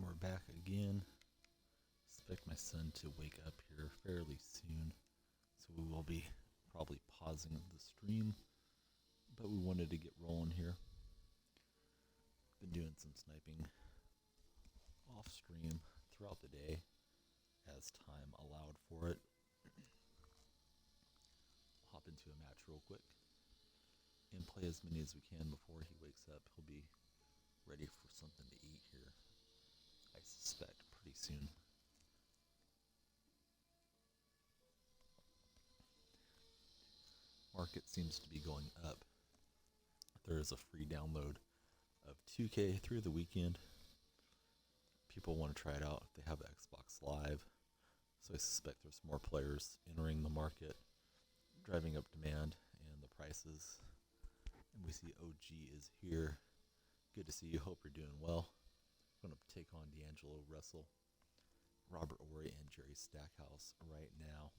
we're back again. Expect my son to wake up here fairly soon, so we will be probably pausing the stream, but we wanted to get rolling here. Been doing some sniping off stream throughout the day as time allowed for it. We'll hop into a match real quick and play as many as we can before he wakes up. He'll be ready for something to eat here, I suspect, pretty soon. Market seems to be going up. There is a free download of 2K through the weekend. People want to try it out. They have Xbox Live, so I suspect there's more players entering the market, driving up demand and the prices. And we see OG is here. Good to see you. Hope you're doing well. I'm going to take on D'Angelo Russell, Robert Horry, and Jerry Stackhouse right now.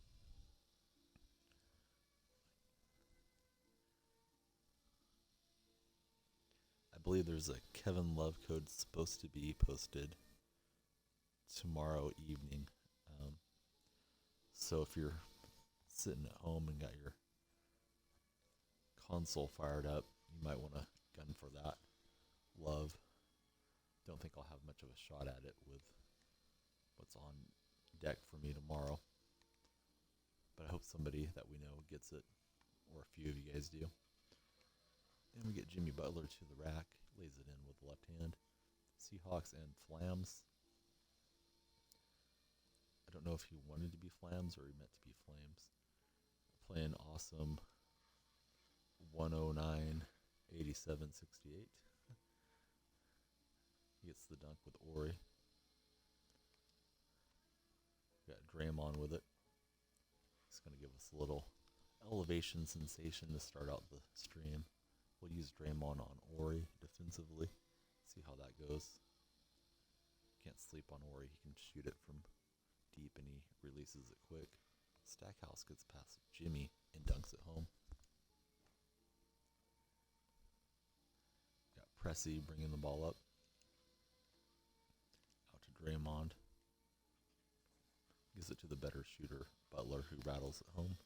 I believe there's a Kevin Love code supposed to be posted tomorrow evening. So if you're sitting at home and got your console fired up, you might want to gun for that Love. Don't think I'll have much of a shot at it with what's on deck for me tomorrow, but I hope somebody that we know gets it, or a few of you guys do. And we get Jimmy Butler to the rack, lays it in with the left hand. Seahawks and Flams. I don't know if he wanted to be Flams or he meant to be Flames. Playing awesome 109, 87, 68. He gets the dunk with Horry. Got Draymond with it. He's going to give us a little elevation sensation to start out the stream. We'll use Draymond on Horry defensively. See how that goes. Can't sleep on Horry. He can shoot it from deep and he releases it quick. Stackhouse gets past Jimmy and dunks it home. Got Pressey bringing the ball up. Out to Draymond. Gives it to the better shooter, Butler, who rattles it home.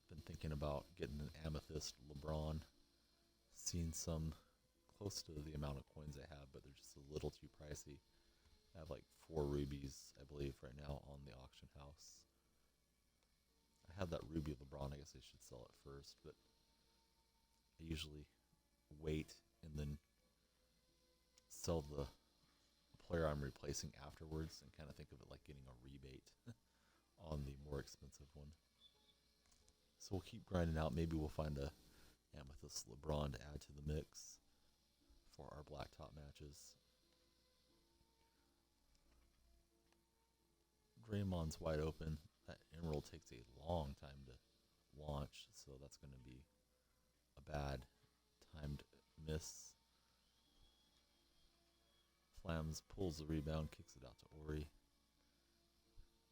Been thinking about getting an Amthest LeBron. Seen some close to the amount of coins I have, but they're just a little too pricey. I have like 4 rubies, I believe, right now on the auction house. I have that ruby LeBron. I guess I should sell it first, but I usually wait and then sell the player I'm replacing afterwards and kind of think of it like getting a rebate on the more expensive one. So we'll keep grinding out. Maybe we'll find a Amthest LeBron to add to the mix for our Blacktop matches. Draymond's wide open. That emerald takes a long time to launch, so that's going to be a bad timed miss. Flams pulls the rebound, kicks it out to Horry.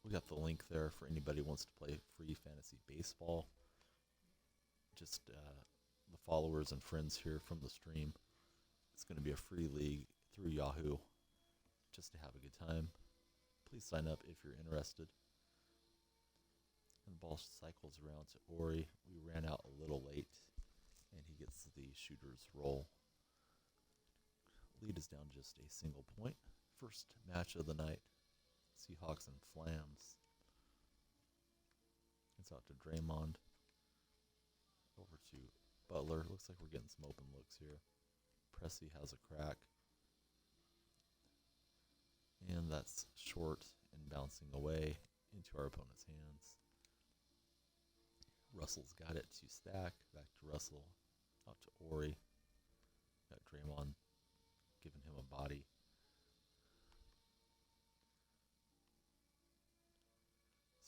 We got the link there for anybody who wants to play free fantasy baseball. Just the followers and friends here from the stream. It's going to be a free league through Yahoo just to have a good time. Please sign up if you're interested. And the ball cycles around to Horry. We ran out a little late, and he gets the shooter's roll. Lead is down just a single point. First match of the night. Seahawks and Flams. It's out to Draymond. Over to Butler. Looks like we're getting some open looks here. Pressey has a crack. And that's short and bouncing away into our opponent's hands. Russell's got it to Stack. Back to Russell. Out to Horry. Got Draymond giving him a body.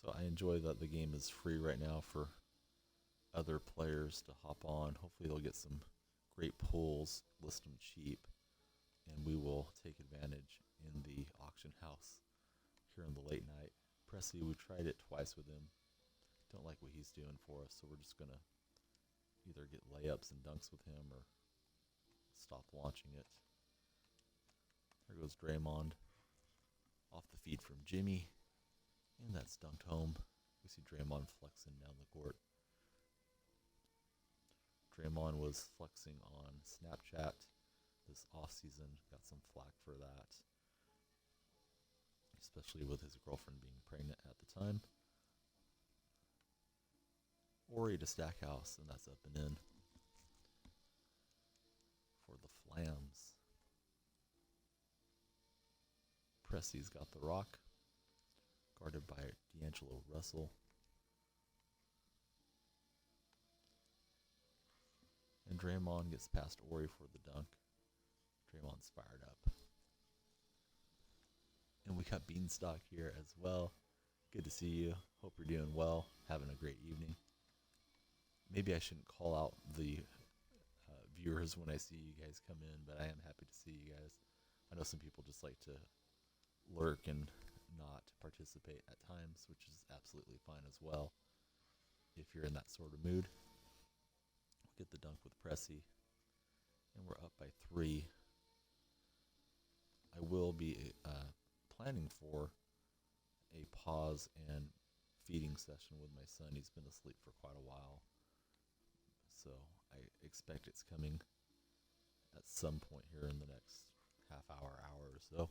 So I enjoy that the game is free right now for other players to hop on. Hopefully they'll get some great pulls, list them cheap, and we will take advantage in the auction house here in the late night. Pressey, we tried it twice with him. Don't like what he's doing for us, so we're just going to either get layups and dunks with him or stopped launching it. There goes Draymond. Off the feed from Jimmy. And that's dunked home. We see Draymond flexing down the court. Draymond was flexing on Snapchat this offseason. Got some flack for that. Especially with his girlfriend being pregnant at the time. Ori to Stackhouse, and that's up and in for the Flams. Pressey's got the rock, guarded by D'Angelo Russell. And Draymond gets past Ori for the dunk. Draymond's fired up. And we got Beanstalk here as well. Good to see you. Hope you're doing well. Having a great evening. Maybe I shouldn't call out the viewers when I see you guys come in, but I am happy to see you guys. I know some people just like to lurk and not participate at times, which is absolutely fine as well if you're in that sort of mood. We'll get the dunk with Pressey, and we're up by 3. I will be planning for a pause and feeding session with my son. He's been asleep for quite a while, so I expect it's coming at some point here in the next half hour or so.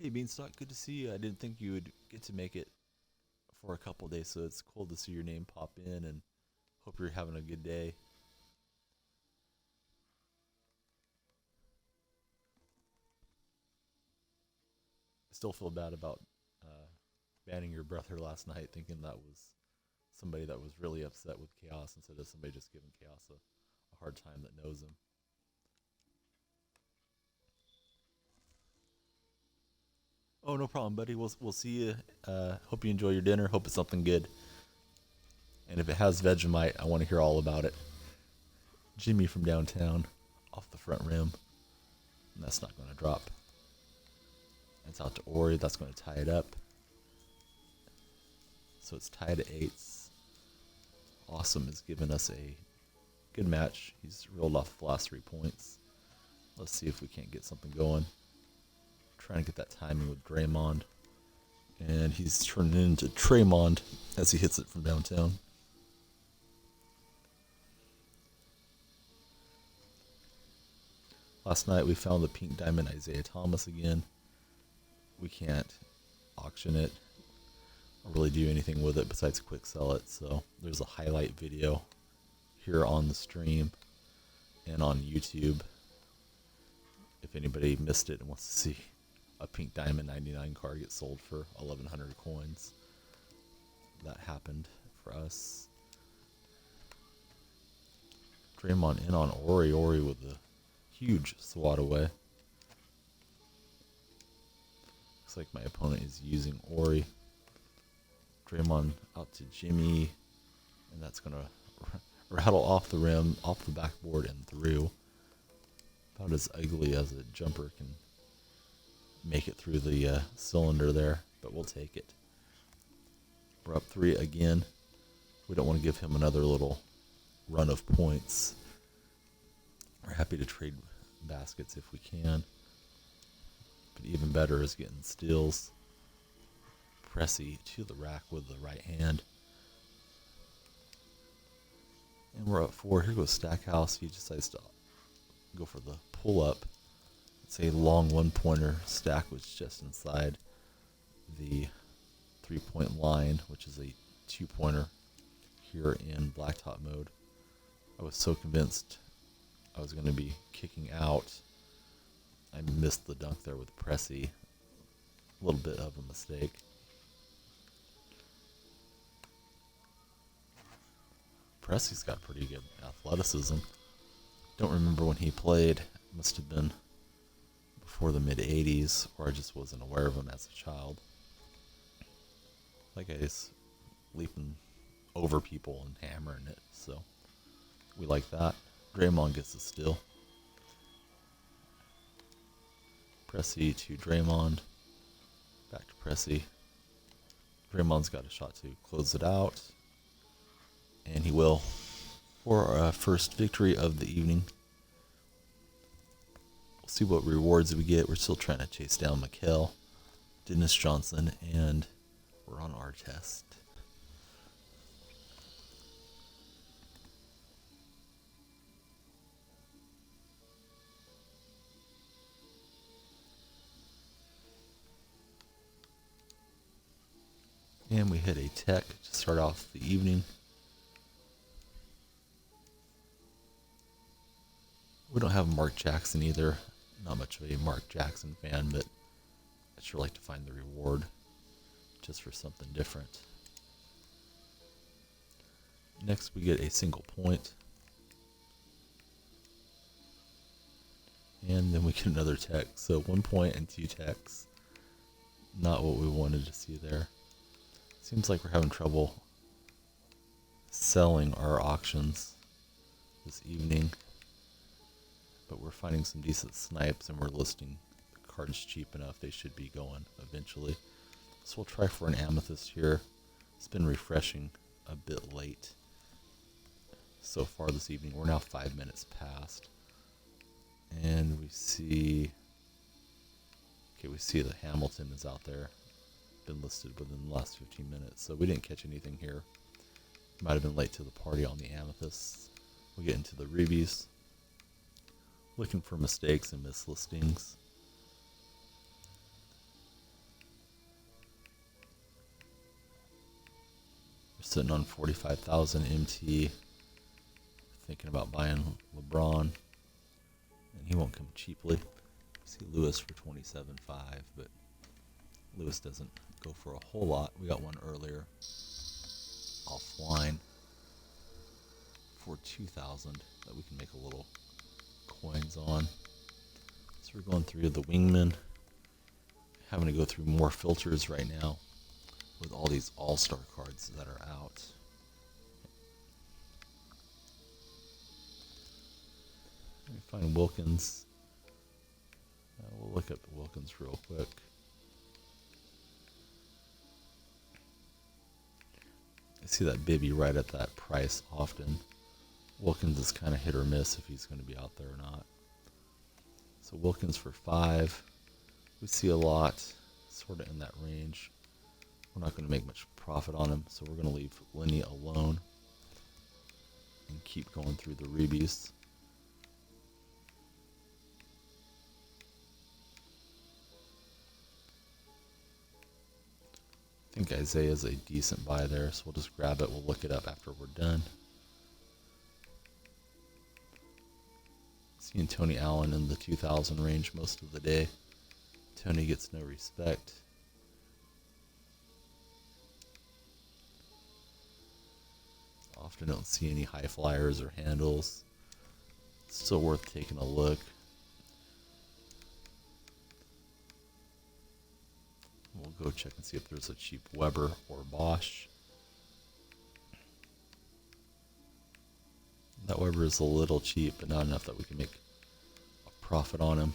Hey Beanstalk, good to see you. I didn't think you would get to make it for a couple days, so it's cool to see your name pop in, and hope you're having a good day. I still feel bad about banning your brother last night, thinking that was somebody that was really upset with Chaos instead of somebody just giving Chaos a hard time that knows him. Oh, no problem, buddy. We'll see you. Hope you enjoy your dinner. Hope it's something good. And if it has Vegemite, I want to hear all about it. Jimmy from downtown, off the front rim. And that's not going to drop. It's out to Ori. That's going to tie it up. So it's tied at 8. Awesome has given us a good match. He's rolled off the last 3 points. Let's see if we can't get something going. Trying to get that timing with Draymond. And he's turned it into Traymond as he hits it from downtown. Last night we found the pink diamond Isiah Thomas again. We can't auction it or really do anything with it besides quick sell it. So there's a highlight video here on the stream and on YouTube if anybody missed it and wants to see a pink diamond 99 card get sold for 1,100 coins. That happened for us. Draymond in on Ori. Ori with a huge swat away. Looks like my opponent is using Ori. Draymond out to Jimmy. And that's going to rattle off the rim, off the backboard, and through. About as ugly as a jumper can make it through the cylinder there, but we'll take it. We're up 3 again. We don't want to give him another little run of points. We're happy to trade baskets if we can. But even better is getting steals. Pressey to the rack with the right hand. And we're up 4. Here goes Stackhouse. He decides to go for the pull-up. It's a long one-pointer. Stack was just inside the 3-point line, which is a 2-pointer here in Blacktop mode. I was so convinced I was going to be kicking out. I missed the dunk there with Pressey. A little bit of a mistake. Pressey's got pretty good athleticism. Don't remember when he played. Must have been before the mid-'80s, or I just wasn't aware of him as a child. That guy's leaping over people and hammering it, so we like that. Draymond gets the steal. Pressey to Draymond. Back to Pressey. Draymond's got a shot to close it out. And he will for our first victory of the evening. We'll see what rewards we get. We're still trying to chase down Mikal, Dennis Johnson, and we're on our test. And we hit a tech to start off the evening. We don't have Mark Jackson either. Not much of a Mark Jackson fan, but I'd sure like to find the reward just for something different. Next we get a single point. And then we get another tech. So 1 point and 2 techs. Not what we wanted to see there. Seems like we're having trouble selling our auctions this evening. But we're finding some decent snipes and we're listing the cards cheap enough. They should be going eventually. So we'll try for an Amthest here. It's been refreshing a bit late so far this evening. We're now 5 minutes past. And we see that Hamilton is out there. Been listed within the last 15 minutes. So we didn't catch anything here. Might have been late to the party on the Amethysts. We get into the rubies. Looking for mistakes and mislistings. We're sitting on 45,000 MT. Thinking about buying LeBron. And he won't come cheaply. See Lewis for 27.5, but Lewis doesn't go for a whole lot. We got one earlier offline for 2,000 that we can make a little coins on. So we're going through the wingman, having to go through more filters right now with all these all-star cards that are out. Let me find Wilkins. We'll look up Wilkins real quick. I see that Bibby right at that price often. Wilkins is kind of hit or miss if he's going to be out there or not. So Wilkins for 5. We see a lot sort of in that range. We're not going to make much profit on him, so we're going to leave Lenny alone and keep going through the rubies. I think Isiah is a decent buy there, so we'll just grab it. We'll look it up after we're done. Seeing Tony Allen in the 2,000 range most of the day. Tony gets no respect. Often don't see any high flyers or handles. Still worth taking a look. We'll go check and see if there's a cheap Weber or Bosch. That Weber is a little cheap, but not enough that we can make a profit on him.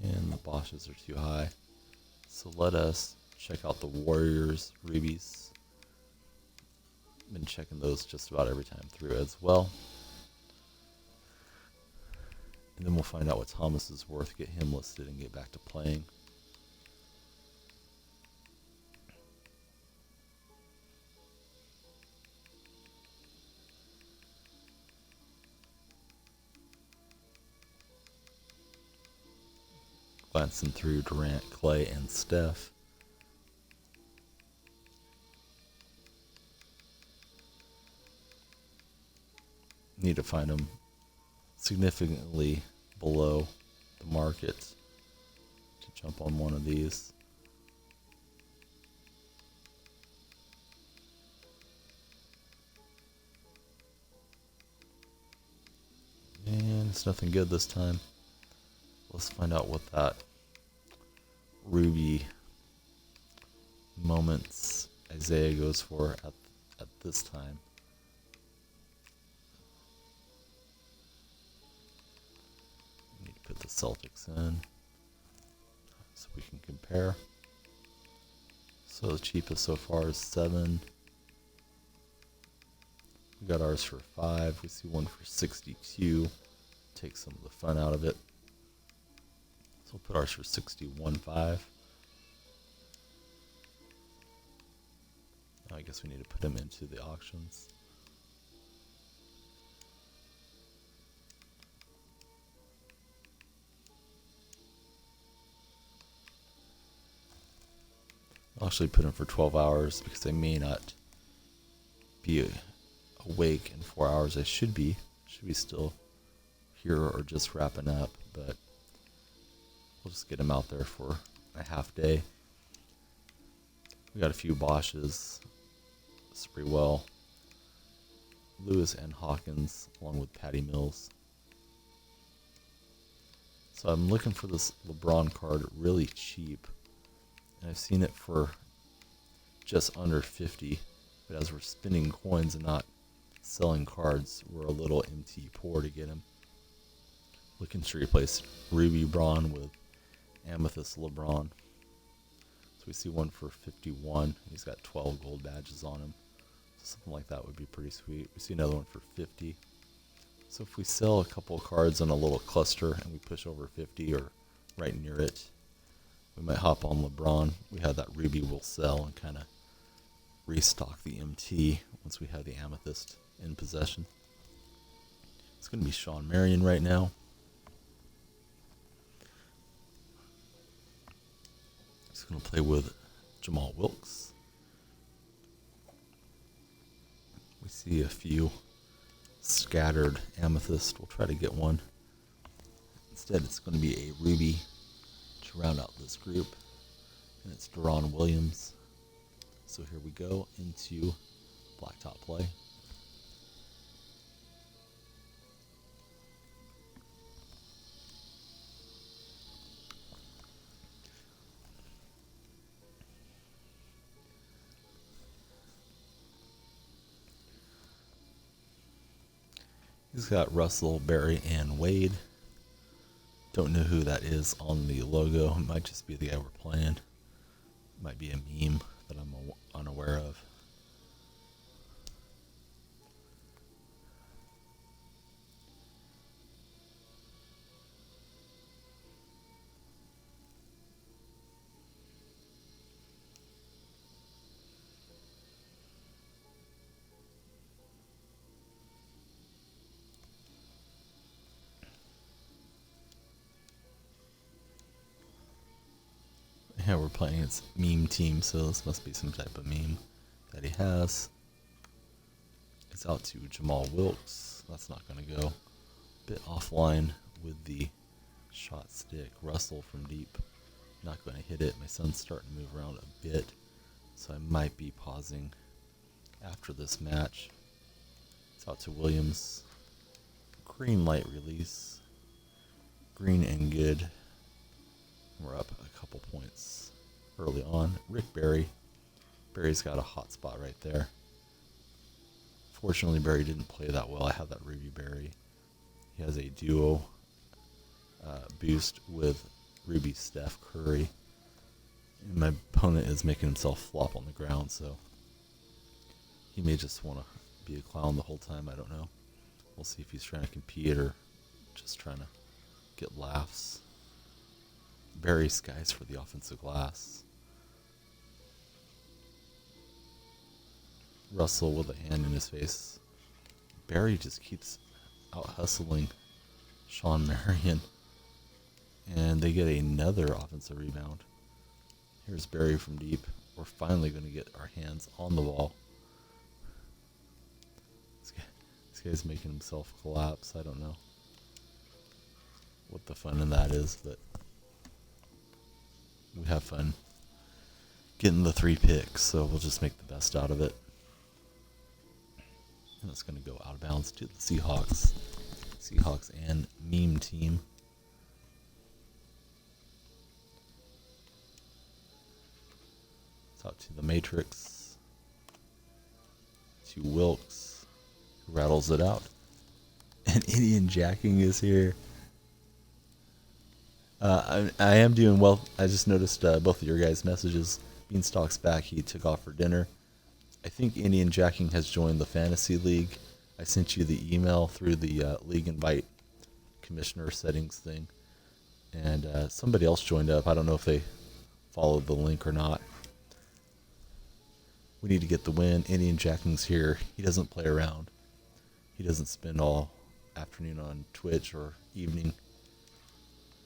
And the Bosches are too high. So let us check out the Warriors rubies. Been checking those just about every time through as well. And then we'll find out what Thomas is worth, get him listed, and get back to playing. Glancing through Durant, Klay, and Steph. Need to find them significantly below the market to jump on one of these. And it's nothing good this time. Let's find out what that ruby moments Isiah goes for at this time. We need to put the Celtics in so we can compare. So the cheapest so far is 7. We got ours for 5. We see one for 62. take some of the fun out of it. So we'll put ours for 61.5. I guess we need to put them into the auctions. I'll actually put them for 12 hours because I may not be awake in 4 hours. I should be still here or just wrapping up, but we'll just get them out there for a half day. We got a few Bosches, Sprewell, Lewis and Hawkins, along with Patty Mills. So I'm looking for this LeBron card really cheap. And I've seen it for just under 50, but as we're spending coins and not selling cards, we're a little MT poor to get him. Looking to replace Ruby Braun with Amthest LeBron. So we see one for 51. He's got 12 gold badges on him. So something like that would be pretty sweet. We see another one for 50. So if we sell a couple of cards in a little cluster and we push over 50 or right near it, we might hop on LeBron. We have that Ruby we'll sell and kind of restock the MT once we have the Amthest in possession. It's going to be Shawn Marion right now. He's going to play with Jamal Wilkes. We see a few scattered Amthest. We'll try to get one. Instead, it's going to be a Ruby to round out this group, and it's Durant Williams. So here we go into Blacktop play. He's got Russell, Barry, and Wade. Don't know who that is on the logo. It might just be the guy we're playing. It might be a meme that I'm unaware of. Yeah, we're playing its meme team, so this must be some type of meme that he has. It's out to Jamal Wilkes. That's not going to go. Bit offline with the shot stick. Russell from deep. Not going to hit it. My son's starting to move around a bit, so I might be pausing after this match. It's out to Williams. Green light release. Green and good. We're up a couple points early on. Rick Barry. Barry's got a hot spot right there. Fortunately, Barry didn't play that well. I have that Ruby Barry. He has a duo boost with Ruby Steph Curry. And my opponent is making himself flop on the ground, so he may just want to be a clown the whole time. I don't know. We'll see if he's trying to compete or just trying to get laughs. Barry skies for the offensive glass. Russell with a hand in his face. Barry just keeps out hustling Shawn Marion. And they get another offensive rebound. Here's Barry from deep. We're finally going to get our hands on the ball. This guy's making himself collapse. I don't know what the fun in that is, but we have fun getting the 3 picks, so we'll just make the best out of it. And it's going to go out of bounds to the Seahawks. Seahawks and meme team. It's out to the Matrix. To Wilkes, who rattles it out. And Indian Jacking is here. I am doing well. I just noticed both of your guys' messages. Beanstalk's back. He took off for dinner. I think Indian Jacking has joined the Fantasy League. I sent you the email through the league invite commissioner settings thing. And somebody else joined up. I don't know if they followed the link or not. We need to get the win. Indian Jacking's here. He doesn't play around. He doesn't spend all afternoon on Twitch or evening.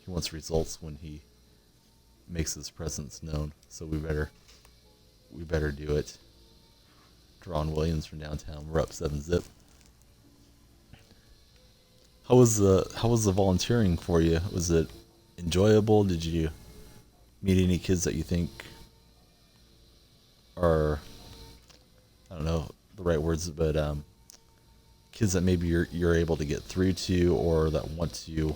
He wants results when he makes his presence known. So we better do it. Deron Williams from downtown. We're up 7-zip. How was the volunteering for you? Was it enjoyable? Did you meet any kids that you think are, I don't know the right words, but kids that maybe you're able to get through to, or that want to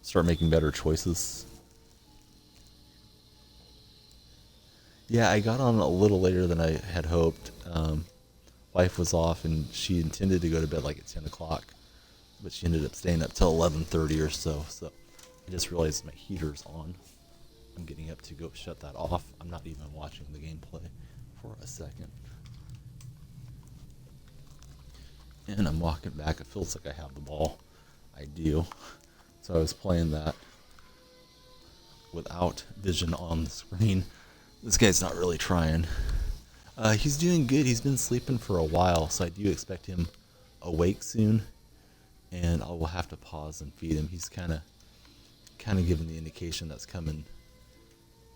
start making better choices? Yeah, I got on a little later than I had hoped. Wife was off, and she intended to go to bed like at 10 o'clock, but she ended up staying up till 11:30 or so. So I just realized my heater's on. I'm getting up to go shut that off. I'm not even watching the gameplay for a second. And I'm walking back. It feels like I have the ball. I do. So I was playing that without vision on the screen. This guy's not really trying. He's doing good. He's been sleeping for a while, so I do expect him awake soon. And I will have to pause and feed him. He's kind of giving the indication that's coming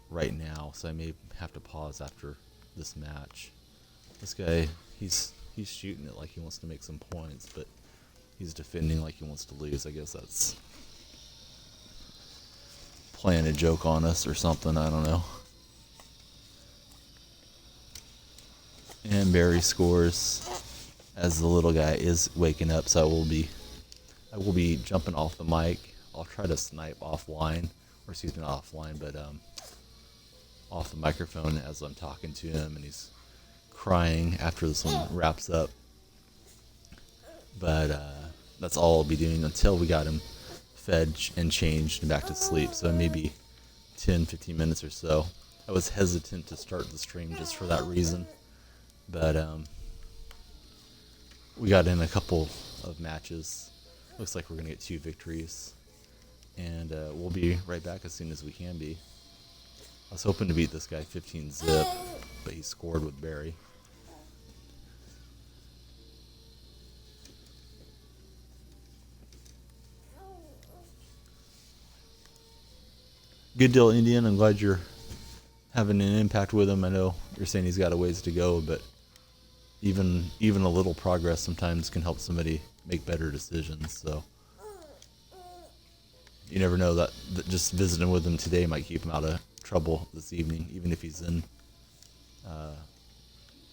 right now, so I may have to pause after this match. This guy, he's shooting it like he wants to make some points, but he's defending like he wants to lose. I guess that's playing a joke on us or something. I don't know. And Barry scores as the little guy is waking up, so I will be jumping off the mic. I'll try to snipe offline, or excuse me, not offline, but off the microphone as I'm talking to him, and he's crying after this one wraps up. But that's all I'll be doing until we got him fed and changed and back to sleep. So maybe 10-15 minutes or so. I was hesitant to start the stream just for that reason, but we got in a couple of matches. Looks like we're gonna get 2 victories, and we'll be right back as soon as we can be. I was hoping to beat this guy 15-zip, but he scored with Barry. Good deal, Indian. I'm glad you're having an impact with him. I know you're saying he's got a ways to go, but even a little progress sometimes can help somebody make better decisions. So you never know that just visiting with him today might keep him out of trouble this evening, even if he's in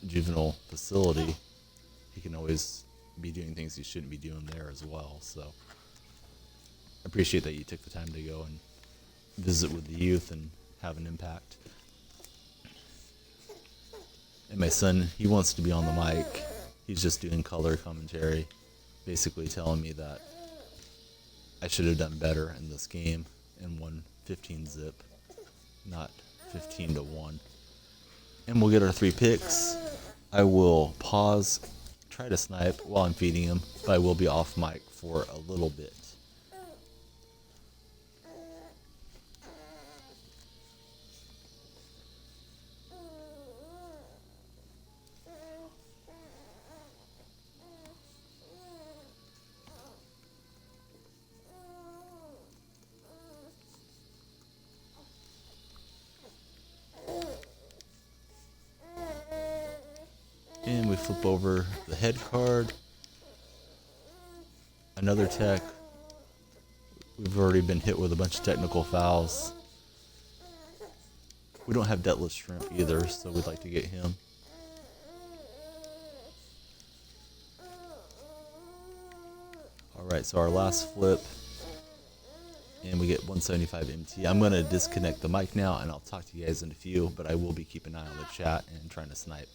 juvenile facility. He can always be doing things he shouldn't be doing there as well. So I appreciate that you took the time to go and visit with the youth and have an impact. And my son, he wants to be on the mic. He's just doing color commentary, basically telling me that I should have done better in this game and won 15-zip, not 15-1. And we'll get our 3 picks. I will pause, try to snipe while I'm feeding him, but I will be off mic for a little bit. And we flip over the head card. Another tech. We've already been hit with a bunch of technical fouls. We don't have Deathless Shrimp either, so we'd like to get him. Alright, so our last flip. And we get 175 MT. I'm going to disconnect the mic now, and I'll talk to you guys in a few, but I will be keeping an eye on the chat and trying to snipe.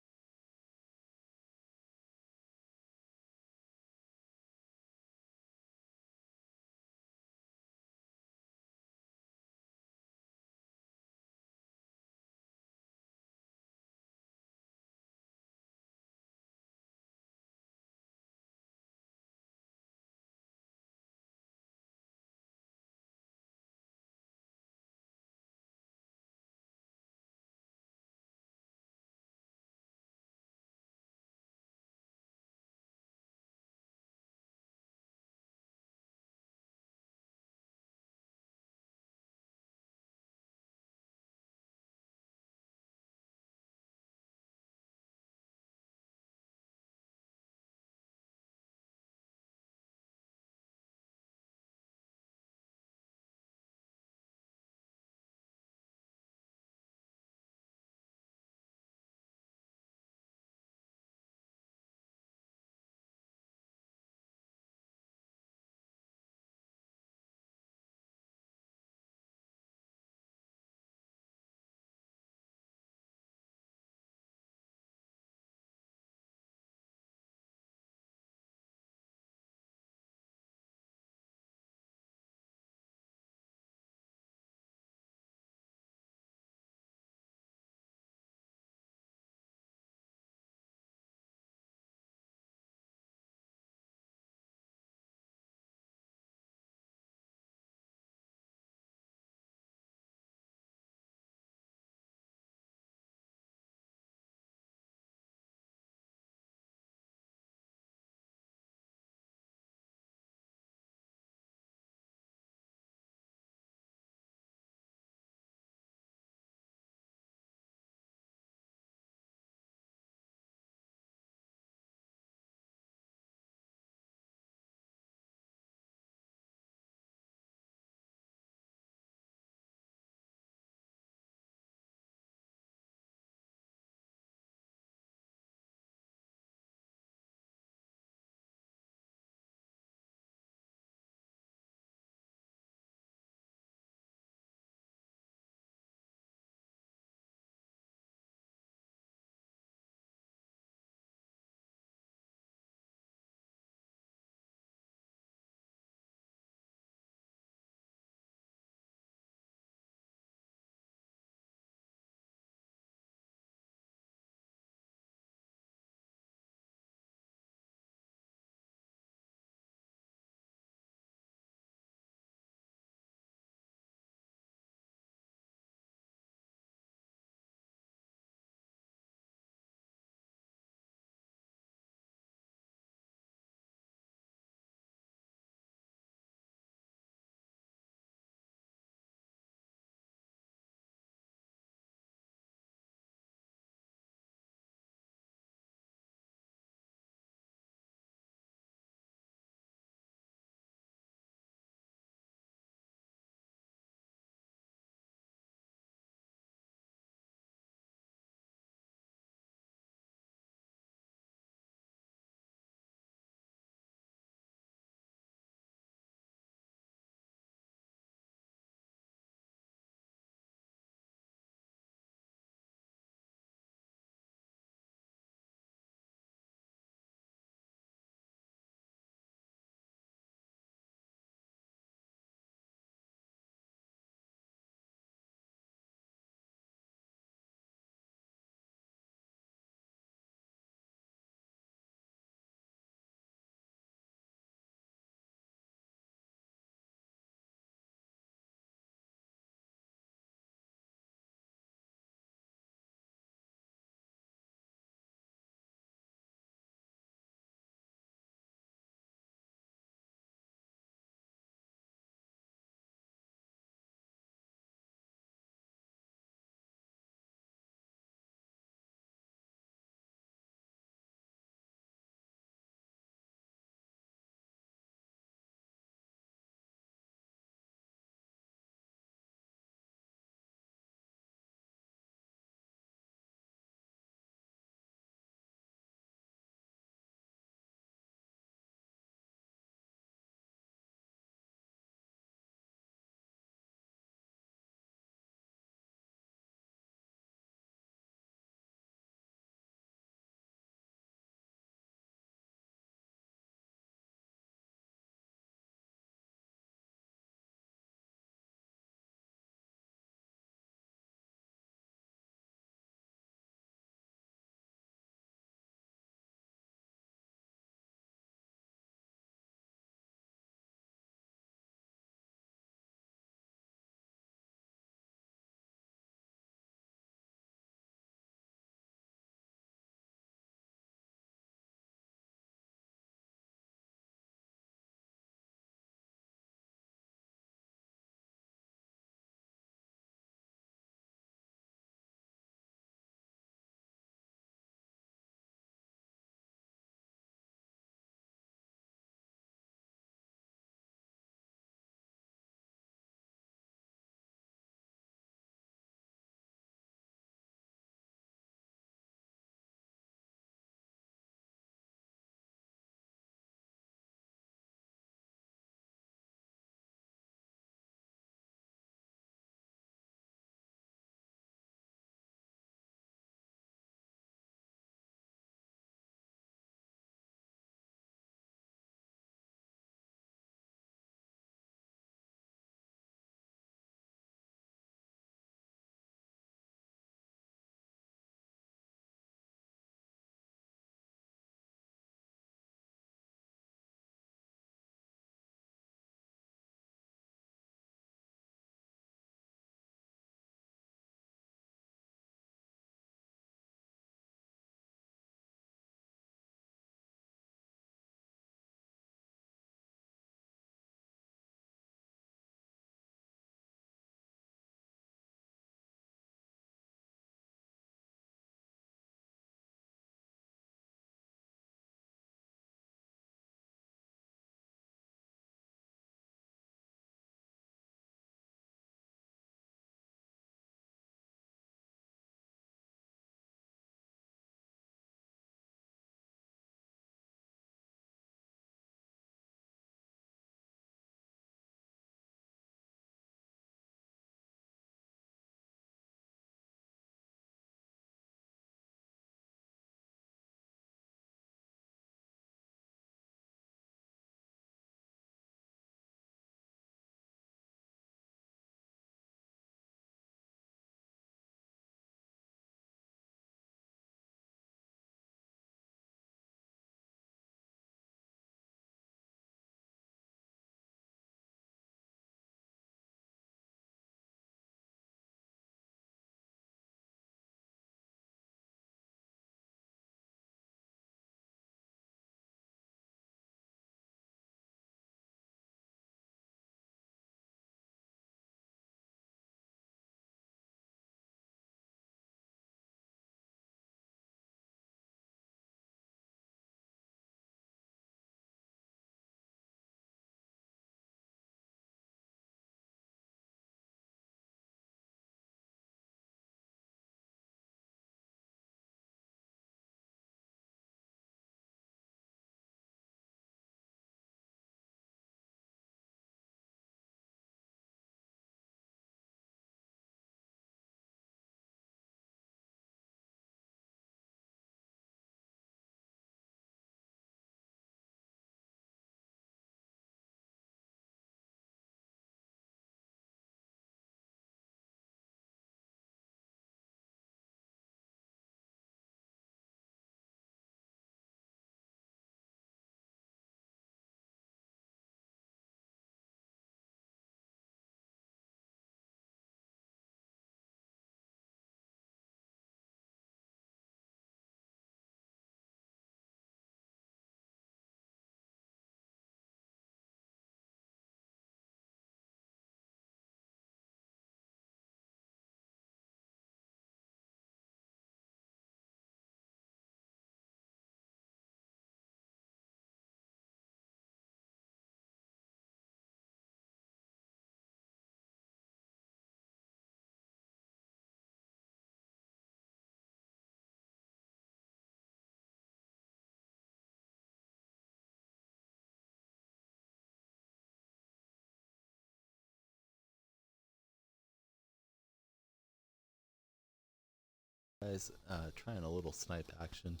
guys. Trying a little snipe action.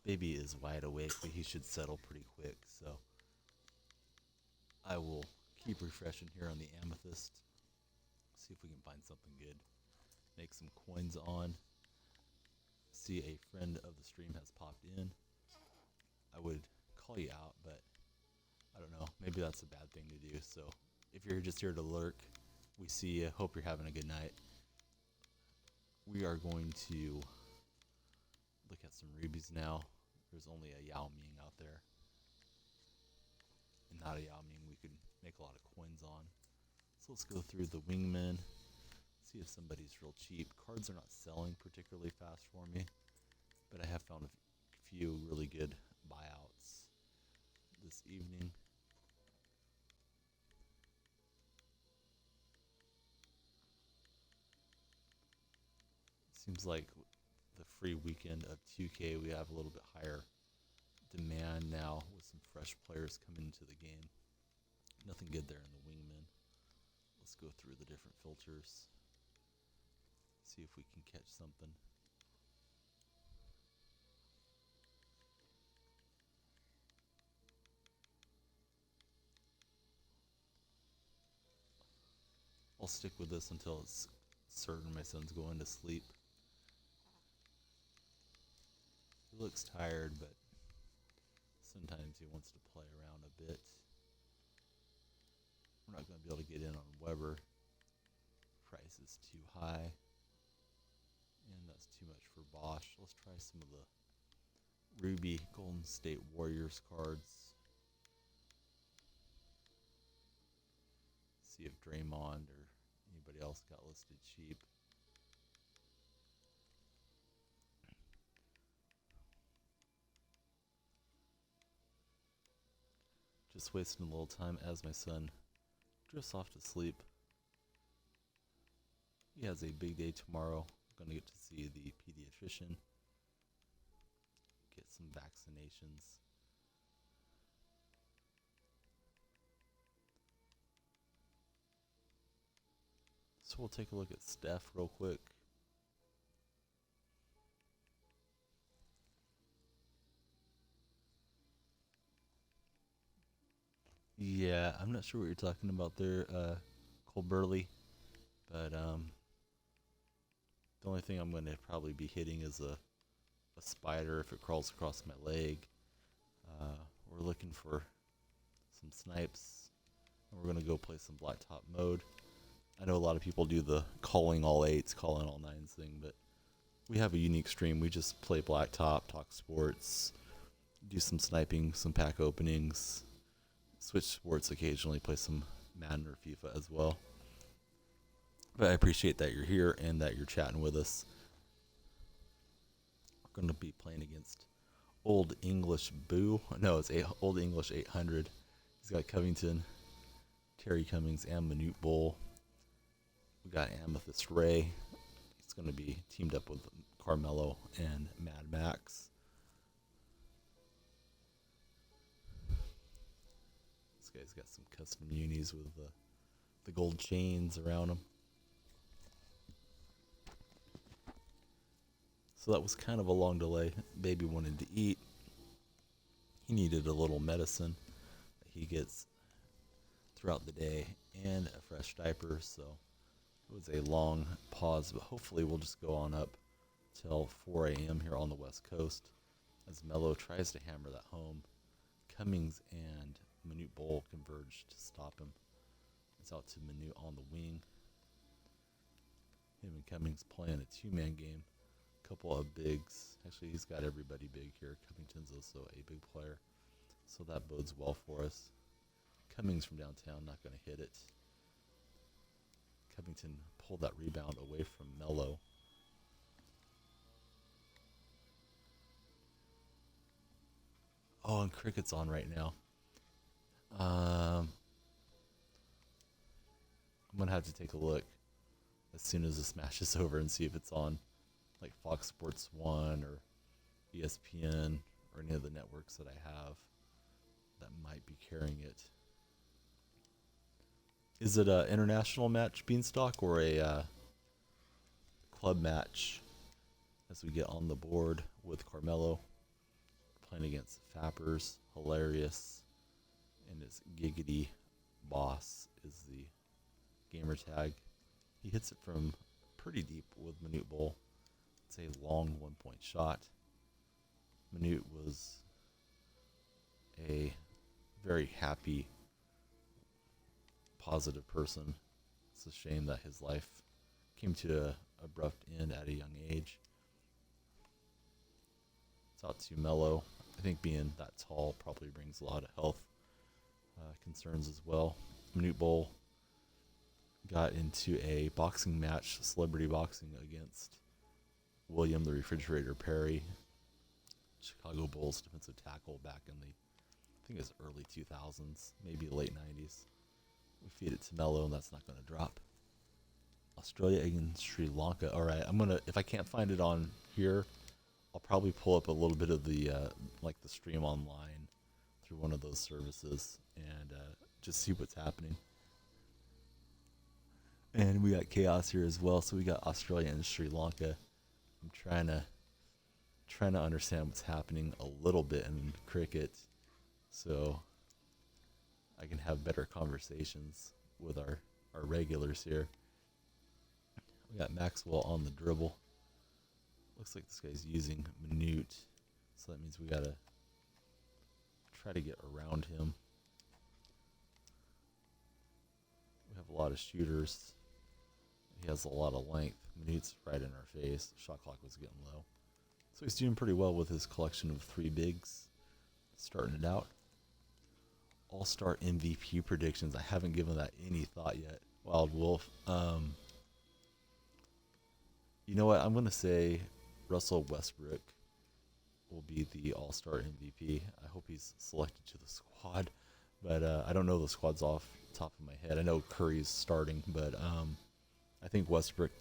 Baby is wide awake, but he should settle pretty quick, so I will keep refreshing here on the Amthest. See if we can find something good. Make some coins on. See, a friend of the stream has popped in. I would call you out, but I don't know. Maybe that's a bad thing to do. So if you're just here to lurk, we see you. Hope you're having a good night. We are going to look at some rubies now. There's only a Yao Ming out there. And not a Yao Ming we could make a lot of coins on. So let's go through the wingmen. See if somebody's real cheap. Cards are not selling particularly fast for me, but I have found a few really good buyouts this evening. Seems like the free weekend of 2K we have a little bit higher demand now with some fresh players coming into the game. Nothing good there in the wingman. Let's go through the different filters. See if we can catch something. I'll stick with this until it's certain my son's going to sleep. He looks tired, but sometimes he wants to play around a bit. We're not going to be able to get in on Weber. Price is too high. And that's too much for Bosch. Let's try some of the Ruby Golden State Warriors cards. See if Draymond or anybody else got listed cheap. Just wasting a little time as my son drifts off to sleep. He has a big day tomorrow. Going to get to see the pediatrician, get some vaccinations. So we'll take a look at Steph real quick. Yeah, I'm not sure what you're talking about there, Cole Burley, but the only thing I'm going to probably be hitting is a spider if it crawls across my leg. We're looking for some snipes, and we're going to go play some Blacktop mode. I know a lot of people do the calling all eights, calling all nines thing, but we have a unique stream. We just play Blacktop, talk sports, do some sniping, some pack openings, switch sports occasionally, play some Madden or FIFA as well. But I appreciate that you're here and that you're chatting with us. We're going to be playing against Old English Boo. No, it's Old English 800. He's got Covington, Terry Cummings, and Manute Bull. We got Amthest Ray. He's going to be teamed up with Carmelo and Mad Max. This guy's got some custom unis with the gold chains around him. So that was kind of a long delay. Baby wanted to eat. He needed a little medicine that he gets throughout the day and a fresh diaper. So it was a long pause, but hopefully we'll just go on up till 4 a.m. here on the West Coast as Melo tries to hammer that home. Cummings and Manute Bull converge to stop him. It's out to Manute on the wing. Him and Cummings playing a two-man game. Couple of bigs. Actually, he's got everybody big here. Covington's also a big player, so that bodes well for us. Cummings from downtown, not going to hit it. Covington pulled that rebound away from Melo. Oh, and Cricket's on right now. I'm going to have to take a look as soon as this match is over and see if it's on like Fox Sports 1 or ESPN or any of the networks that I have that might be carrying it. Is it an international match, Beanstalk, or a club match? as we get on the board with Carmelo playing against Fappers. Hilarious. And his Giggity Boss is the gamer tag. He hits it from pretty deep with Minute Bowl. It's a long 1-point shot. Minute was a very happy, positive person. It's a shame that his life came to an abrupt end at a young age. It's out to Melo. I think being that tall probably brings a lot of health concerns as well. Minute Bowl got into a boxing match, celebrity boxing, against William the Refrigerator Perry, Chicago Bulls defensive tackle back in the, I think it was early 2000s, maybe late 90s. We feed it to Melo, and that's not going to drop. Australia against Sri Lanka. All right, I'm gonna, if I can't find it on here, I'll probably pull up a little bit of the like the stream online through one of those services and just see what's happening. And we got chaos here as well. So we got Australia and Sri Lanka. I'm trying to understand what's happening a little bit in cricket, so I can have better conversations with our regulars here. We got Maxwell on the dribble. Looks like this guy's using Minute, so that means we gotta try to get around him. We have a lot of shooters. He has a lot of length. Minute's right in our face. The shot clock was getting low. So he's doing pretty well with his collection of 3 bigs. Starting it out. All-Star MVP predictions. I haven't given that any thought yet. Wild Wolf. You know what? I'm going to say Russell Westbrook will be the All-Star MVP. I hope he's selected to the squad. But I don't know the squads off the top of my head. I know Curry's starting, but I think Westbrook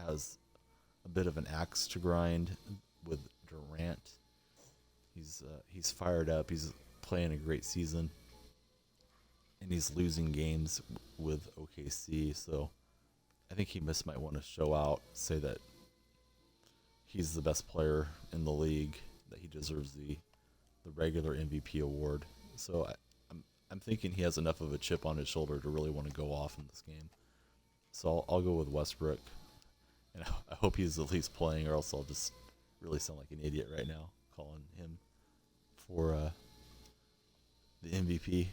has a bit of an axe to grind with Durant. He's fired up. He's playing a great season, and he's losing games with OKC. So I think he might want to show out, say that he's the best player in the league, that he deserves the regular MVP award. So I'm thinking he has enough of a chip on his shoulder to really want to go off in this game. So I'll go with Westbrook, and I hope he's at least playing, or else I'll just really sound like an idiot right now calling him for the MVP.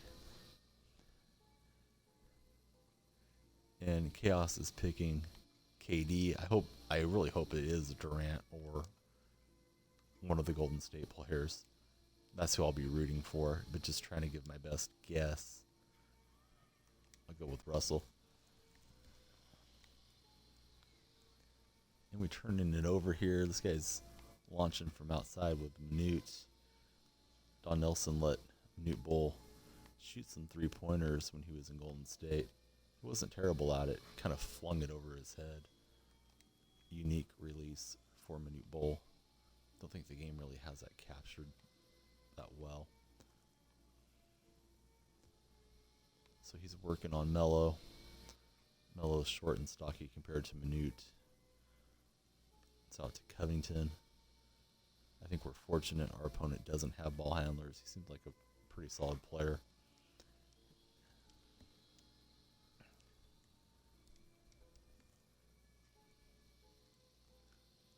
And Chaos is picking KD. I really hope it is Durant or one of the Golden State players. That's who I'll be rooting for, but just trying to give my best guess. I'll go with Russell. And we're turning it over here. This guy's launching from outside with Minute. Don Nelson let Minute Bowl shoot some 3-pointers when he was in Golden State. He wasn't terrible at it. Kind of flung it over his head. Unique release for Minute Bowl. Don't think the game really has that captured that well. So he's working on Melo. Melo's short and stocky compared to Minute. It's out to Covington. I think we're fortunate our opponent doesn't have ball handlers. He seems like a pretty solid player.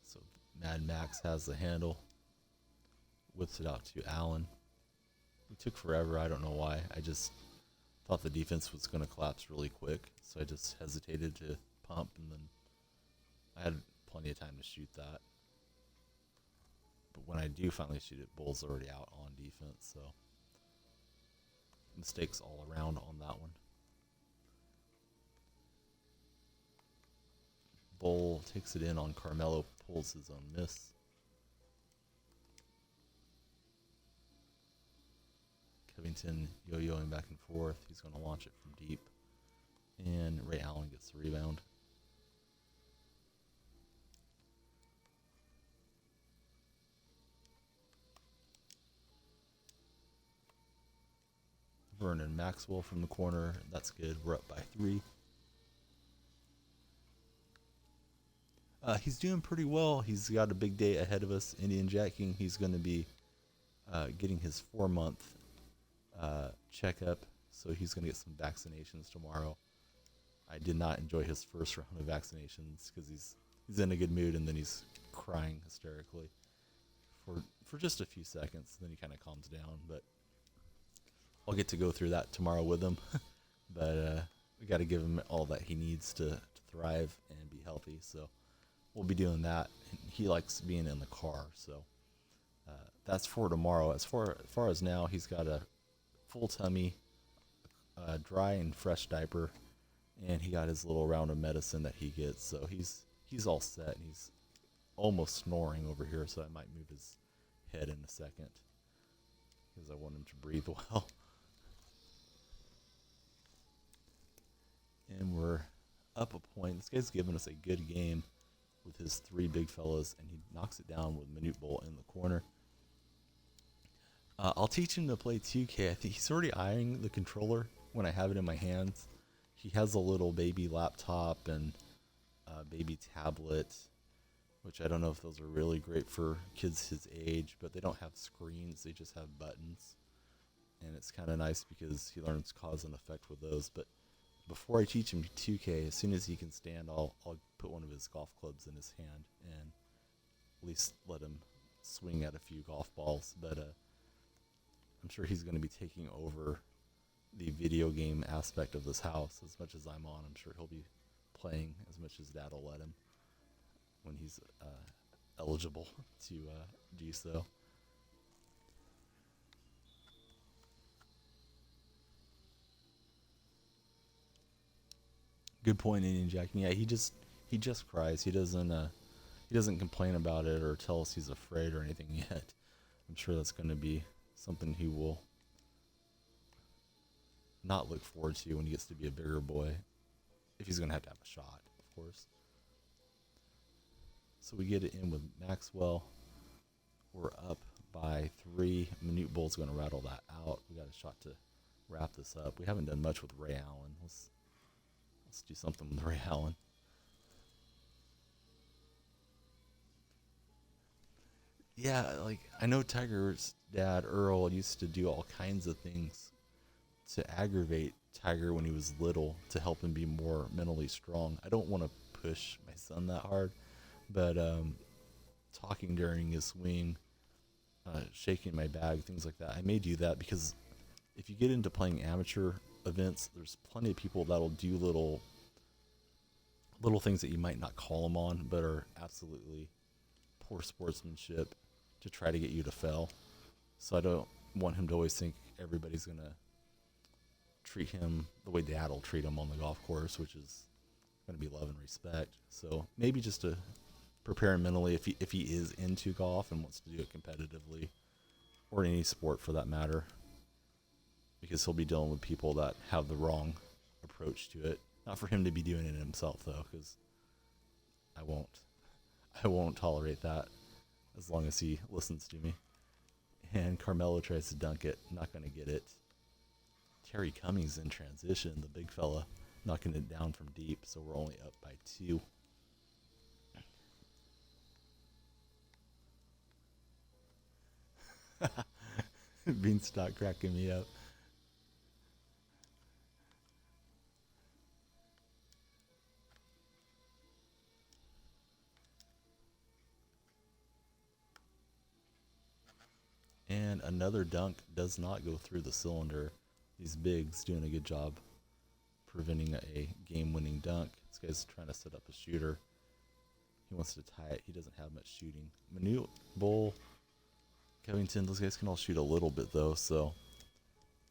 So Mad Max has the handle. Whips it out to Allen. It took forever. I don't know why. I just thought the defense was going to collapse really quick, so I just hesitated to pump, and then I had plenty of time to shoot that. But when I do finally shoot it, Bull's already out on defense, so mistakes all around on that one. Bull takes it in on Carmelo, pulls his own miss. Covington yo-yoing back and forth. He's going to launch it from deep. And Ray Allen gets the rebound. Vernon Maxwell from the corner. That's good. We're up by 3. He's doing pretty well. He's got a big day ahead of us. Indian jacking. He's going to be getting his 4-month checkup, so he's going to get some vaccinations tomorrow. I did not enjoy his first round of vaccinations because he's in a good mood and then he's crying hysterically for just a few seconds. Then he kind of calms down, but I'll get to go through that tomorrow with him. But we got to give him all that he needs to thrive and be healthy. So we'll be doing that. And he likes being in the car, so that's for tomorrow. As far as now, he's got a full tummy, dry and fresh diaper, and he got his little round of medicine that he gets. So he's all set. And he's almost snoring over here, so I might move his head in a second because I want him to breathe well. And we're up a point. This guy's giving us a good game with his 3 big fellas, and he knocks it down with Minute Bowl in the corner. I'll teach him to play 2K. I think he's already eyeing the controller when I have it in my hands. He has a little baby laptop and a baby tablet, which I don't know if those are really great for kids his age, but they don't have screens. They just have buttons. And it's kind of nice because he learns cause and effect with those. But before I teach him 2K, as soon as he can stand, I'll put one of his golf clubs in his hand and at least let him swing at a few golf balls. But I'm sure he's going to be taking over the video game aspect of this house as much as I'm on. I'm sure he'll be playing as much as Dad will let him when he's eligible to do so. Good point, Indian Jack. Yeah, he just cries. He doesn't complain about it or tell us he's afraid or anything yet. I'm sure that's going to be something he will not look forward to when he gets to be a bigger boy, if he's going to have a shot, of course. So we get it in with Maxwell. We're up by 3. Minute Bull's going to rattle that out. We got a shot to wrap this up. We haven't done much with Ray Allen. Let's do something with Ray Allen. Yeah, like I know Tiger's dad, Earl, used to do all kinds of things to aggravate Tiger when he was little to help him be more mentally strong. I don't want to push my son that hard, but talking during his swing, shaking my bag, things like that. I may do that because if you get into playing amateur events, there's plenty of people that'll do little things that you might not call them on, but are absolutely poor sportsmanship to try to get you to fail. So I don't want him to always think everybody's going to treat him the way Dad will treat him on the golf course, which is going to be love and respect. So maybe just to prepare him mentally if he is into golf and wants to do it competitively, or any sport for that matter, because he'll be dealing with people that have the wrong approach to it. Not for him to be doing it himself, though, because I won't tolerate that as long as he listens to me. And Carmelo tries to dunk it, not going to get it. Terry Cummings in transition, the big fella, knocking it down from deep, so we're only up by 2. Beanstalk cracking me up. And another dunk does not go through the cylinder. These bigs doing a good job preventing a game-winning dunk. This guy's trying to set up a shooter. He wants to tie it. He doesn't have much shooting. Minute, Bull, Covington, those guys can all shoot a little bit, though. So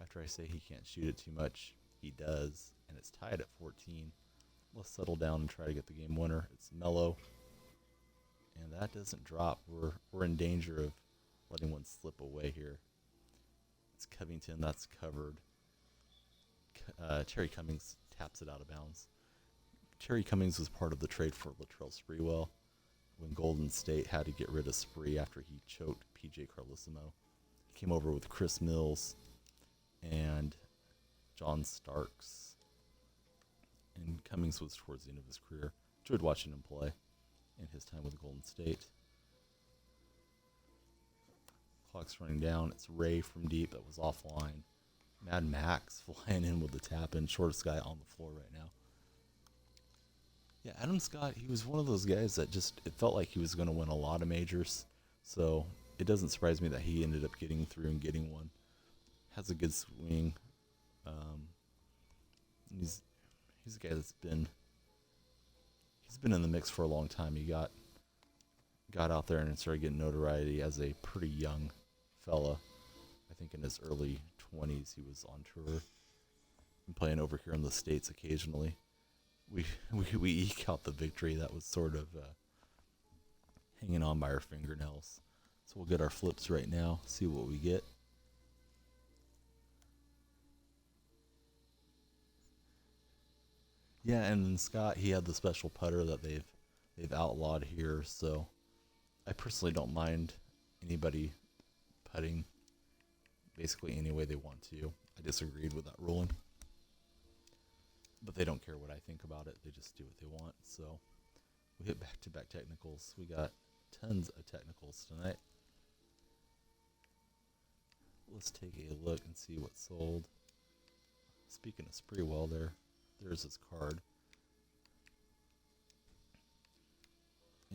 after I say he can't shoot it too much, he does. And it's tied at 14. Let's settle down and try to get the game winner. It's Melo. And that doesn't drop. We're in danger of letting one slip away here. It's Covington. That's covered. Terry Cummings taps it out of bounds. Terry Cummings was part of the trade for Latrell Sprewell when Golden State had to get rid of Spree after he choked P.J. Carlesimo. He came over with Chris Mills and John Starks. And Cummings was towards the end of his career. Enjoyed watching him play. in his time with Golden State. Clock's running down. It's Ray from deep that was offline. Mad Max flying in with the tap in. Shortest guy on the floor right now. Yeah, Adam Scott, he was one of those guys that just, it felt like he was going to win a lot of majors. So it doesn't surprise me that he ended up getting through and getting one. Has a good swing. He's a guy that's been in the mix for a long time. He got out there and started getting notoriety as a pretty young fella. I think in his early 20s he was on tour and playing over here in the States occasionally. We eke out the victory that was sort of hanging on by our fingernails. So we'll get our flips right now, see what we get. Yeah, and then Scott, he had the special putter that they've outlawed here, so I personally don't mind anybody putting basically any way they want to. I disagreed with that ruling. But they don't care what I think about it. They just do what they want. So we hit back-to-back technicals. We got tons of technicals tonight. Let's take a look and see what sold. Speaking of Spreewell there's his card.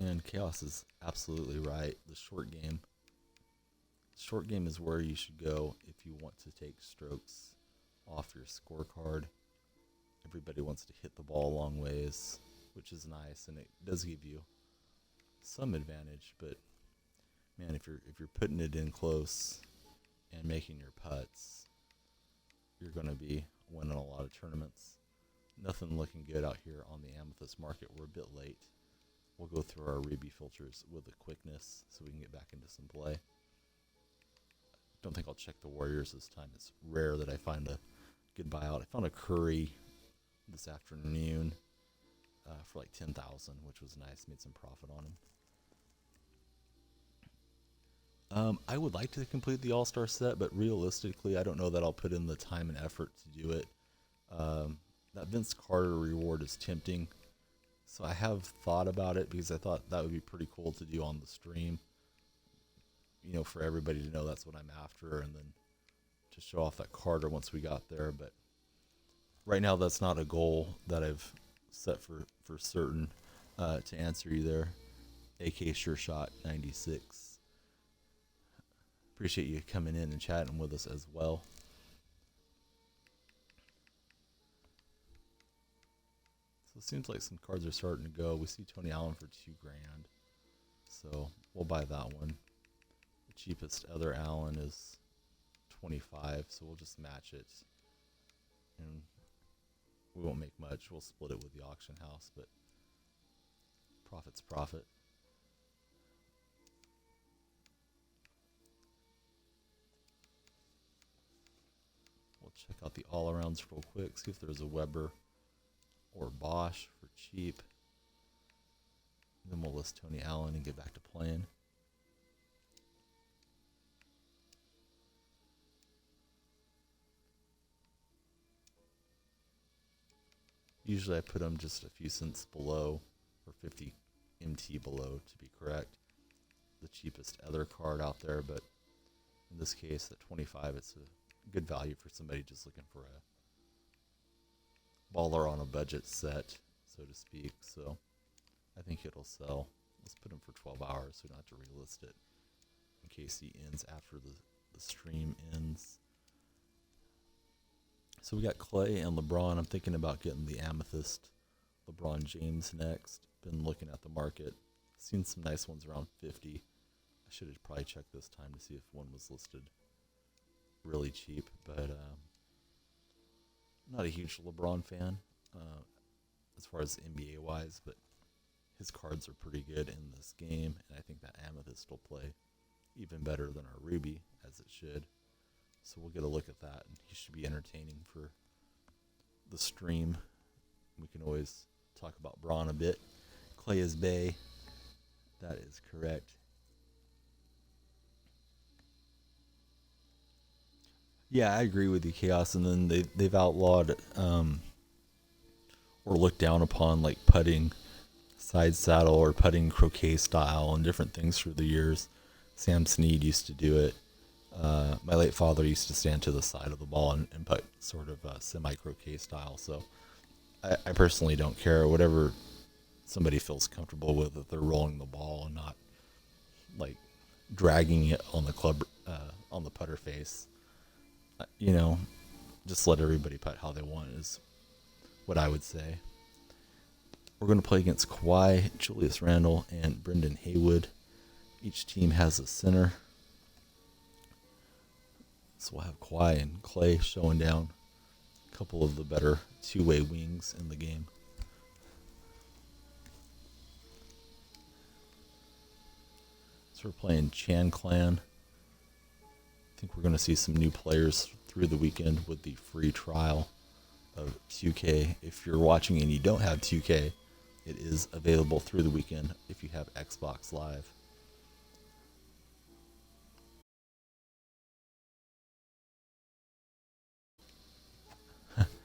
And Chaos is absolutely right. The short game. Short game is where you should go if you want to take strokes off your scorecard. Everybody wants to hit the ball a long ways, which is nice, and it does give you some advantage. But man, if you're putting it in close and making your putts, you're going to be winning a lot of tournaments. Nothing looking good out here on the Amthest market. We're a bit late. We'll go through our Ruby filters with a quickness so we can get back into some play. Don't think I'll check the Warriors this time. It's rare that I find a good buyout. I found a Curry this afternoon for like 10,000, which was nice. Made some profit on him. I would like to complete the All-Star set, but realistically, I don't know that I'll put in the time and effort to do it. That Vince Carter reward is tempting, so I have thought about it because I thought that would be pretty cool to do on the stream. You know, for everybody to know that's what I'm after, and then to show off that Carter once we got there. But right now, that's not a goal that I've set for certain. To answer you there, AK Sure Shot 96. Appreciate you coming in and chatting with us as well. So it seems like some cards are starting to go. We see Tony Allen for $2,000, so we'll buy that one. The cheapest other Allen is 25, so we'll just match it, and we won't make much. We'll split it with the auction house, but profit's profit. We'll check out the all-arounds real quick, see if there's a Weber or Bosch for cheap. Then we'll list Tony Allen and get back to playing. Usually I put them just a few cents below, or 50 MT below to be correct. The cheapest other card out there, but in this case at 25 it's a good value for somebody just looking for a baller on a budget set, so to speak. So I think it'll sell. Let's put him for 12 hours so we don't have to relist it in case he ends after the stream ends. So we got Klay and LeBron. I'm thinking about getting the Amthest LeBron James next. Been looking at the market. Seen some nice ones around 50. I should have probably checked this time to see if one was listed really cheap, but I'm not a huge LeBron fan as far as NBA wise, but his cards are pretty good in this game, and I think that Amthest will play even better than our Ruby, as it should. So we'll get a look at that, and he should be entertaining for the stream. We can always talk about Braun a bit. Klay is Bay. That is correct. Yeah, I agree with you, Chaos. And then they've outlawed or looked down upon like putting side saddle or putting croquet style and different things through the years. Sam Snead used to do it. My late father used to stand to the side of the ball and putt sort of semi-croquet style. So I personally don't care. Whatever somebody feels comfortable with, if they're rolling the ball and not like dragging it on the club, on the putter face, just let everybody putt how they want is what I would say. We're going to play against Kawhi, Julius Randle, and Brendan Haywood. Each team has a center. So we'll have Kawhi and Klay showing down a couple of the better two-way wings in the game. So we're playing Chan Clan. I think we're going to see some new players through the weekend with the free trial of 2K. If you're watching and you don't have 2K, it is available through the weekend if you have Xbox Live.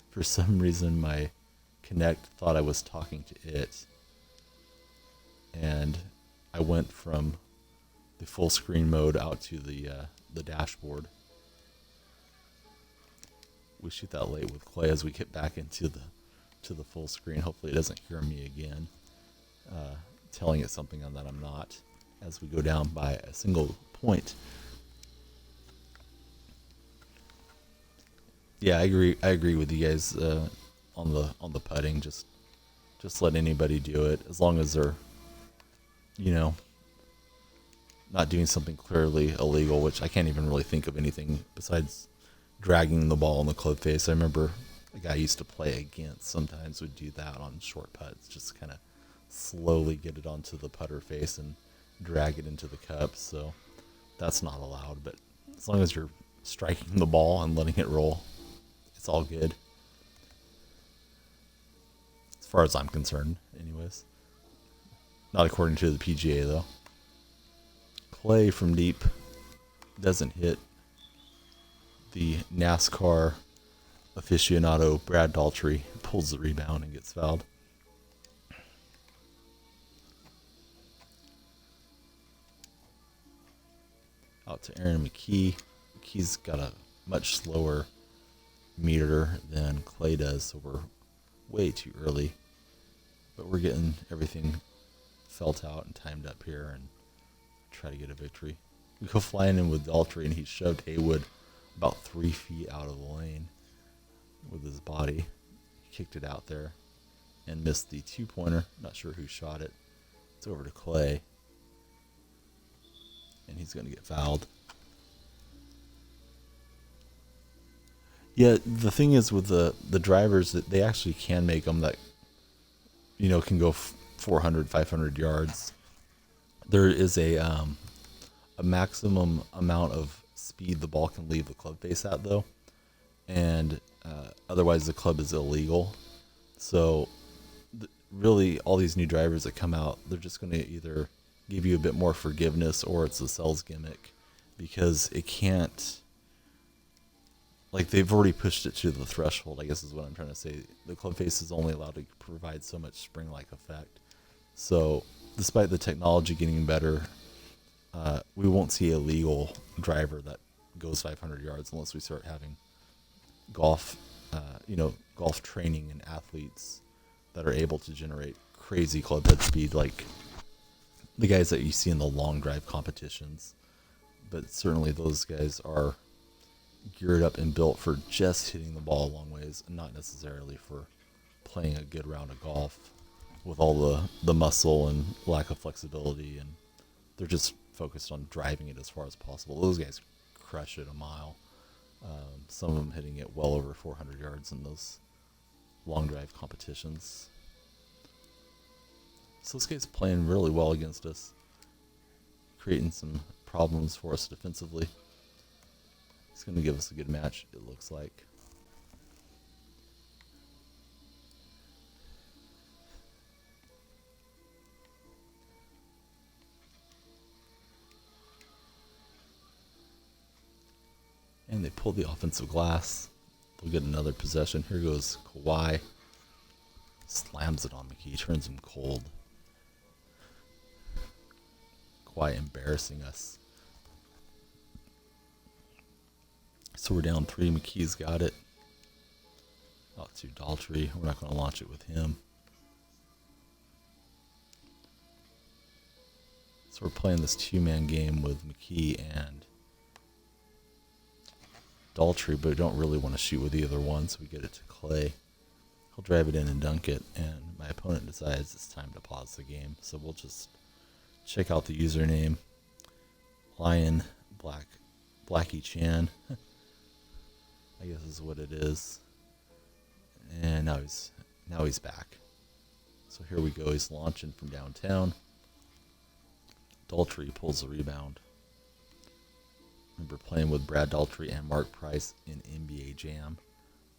For some reason, my Kinect thought I was talking to it, and I went from the full screen mode out to the dashboard. We shoot that late with Klay as we get back into the full screen. Hopefully it doesn't hear me again, telling it something that I'm not, as we go down by a single point. Yeah, I agree with you guys on the putting. Just let anybody do it, as long as they're, not doing something clearly illegal, which I can't even really think of anything besides dragging the ball on the club face. I remember a guy I used to play against sometimes would do that on short putts, just kind of slowly get it onto the putter face and drag it into the cup. So that's not allowed, but as long as you're striking the ball and letting it roll, it's all good. As far as I'm concerned, anyways. Not according to the PGA, though. Klay from deep doesn't hit. The NASCAR aficionado Brad Daltrey pulls the rebound and gets fouled. Out to Aaron McKee. McKee's got a much slower meter than Klay does, so we're way too early. But we're getting everything felt out and timed up here and try to get a victory. We go flying in with Daltrey, and he shoved Haywood about 3 feet out of the lane with his body. He kicked it out there and missed the two-pointer. Not sure who shot it. It's over to Klay, and he's going to get fouled. Yeah, the thing is with the drivers, that they actually can make them that, can go 400, 500 yards. There is a maximum amount of speed the ball can leave the club face at, though, and otherwise the club is illegal. So really all these new drivers that come out, they're just going to either give you a bit more forgiveness or it's a sales gimmick, because it can't, like, they've already pushed it to the threshold, I guess is what I'm trying to say. The club face is only allowed to provide so much spring-like effect. So despite the technology getting better, we won't see a legal driver that goes 500 yards unless we start having golf training and athletes that are able to generate crazy club head speed, like the guys that you see in the long drive competitions. But certainly those guys are geared up and built for just hitting the ball a long ways, and not necessarily for playing a good round of golf with all the muscle and lack of flexibility, and they're just focused on driving it as far as possible. Those guys crush it a mile. Some of them hitting it well over 400 yards in those long drive competitions. So this guy's playing really well against us, creating some problems for us defensively. He's going to give us a good match, it looks like. And they pull the offensive glass. They'll get another possession. Here goes Kawhi. Slams it on McKee, turns him cold. Kawhi embarrassing us. So we're down 3. McKee's got it. Out to Daltrey. We're not going to launch it with him. So we're playing this 2-man game with McKee and Daltrey, but we don't really want to shoot with either one, so we get it to Klay. He'll drive it in and dunk it, and my opponent decides it's time to pause the game. So we'll just check out the username. Lion Blackie Chan. I guess is what it is. And now he's back. So here we go. He's launching from downtown. Daltrey pulls the rebound. Remember playing with Brad Daltrey and Mark Price in NBA Jam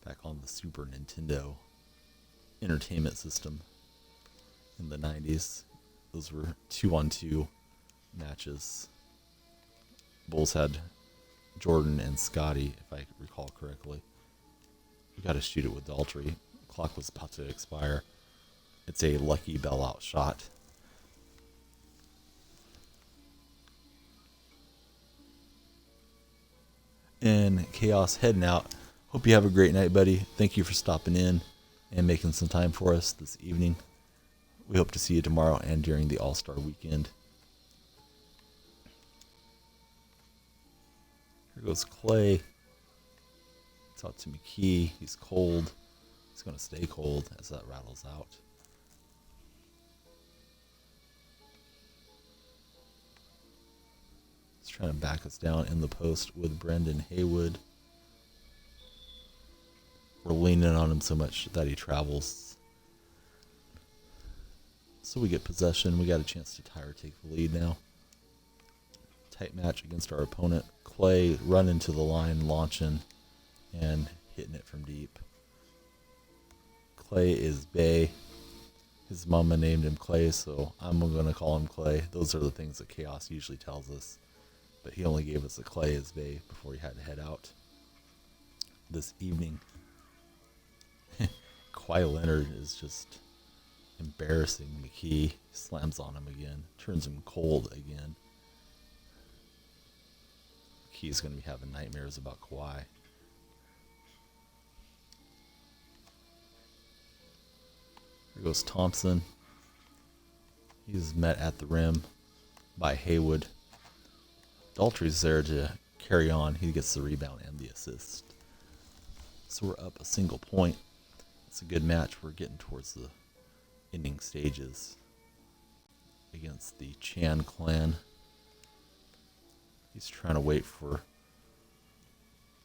back on the Super Nintendo entertainment system in the 90s. Those were 2-on-2 matches. Bulls had Jordan and Scotty, if I recall correctly. We got to shoot it with Daltrey. Clock was about to expire. It's a lucky bailout shot. And Chaos heading out. Hope you have a great night, buddy. Thank you for stopping in and making some time for us this evening. We hope to see you tomorrow and during the All-Star weekend. Here goes Klay. It's out to McKee. He's cold. He's going to stay cold as that rattles out. He's trying to back us down in the post with Brendan Haywood. We're leaning on him so much that he travels. So we get possession. We got a chance to tie or take the lead now. Tight match against our opponent. Klay running to the line, launching, and hitting it from deep. Klay is Bay. His mama named him Klay, so I'm going to call him Klay. Those are the things that Chaos usually tells us. But he only gave us a Klay is Bay before he had to head out this evening. Kawhi Leonard is just embarrassing McKee. Slams on him again. Turns him cold again. McKee's going to be having nightmares about Kawhi. Here goes Thompson. He's met at the rim by Haywood. Daltrey's there to carry on. He gets the rebound and the assist. So we're up a single point. It's a good match. We're getting towards the ending stages against the Chan clan. He's trying to wait for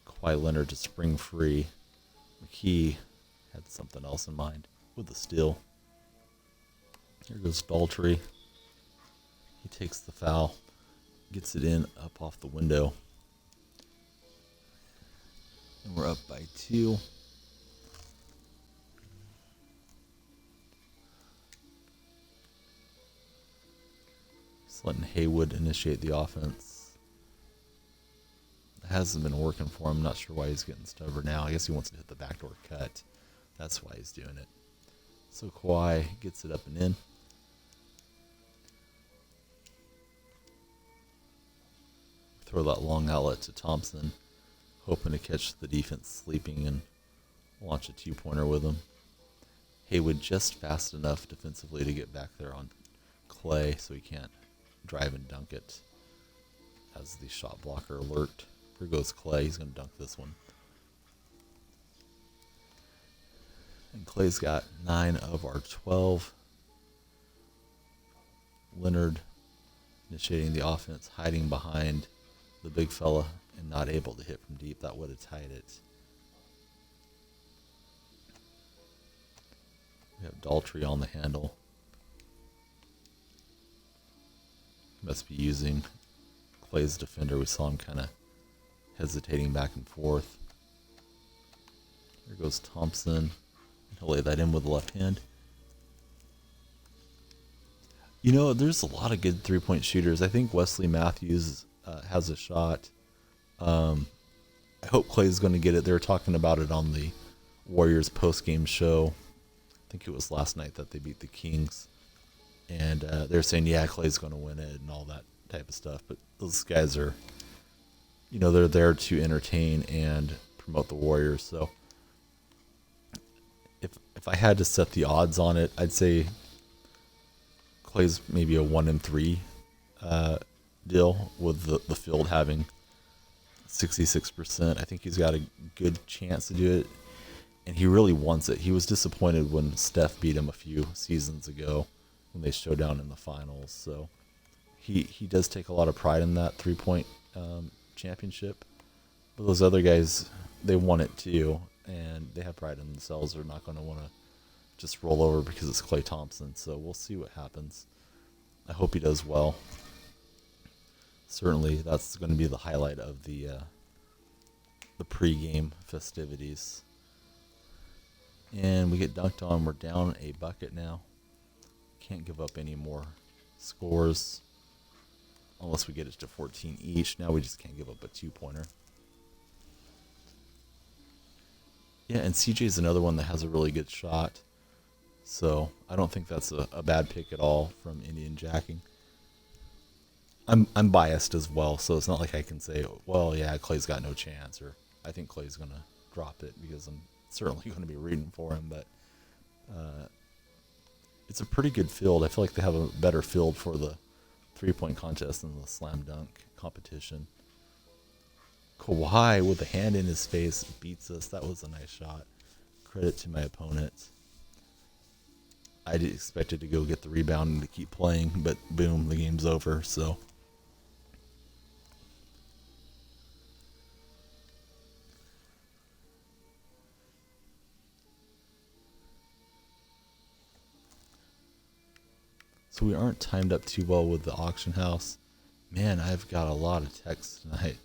Kawhi Leonard to spring free. McKee had something else in mind with the steal. Here goes Daltrey. He takes the foul, gets it in up off the window. And we're up by 2. Just letting Haywood initiate the offense. It hasn't been working for him. Not sure why he's getting stubborn now. I guess he wants to hit the backdoor cut. That's why he's doing it. So Kawhi gets it up and in. Throw that long outlet to Thompson, hoping to catch the defense sleeping and launch a 2-pointer with him. Haywood just fast enough defensively to get back there on Klay so he can't drive and dunk it as the shot blocker alert. Here goes Klay. He's going to dunk this one. And Klay's got 9 of our 12. Leonard initiating the offense, hiding behind the big fella and not able to hit from deep. That would have tied it. We have Daltrey on the handle. Must be using Klay's defender. We saw him kind of hesitating back and forth. There goes Thompson. He'll lay that in with the left hand. You know, there's a lot of good three-point shooters. I think Wesley Matthews has a shot. I hope Klay's going to get it. They were talking about it on the Warriors post-game show. I think it was last night that they beat the Kings. And they're saying, yeah, Klay's going to win it and all that type of stuff. But those guys are, they're there to entertain and promote the Warriors. So if I had to set the odds on it, I'd say Klay's maybe a 1-3 deal, with the field having 66%. I think he's got a good chance to do it, and he really wants it. He was disappointed when Steph beat him a few seasons ago when they showed down in the finals. So he does take a lot of pride in that 3-point championship. But those other guys, they want it too, and they have pride in themselves. They're not going to want to just roll over because it's Klay Thompson. So we'll see what happens. I hope he does well. Certainly, that's going to be the highlight of the pregame festivities. And we get dunked on. We're down a bucket now. Can't give up any more scores unless we get it to 14 each. Now we just can't give up a 2-pointer. Yeah, and CJ's another one that has a really good shot. So I don't think that's a bad pick at all from Indian Jacking. I'm biased as well, so it's not like I can say, well, yeah, Klay's got no chance, or I think Klay's going to drop it, because I'm certainly going to be rooting for him. But it's a pretty good field. I feel like they have a better field for the 3-point contest than the slam dunk competition. Kawhi with a hand in his face beats us. That was a nice shot. Credit to my opponent. I expected to go get the rebound and to keep playing, but boom, the game's over. So we aren't timed up too well with the auction house. Man, I've got a lot of texts tonight.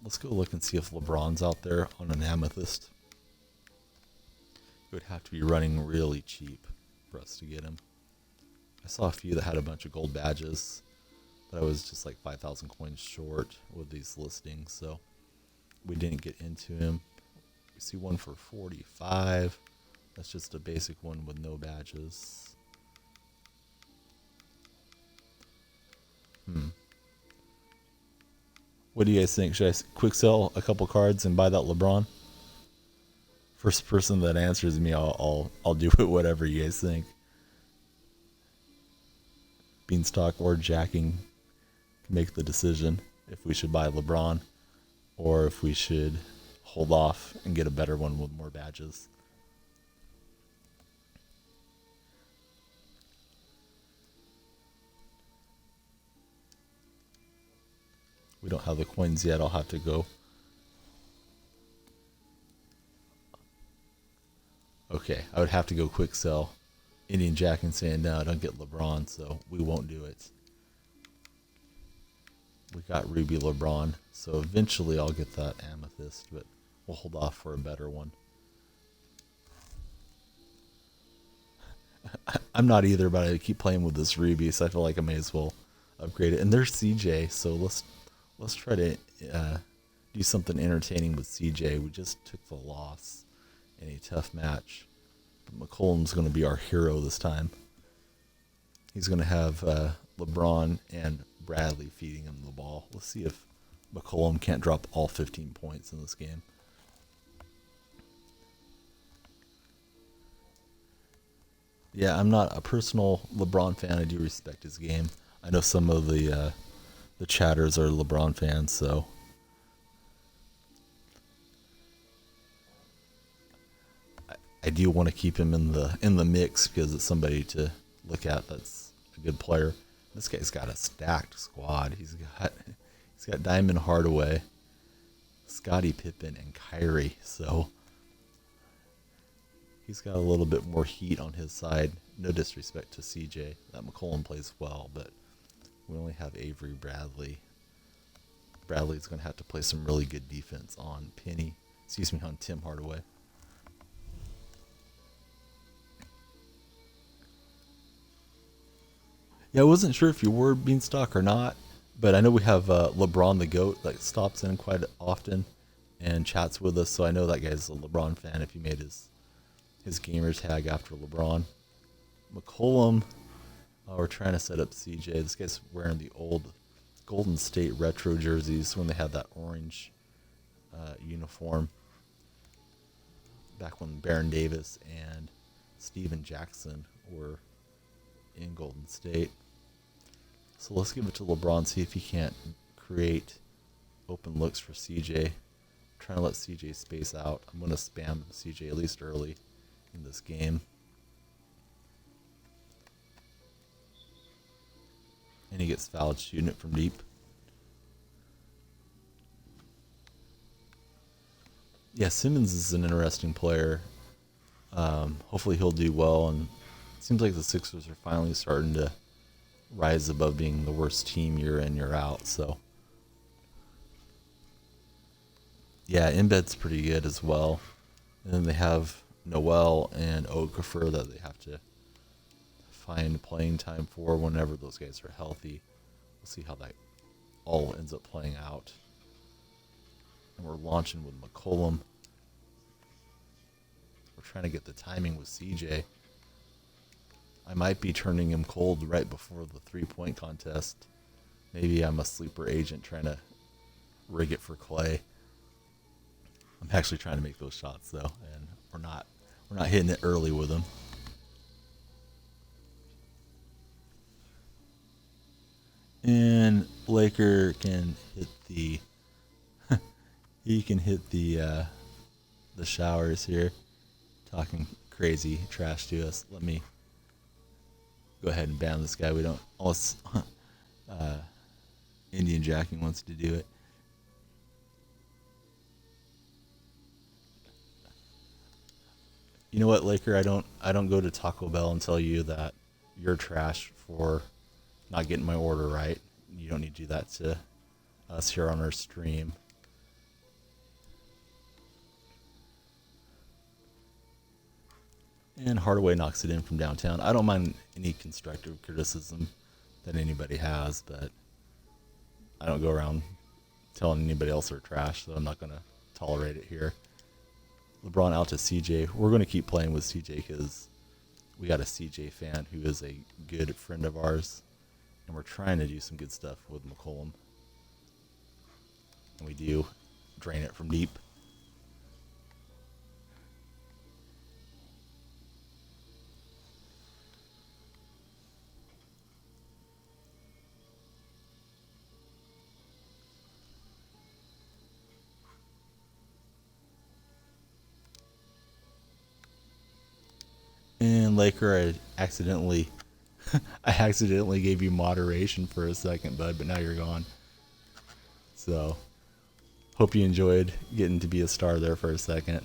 Let's go look and see if LeBron's out there on an Amthest. It would have to be running really cheap for us to get him. I saw a few that had a bunch of gold badges, but I was just like 5,000 coins short with these listings, so we didn't get into him. We see one for 45. That's just a basic one with no badges. What do you guys think? Should I quick sell a couple cards and buy that LeBron? First person that answers me, I'll do it. Whatever you guys think. Beanstalk or Jacking can make the decision if we should buy LeBron or if we should hold off and get a better one with more badges. We don't have the coins yet. I'll have to go. Okay, I would have to go quick sell. Indian Jack and saying, no, don't get LeBron, so we won't do it. We got Ruby LeBron, so eventually I'll get that Amthest, but we'll hold off for a better one. I'm not either, but I keep playing with this Ruby, so I feel like I may as well upgrade it. And there's CJ, so let's try to do something entertaining with CJ. We just took the loss in a tough match. But McCollum's going to be our hero this time. He's going to have LeBron and Bradley feeding him the ball. Let's see if McCollum can't drop all 15 points in this game. Yeah, I'm not a personal LeBron fan. I do respect his game. I know some of the chatters are LeBron fans, so I do want to keep him in the mix because it's somebody to look at that's a good player. This guy's got a stacked squad. He's got Diamond Hardaway, Scottie Pippen, and Kyrie. So he's got a little bit more heat on his side. No disrespect to CJ. That McCollum plays well, but we only have Avery Bradley. Bradley's going to have to play some really good defense on Tim Hardaway. Yeah, I wasn't sure if you were Beanstalk or not, but I know we have LeBron the GOAT that stops in quite often and chats with us, so I know that guy's a LeBron fan if he made his gamer tag after LeBron. McCollum, We're trying to set up CJ. This guy's wearing the old Golden State retro jerseys when they had that orange uniform. Back when Baron Davis and Steven Jackson were in Golden State. So let's give it to LeBron, see if he can't create open looks for CJ. Trying to let CJ space out. I'm going to spam CJ at least early in this game. And he gets fouled shooting it from deep. Yeah, Simmons is an interesting player. Hopefully he'll do well. And it seems like the Sixers are finally starting to rise above being the worst team year in, year out. So, yeah, Embed's pretty good as well. And then they have Noel and Okafor that they have to find playing time for whenever those guys are healthy. We'll see how that all ends up playing out. And we're launching with McCollum. We're trying to get the timing with CJ. I might be turning him cold right before the three-point contest. Maybe I'm a sleeper agent trying to rig it for Klay. I'm actually trying to make those shots though, and we're not hitting it early with them. And Laker can hit the he can hit the showers here, talking crazy trash to us. Let me go ahead and ban this guy. We don't, unless Indian Jacking wants to do it. You know what, Laker? I don't go to Taco Bell and tell you that you're trash for not getting my order right. You don't need to do that to us here on our stream. And Hardaway knocks it in from downtown. I don't mind any constructive criticism that anybody has, but I don't go around telling anybody else they're trash, so I'm not going to tolerate it here. LeBron out to CJ. We're going to keep playing with CJ because we got a CJ fan who is a good friend of ours, and we're trying to do some good stuff with McCollum. And we do drain it from deep. And Laker, I accidentally gave you moderation for a second, bud, but now you're gone. So, hope you enjoyed getting to be a star there for a second.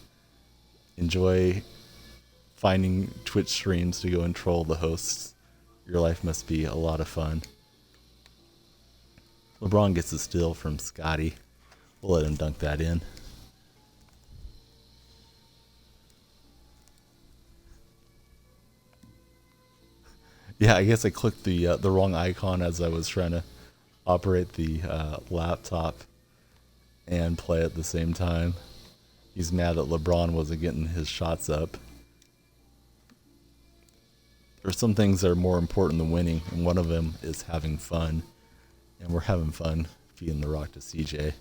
Enjoy finding Twitch streams to go and troll the hosts. Your life must be a lot of fun. LeBron gets a steal from Scotty. We'll let him dunk that in. Yeah, I guess I clicked the wrong icon as I was trying to operate the laptop and play at the same time. He's mad that LeBron wasn't getting his shots up. There's some things that are more important than winning, and one of them is having fun. And we're having fun feeding the rock to CJ.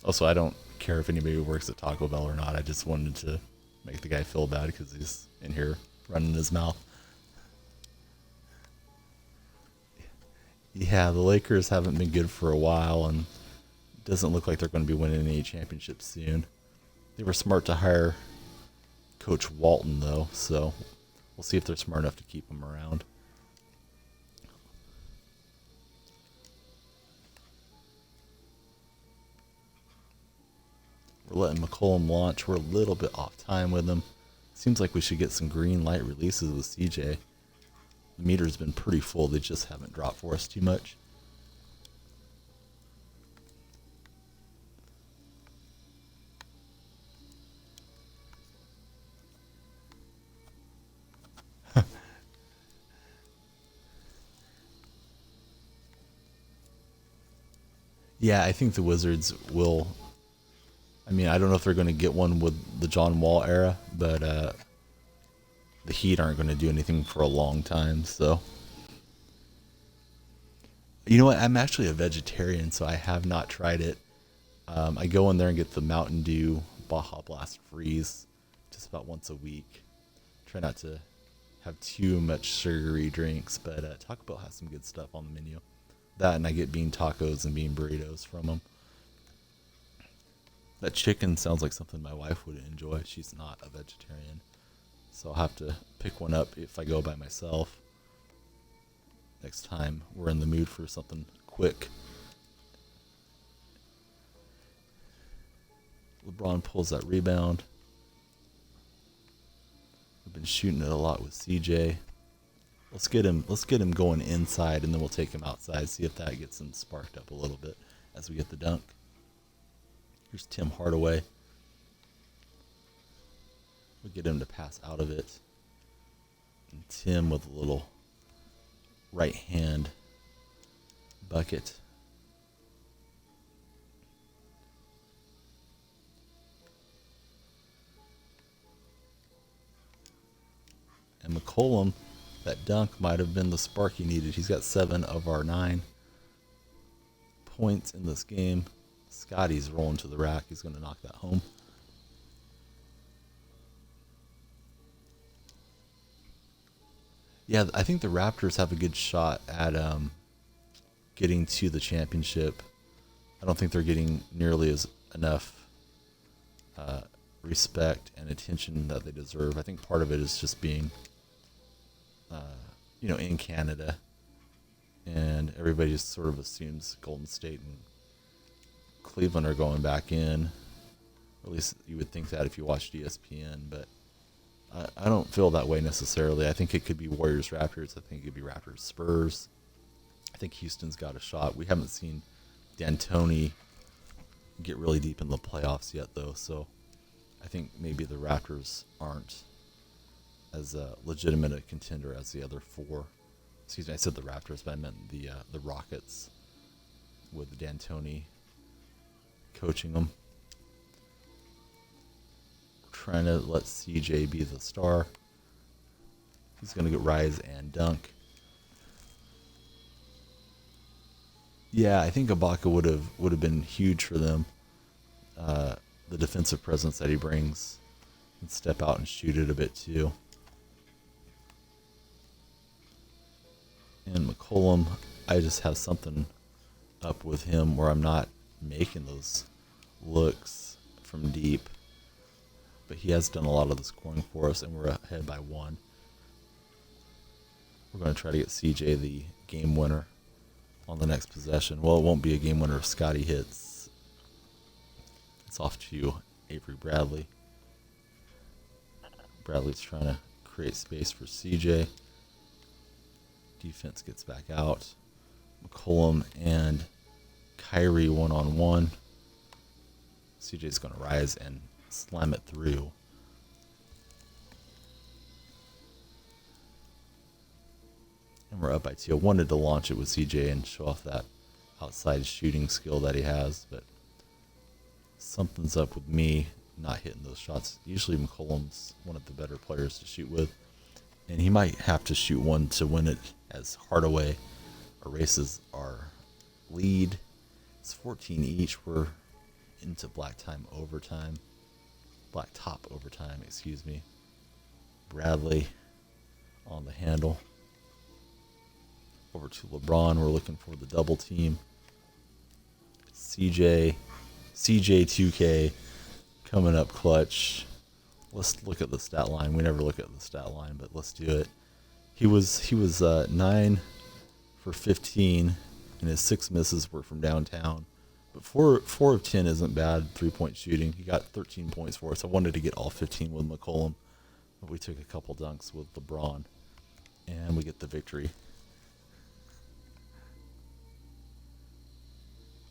Also, I don't care if anybody works at Taco Bell or not. I just wanted to make the guy feel bad because he's in here running his mouth. Yeah, the Lakers haven't been good for a while, and it doesn't look like they're going to be winning any championships soon. They were smart to hire Coach Walton, though, so we'll see if they're smart enough to keep him around. We're letting McCollum launch. We're a little bit off time with him. Seems like we should get some green light releases with CJ. The meter's been pretty full. They just haven't dropped for us too much. Yeah, I think the Wizards will I mean, I don't know if they're going to get one with the John Wall era, but the Heat aren't going to do anything for a long time. So, you know what? I'm actually a vegetarian, so I have not tried it. I go in there and get the Mountain Dew Baja Blast Freeze just about once a week. Try not to have too much sugary drinks, but Taco Bell has some good stuff on the menu. That, and I get bean tacos and bean burritos from them. That chicken sounds like something my wife would enjoy. She's not a vegetarian, so I'll have to pick one up if I go by myself. Next time we're in the mood for something quick. LeBron pulls that rebound. We've been shooting it a lot with CJ. Let's get him going inside, and then we'll take him outside, see if that gets him sparked up a little bit as we get the dunk. Here's Tim Hardaway. We'll get him to pass out of it. And Tim with a little right hand bucket. And McCollum, that dunk might have been the spark he needed. He's got 7 of our 9 points in this game. Scotty's rolling to the rack. He's going to knock that home. Yeah, I think the Raptors have a good shot at getting to the championship. I don't think they're getting nearly as enough respect and attention that they deserve. I think part of it is just being, in Canada, and everybody just sort of assumes Golden State and Cleveland are going back in. Or at least you would think that if you watched ESPN, but I don't feel that way necessarily. I think it could be Warriors Raptors. I think it could be Raptors Spurs. I think Houston's got a shot. We haven't seen D'Antoni get really deep in the playoffs yet, though, so I think maybe the Raptors aren't as legitimate a contender as the other 4. Excuse me, I said the Raptors, but I meant the Rockets with D'Antoni coaching them. Trying to let CJ be the star. He's going to get rise and dunk. Yeah, I think Ibaka would have been huge for them. The defensive presence that he brings, and step out and shoot it a bit too. And McCollum, I just have something up with him where I'm not making those looks from deep. But he has done a lot of the scoring for us, and we're ahead by 1. We're going to try to get CJ the game winner on the next possession. Well, it won't be a game winner if Scotty hits. It's off to Avery Bradley. Bradley's trying to create space for CJ. Defense gets back out. McCollum and Kyrie one-on-one. CJ's going to rise and slam it through. And we're up by 2. I wanted to launch it with CJ and show off that outside shooting skill that he has, but something's up with me not hitting those shots. Usually McCollum's one of the better players to shoot with, and he might have to shoot one to win it as Hardaway erases our lead. It's 14 each. We're into Blacktop overtime, excuse me. Bradley on the handle. Over to LeBron. We're looking for the double team. CJ 2K coming up clutch. Let's look at the stat line. We never look at the stat line, but let's do it. He was 9 for 15, and his 6 misses were from downtown. But 4 of 10 isn't bad 3-point shooting. He got 13 points for us. I wanted to get all 15 with McCollum, but we took a couple dunks with LeBron, and we get the victory.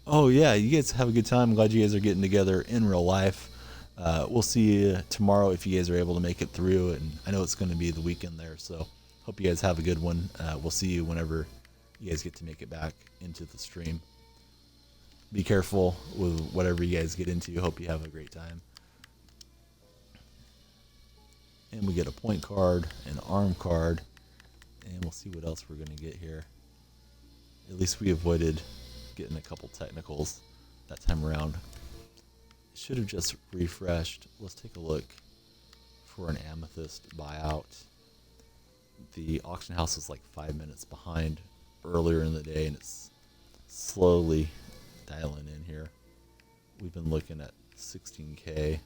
Oh yeah, you guys have a good time. I'm glad you guys are getting together in real life. We'll see you tomorrow if you guys are able to make it through, and I know it's going to be the weekend there, so hope you guys have a good one. We'll see you whenever you guys get to make it back into the stream. be careful with whatever you guys get into. Hope you have a great time. And we get a point card, an arm card, and we'll see what else we're going to get here. At least we avoided getting a couple technicals that time around. Should have just refreshed. Let's take a look for an Amthest buyout. The auction house was like 5 minutes behind earlier in the day, and it's slowly dialing in here. We've been looking at 16K,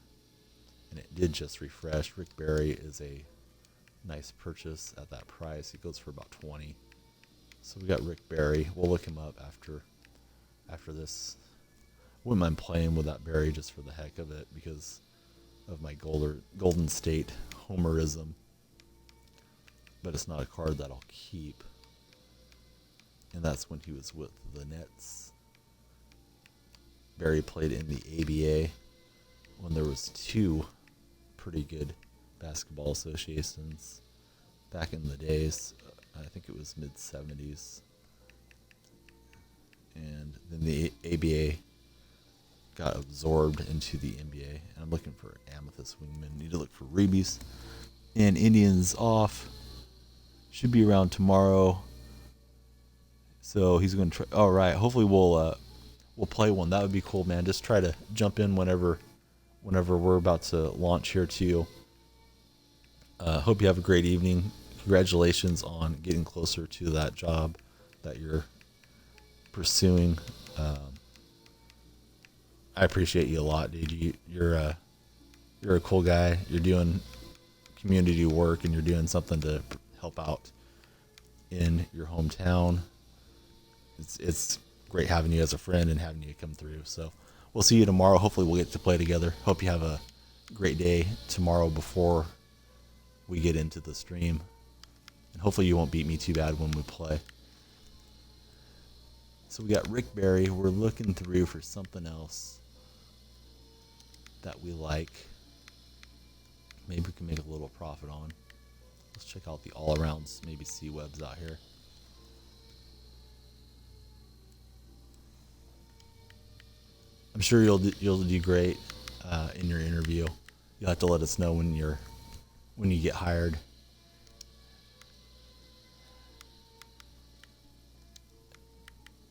and it did just refresh. Rick Barry is a nice purchase at that price. It goes for about 20. So we got Rick Barry. We'll look him up after this. Wouldn't mind playing with that Barry just for the heck of it because of my Golden State homerism. But it's not a card that I'll keep. And that's when he was with the Nets. Barry played in the ABA when there was 2 pretty good basketball associations back in the days. I think it was mid-70s. And then the ABA got absorbed into the NBA. And I'm looking for Amthest wingman. Need to look for Reebies. And Indians off. Should be around tomorrow. So he's going to try. All right. Hopefully we'll play one. That would be cool, man. Just try to jump in whenever we're about to launch here too. Hope you have a great evening. Congratulations on getting closer to that job that you're pursuing. I appreciate you a lot, dude. You're a cool guy. You're doing community work and you're doing something to help out in your hometown. It's great having you as a friend and having you come through. So we'll see you tomorrow. Hopefully we'll get to play together. Hope you have a great day tomorrow before we get into the stream. And hopefully you won't beat me too bad when we play. So we got Rick Barry. We're looking through for something else that we like. Maybe we can make a little profit on. Let's check out the all-arounds, maybe see webs out here. I'm sure you'll do great in your interview. You'll have to let us know when you get hired.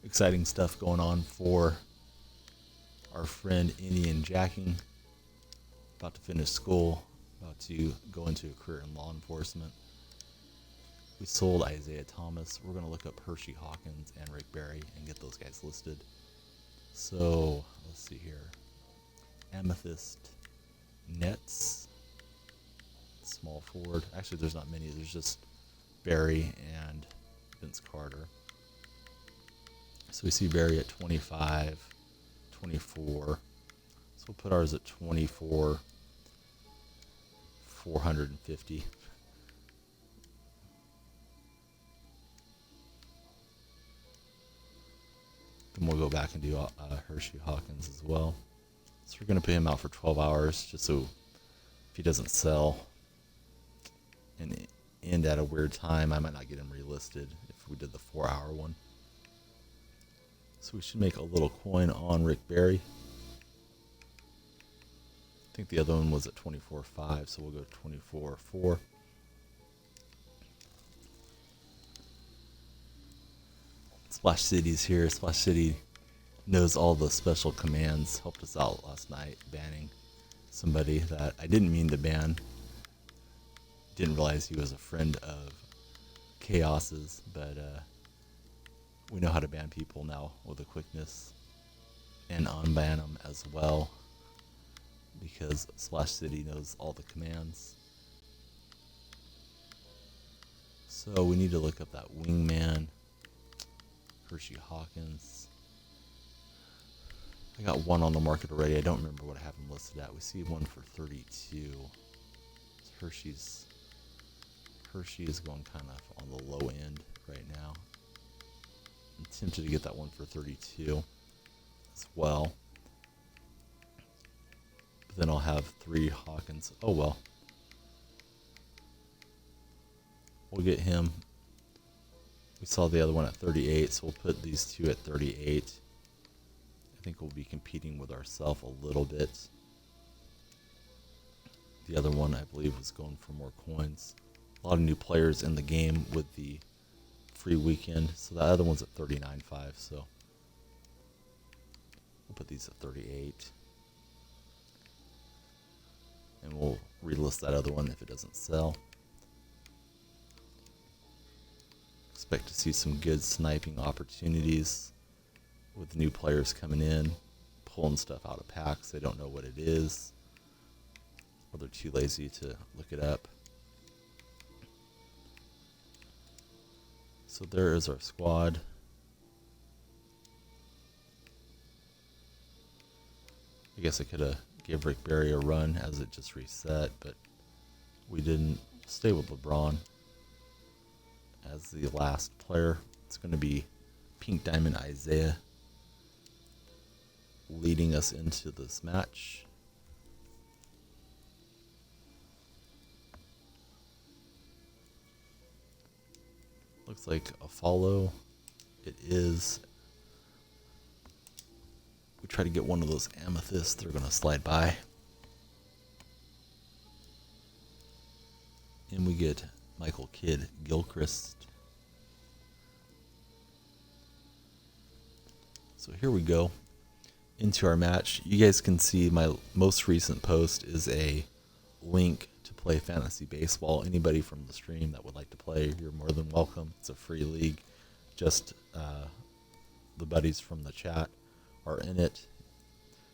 Exciting stuff going on for our friend Indian Jacking. About to finish school, about to go into a career in law enforcement. We sold Isiah Thomas. We're going to look up Hershey Hawkins and Rick Barry and get those guys listed. So let's see here. Amthest Nets, small forward. Actually, there's not many. There's just Barry and Vince Carter. So we see Barry at 25, 24. So we'll put ours at 24, 450. Then we'll go back and do Hershey Hawkins as well. So we're going to put him out for 12 hours just so if he doesn't sell and end at a weird time, I might not get him relisted if we did the 4-hour one. So we should make a little coin on Rick Barry. I think the other one was at 24.5, so we'll go 24.4. Splash City's here. Splash City knows all the special commands. Helped us out last night banning somebody that I didn't mean to ban. Didn't realize he was a friend of Chaos's, but we know how to ban people now with a quickness and unban them as well because Splash City knows all the commands. So we need to look up that wingman, Hershey Hawkins. I got one on the market already. I don't remember what I have him listed at. We see one for 32. Hershey is going kind of on the low end right now. I'm tempted to get that one for 32 as well. But then I'll have 3 Hawkins. Oh well. We'll get him. We saw the other one at 38, so we'll put these 2 at 38. think we'll be competing with ourselves a little bit. The other one, I believe, was going for more coins. A lot of new players in the game with the free weekend. So the other one's at 39.5. So we'll put these at 38. And we'll relist that other one if it doesn't sell. Expect to see some good sniping opportunities with new players coming in, pulling stuff out of packs. They don't know what it is, or they're too lazy to look it up. So there is our squad. I guess I could have gave Rick Barry a run as it just reset, but we didn't. Stay with LeBron as the last player. It's going to be Pink Diamond Isiah leading us into this match. Looks like a follow. It is. We try to get one of those amethysts. They're going to slide by. And we get Michael Kidd Gilchrist. So here we go into our match. You guys can see my most recent post is a link to play fantasy baseball. Anybody from the stream that would like to play, you're more than welcome. It's a free league. Just the buddies from the chat are in it.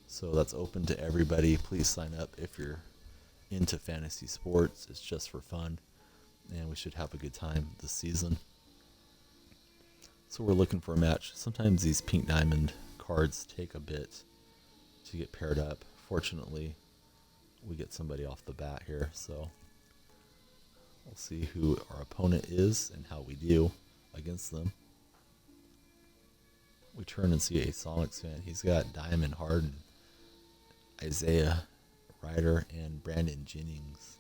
So that's open to everybody. Please sign up if you're into fantasy sports. It's just for fun, and we should have a good time this season. So we're looking for a match. Sometimes these pink diamond cards take a bit to get paired up. Fortunately, we get somebody off the bat here, so we'll see who our opponent is and how we do against them. We turn and see a Sonics fan. He's got Diamond Harden, Isiah Ryder, and Brandon Jennings.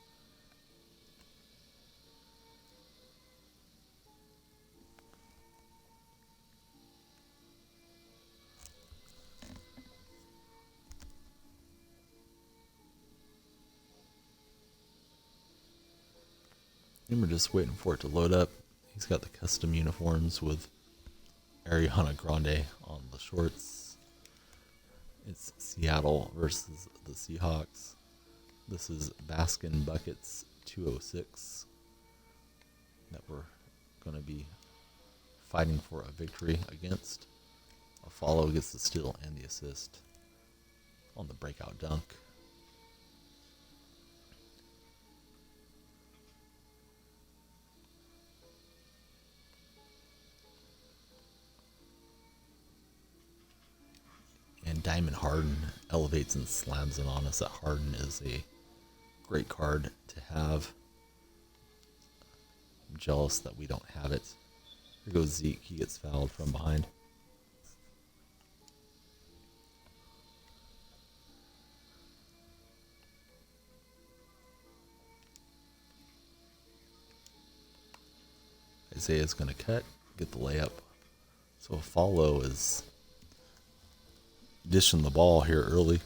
And we're just waiting for it to load up. He's got the custom uniforms with Ariana Grande on the shorts. It's Seattle versus the Seahawks. This is Baskin Buckets 206 that we're going to be fighting for a victory against. A follow gets the steal and the assist on the breakout dunk. And Diamond Harden elevates and slams it on us. That Harden is a great card to have. I'm jealous that we don't have it. Here goes Zeke. He gets fouled from behind. Isaiah's going to cut, get the layup. So a follow is dishing the ball here early.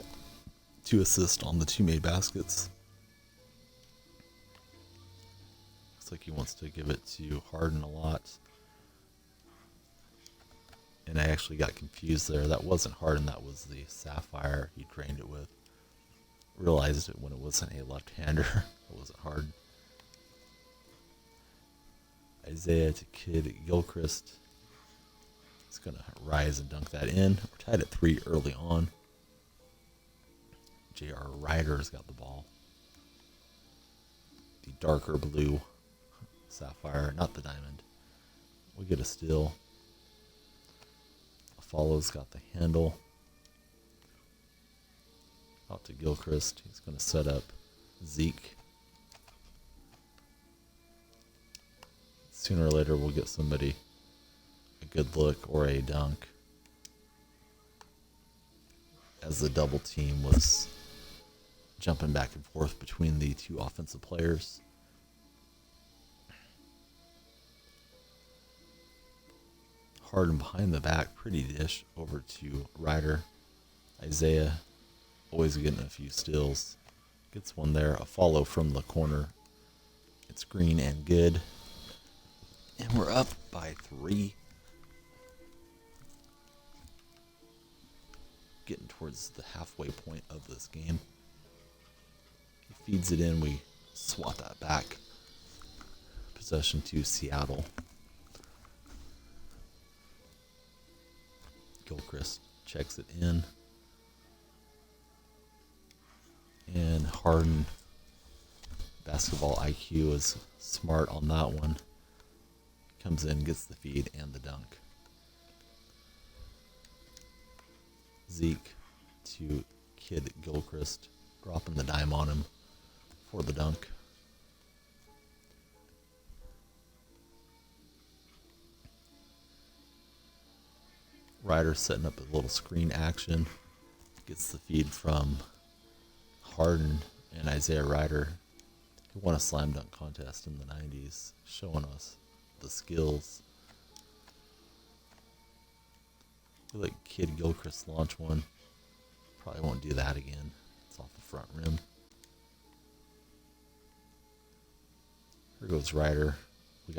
2 assists on the 2 made baskets. Looks like he wants to give it to Harden a lot. And I actually got confused there. That wasn't Harden, that was the Sapphire he drained it with. Realized it when it wasn't a left-hander. It wasn't Harden. Isiah to Kidd Gilchrist. He's going to rise and dunk that in. We're tied at 3 early on. J.R. Ryder's got the ball. The darker blue Sapphire, not the diamond. We get a steal. Follow's got the handle. Out to Gilchrist. He's going to set up Zeke. Sooner or later we'll get somebody a good look or a dunk. As the double team was jumping back and forth between the 2 offensive players. Harden behind the back, pretty dish over to Ryder. Isiah always getting a few steals. Gets one there. A follow from the corner. It's green and good. And we're up by 3. Getting towards the halfway point of this game. He feeds it in. We swat that back. Possession to Seattle. Gilchrist checks it in. And Harden, basketball IQ is smart on that one. Comes in, gets the feed and the dunk. Zeke to Kid Gilchrist, dropping the dime on him for the dunk. Ryder setting up a little screen action. Gets the feed from Harden and Isiah Ryder. He won a slam dunk contest in the 90s, showing us the skills. I like Kid Gilchrist launch one. Probably won't do that again. It's off the front rim. Here goes Ryder. We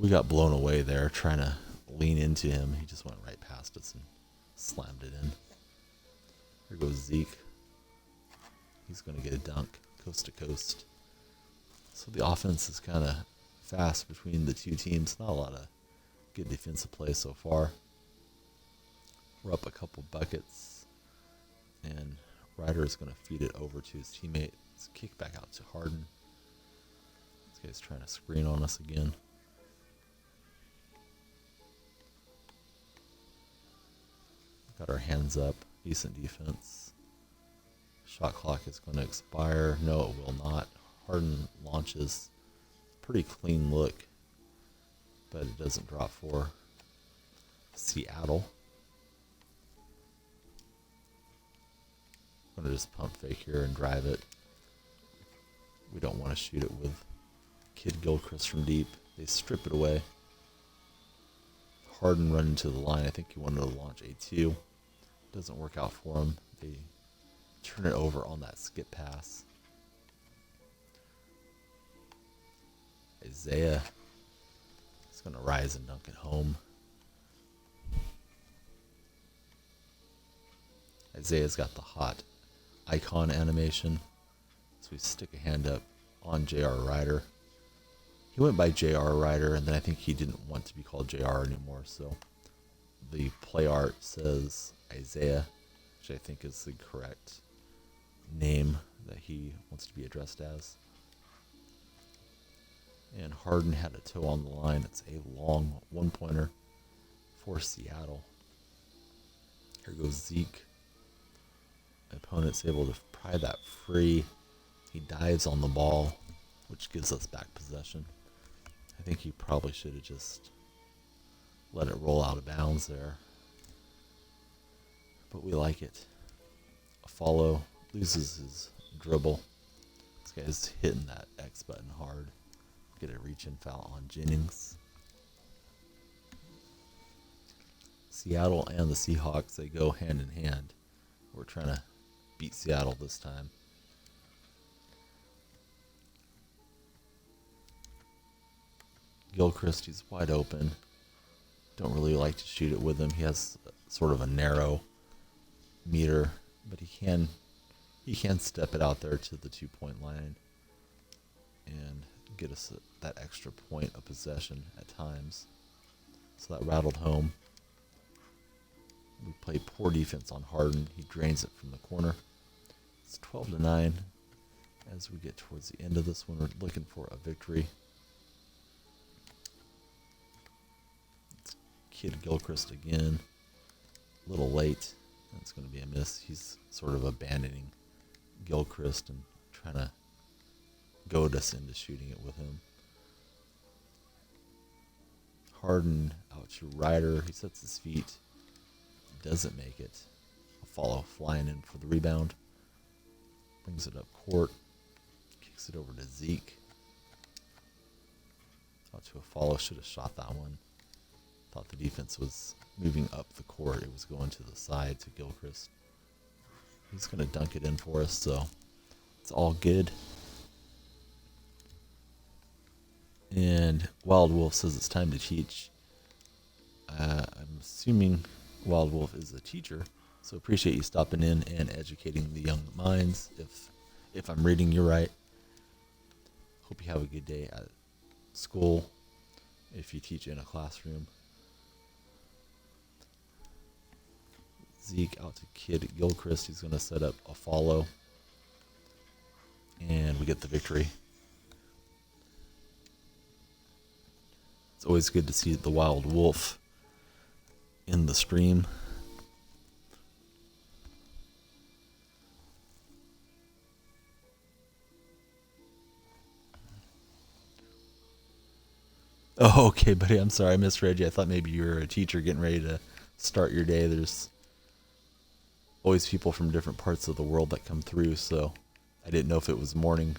got blown away there trying to lean into him. He just went right past us and slammed it in. Here goes Zeke. He's going to get a dunk coast to coast. So the offense is kind of fast between the two teams. Not a lot of good defensive play so far. We're up a couple buckets. And Ryder is going to feed it over to his teammate. It's a kick back out to Harden. This guy's trying to screen on us again. Got our hands up. Decent defense. Shot clock is going to expire. No, it will not. Harden launches. Pretty clean look. But it doesn't drop for Seattle. I'm going to just pump fake here and drive it. We don't want to shoot it with Kid Gilchrist from deep. They strip it away. Harden running to the line. I think he wanted to launch a 2. Doesn't work out for him. They turn it over on that skip pass. Isiah is going to rise and dunk it home. Isaiah's got the hot icon animation. So we stick a hand up on J.R. Ryder. He went by J.R. Ryder, and then I think he didn't want to be called J.R. anymore. So the play art says Isiah, which I think is the correct name that he wants to be addressed as. And Harden had a toe on the line. It's a long one-pointer for Seattle. Here goes Zeke. Opponent's able to pry that free. He dives on the ball, which gives us back possession. I think he probably should have just let it roll out of bounds there. But we like it. A follow, loses his dribble. This guy's hitting that X button hard. Get a reach-in foul on Jennings. Seattle and the Seahawks, they go hand in hand. We're trying to beat Seattle this time. Gilchrist, he's wide open. Don't really like to shoot it with him. He has sort of a narrow meter, but he can step it out there to the 2-point line and get us that extra point of possession at times. So that rattled home. We play poor defense on Harden. He drains it from the corner. It's 12-9. As we get towards the end of this one, we're looking for a victory. It's Kid Gilchrist again. A little late. It's going to be a miss. He's sort of abandoning Gilchrist and trying to goad us into shooting it with him. Harden out to Ryder. He sets his feet. Doesn't make it. A follow flying in for the rebound. Brings it up court. Kicks it over to Zeke. Out to a follow. Should have shot that one. Thought the defense was moving up the court. It was going to the side to Gilchrist. He's going to dunk it in for us, so it's all good. And Wild Wolf says it's time to teach. I'm assuming Wild Wolf is a teacher, so appreciate you stopping in and educating the young minds. If I'm reading you right, hope you have a good day at school. If you teach in a classroom. Zeke out to Kid Gilchrist. He's going to set up a follow. And we get the victory. It's always good to see the Wild Wolf in the stream. Oh, okay, buddy. I'm sorry. I misread you. I thought maybe you were a teacher getting ready to start your day. There's always people from different parts of the world that come through, so I didn't know if it was morning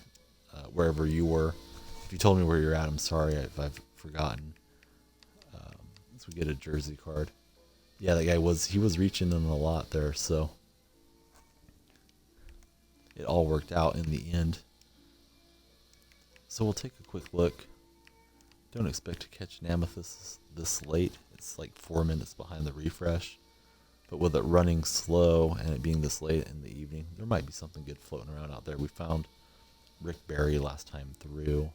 wherever you were. If you told me where you're at, I'm sorry if I've forgotten. So we get a jersey card. Yeah, that guy was reaching in a lot there, so it all worked out in the end. So we'll take a quick look. Don't expect to catch an Amthest this late. It's like 4 minutes behind the refresh. But with it running slow and it being this late in the evening, there might be something good floating around out there. We found Rick Barry last time through.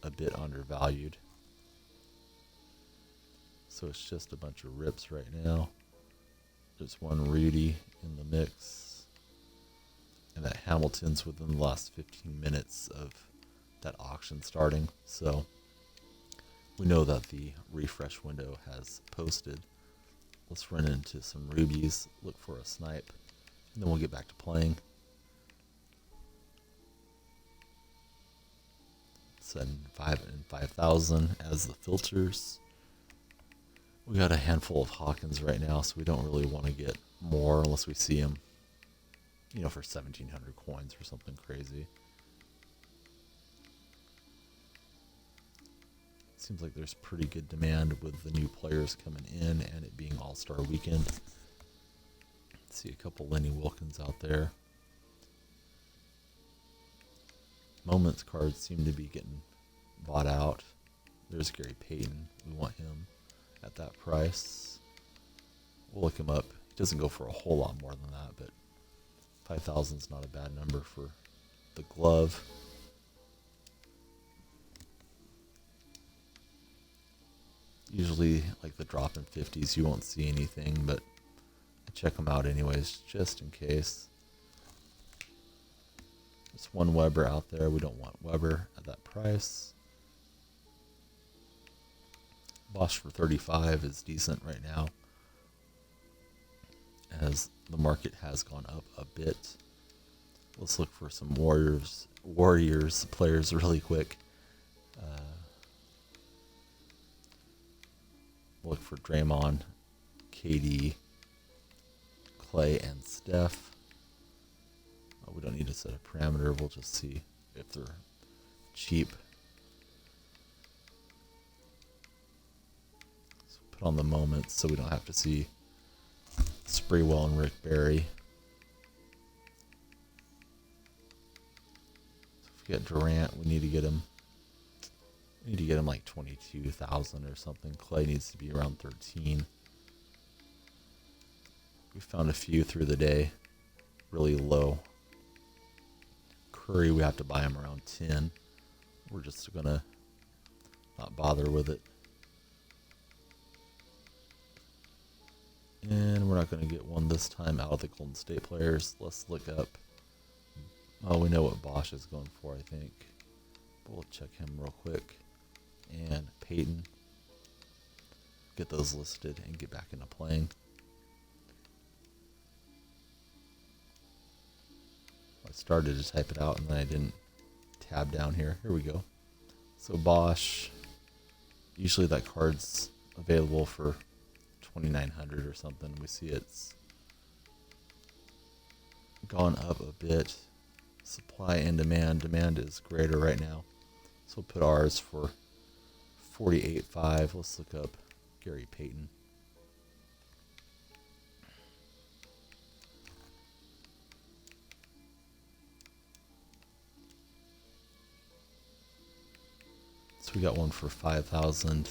A bit undervalued. So it's just a bunch of rips right now. There's one Rudy in the mix. And that Hamilton's within the last 15 minutes of that auction starting. So we know that the refresh window has posted. Let's run into some rubies, look for a snipe, and then we'll get back to playing. Setting 5 and 5,000 as the filters. We got a handful of Hawkins right now, so we don't really want to get more unless we see him, for 1,700 coins or something crazy. Seems like there's pretty good demand with the new players coming in and it being All-Star Weekend. See a couple Lenny Wilkins out there. Moments cards seem to be getting bought out. There's Gary Payton. We want him at that price. We'll look him up. He doesn't go for a whole lot more than that, but 5,000 is not a bad number for the glove. Usually, like the drop in 50s, you won't see anything, but I check them out anyways, just in case. There's one Weber out there. We don't want Weber at that price. Bosch for 35 is decent right now, as the market has gone up a bit. Let's look for some Warriors players really quick. Look for Draymond, KD, Klay, and Steph. We don't need to set a parameter. We'll just see if they're cheap. So put on the moments so we don't have to see Sprewell and Rick Barry. So if we get Durant, we need to get him. We need to get him like 22,000 or something. Klay needs to be around 13. We found a few through the day, really low. Curry, we have to buy him around 10. We're just gonna not bother with it. And we're not gonna get one this time out of the Golden State players. Let's look up. Oh, we know what Bosch is going for, I think. But we'll check him real quick. And Peyton. Get those listed and get back into playing. I started to type it out and then I didn't tab down here. Here we go. So Bosch. Usually that card's available for 2,900 or something. We see it's gone up a bit. Supply and demand. Demand is greater right now. So we'll put ours for 48.5. Let's look up Gary Payton. So we got one for 5,000.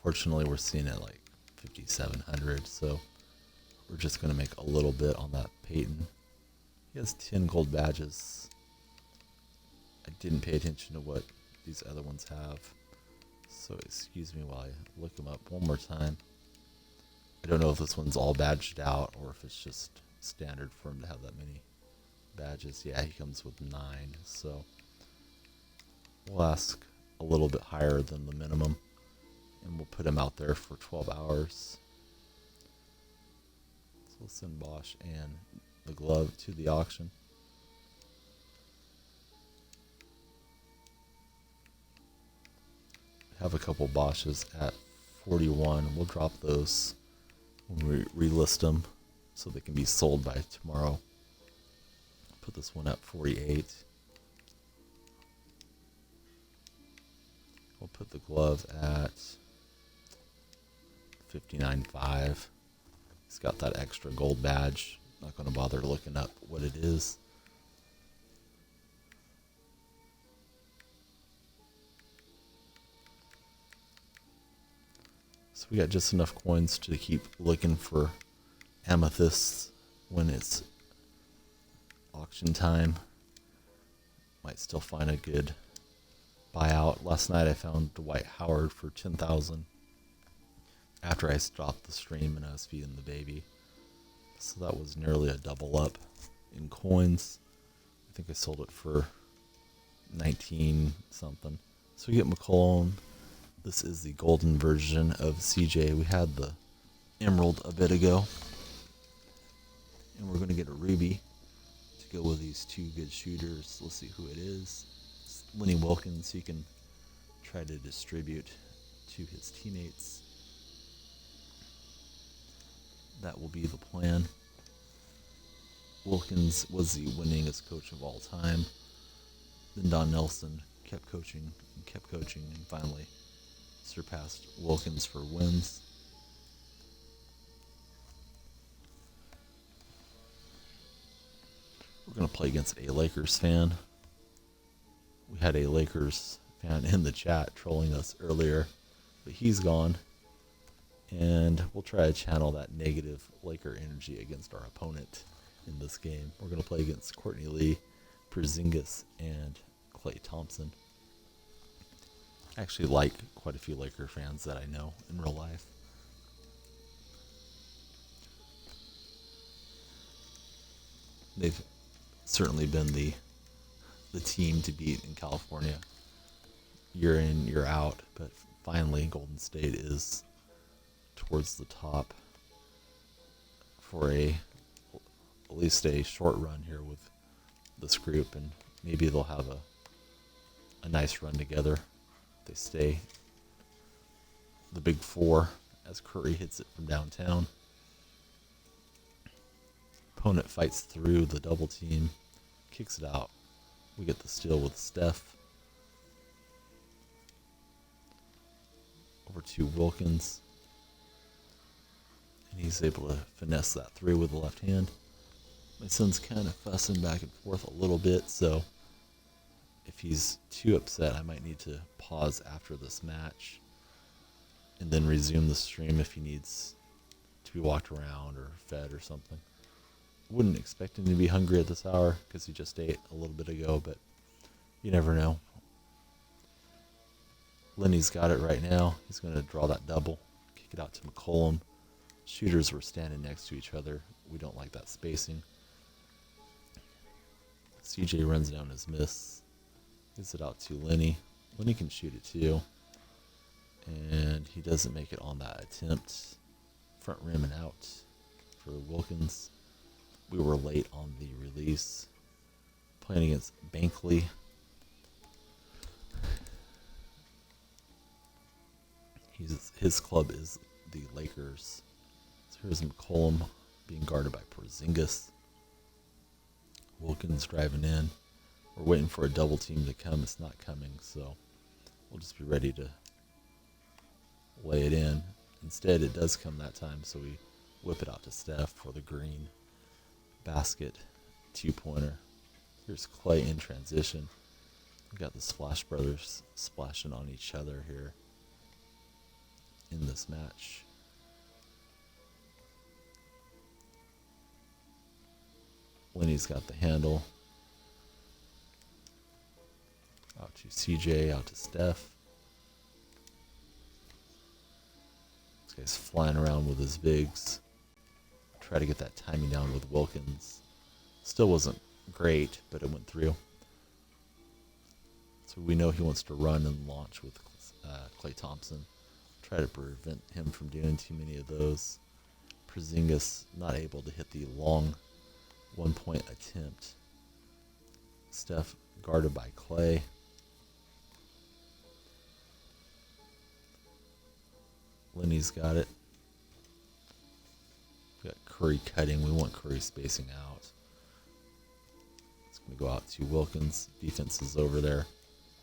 Fortunately, we're seeing it like 5,700. So we're just going to make a little bit on that Payton. He has 10 gold badges. I didn't pay attention to what these other ones have. So excuse me while I look them up one more time. I don't know if this one's all badged out or if it's just standard for him to have that many badges. Yeah, he comes with 9. So we'll ask a little bit higher than the minimum. And we'll put him out there for 12 hours. So we'll send Bosch and the glove to the auction. We have a couple Bosches at 41. We'll drop those when we relist them so they can be sold by tomorrow. Put this one at 48. We'll put the glove at 59.5. He's got that extra gold badge. Not going to bother looking up what it is. So we got just enough coins to keep looking for amethysts when it's auction time. Might still find a good buyout. Last night I found Dwight Howard for 10,000 after I stopped the stream and I was feeding the baby. So that was nearly a double up in coins. I think I sold it for 19 something. So we get McCollum. This is the golden version of CJ. We had the emerald a bit ago. And we're going to get a ruby to go with these two good shooters. Let's see who it is. It's Lenny Wilkins. He can try to distribute to his teammates. That will be the plan. Wilkins was the winningest coach of all time. Then Don Nelson kept coaching and finally surpassed Wilkins for wins. We're going to play against a Lakers fan. We had a Lakers fan in the chat trolling us earlier, but he's gone. And we'll try to channel that negative Laker energy against our opponent in this game. We're going to play against Courtney Lee, Porzingis, and Klay Thompson. I actually like quite a few Laker fans that I know in real life. They've certainly been the team to beat in California year in, year out, but finally Golden State is towards the top for at least a short run here with this group, and maybe they'll have a nice run together. They stay the big four as Curry hits it from downtown. Opponent fights through the double team, kicks it out. We get the steal with Steph. Over to Wilkins. And he's able to finesse that through with the left hand. My son's kind of fussing back and forth a little bit, so if he's too upset, I might need to pause after this match and then resume the stream if he needs to be walked around or fed or something. Wouldn't expect him to be hungry at this hour because he just ate a little bit ago, but you never know. Lenny's got it right now. He's going to draw that double, kick it out to McCollum. Shooters were standing next to each other. We don't like that spacing. CJ runs down his miss. Gives it out to Lenny. Lenny can shoot it too. And he doesn't make it on that attempt. Front rim and out for Wilkins. We were late on the release. Playing against Bankley. His club is the Lakers. So here's McCollum being guarded by Porzingis. Wilkins driving in. We're waiting for a double team to come. It's not coming, so we'll just be ready to lay it in. Instead, it does come that time, so we whip it out to Steph for the green basket 2-pointer. Here's Klay in transition. We got the Splash Brothers splashing on each other here in this match. Lenny's got the handle. Out to CJ, out to Steph. This guy's flying around with his bigs. Try to get that timing down with Wilkins. Still wasn't great, but it went through. So we know he wants to run and launch with Klay Thompson. Try to prevent him from doing too many of those. Porzingis not able to hit the long 1-point attempt. Steph guarded by Klay. Lenny's got it. We got Curry cutting. We want Curry spacing out. It's going to go out to Wilkins. Defense is over there.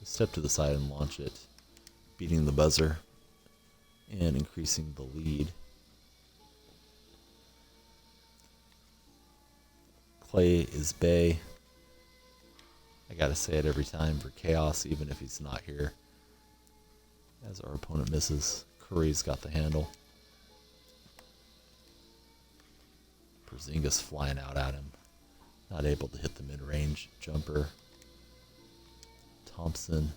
Step to the side and launch it. Beating the buzzer and increasing the lead. Klay is Bay. I gotta say it every time for chaos, even if he's not here. As our opponent misses, Curry's got the handle. Porzingis flying out at him. Not able to hit the mid-range jumper. Thompson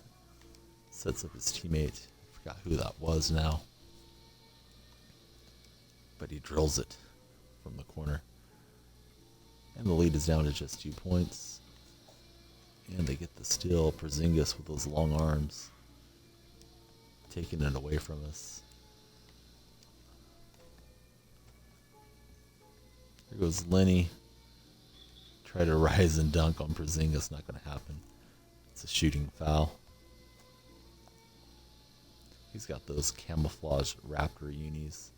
sets up his teammate. Forgot who that was now. But he drills it from the corner. And the lead is down to just 2 points. And they get the steal. Porzingis with those long arms. Taking it away from us. Here goes Lenny. Try to rise and dunk on Porzingis. Not going to happen. It's a shooting foul. He's got those camouflage Raptor unis.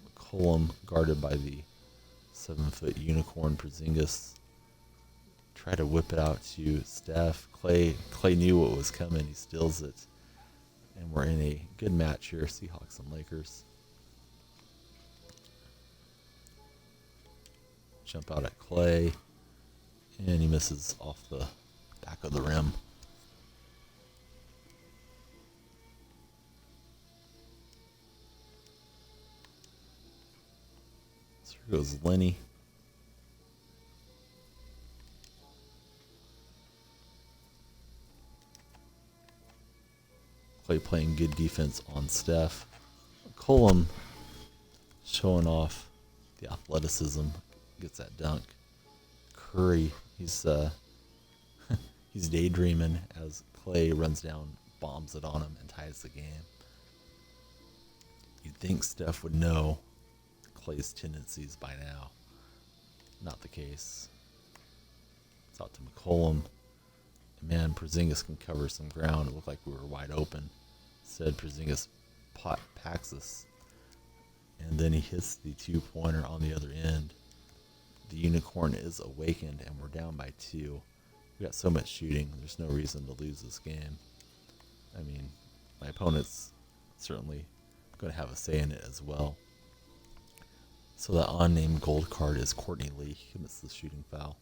McCollum guarded by the 7-foot unicorn Porzingis. Try to whip it out to Steph. Klay knew what was coming. He steals it. And we're in a good match here. Seahawks and Lakers. Jump out at Klay. And he misses off the back of the rim. So here goes Lenny. Klay playing good defense on Steph. Colum showing off the athleticism. Gets that dunk. Curry, he's daydreaming as Klay runs down, bombs it on him, and ties the game. You'd think Steph would know Klay's tendencies by now. Not the case. It's out to McCollum. Man, Porzingis can cover some ground. It looked like we were wide open. Instead, Porzingis packs us. And then he hits the 2-pointer on the other end. The unicorn is awakened, and we're down by 2. We got so much shooting. There's no reason to lose this game. I mean, my opponent's certainly going to have a say in it as well. So that unnamed gold card is Courtney Lee. He commits the shooting foul.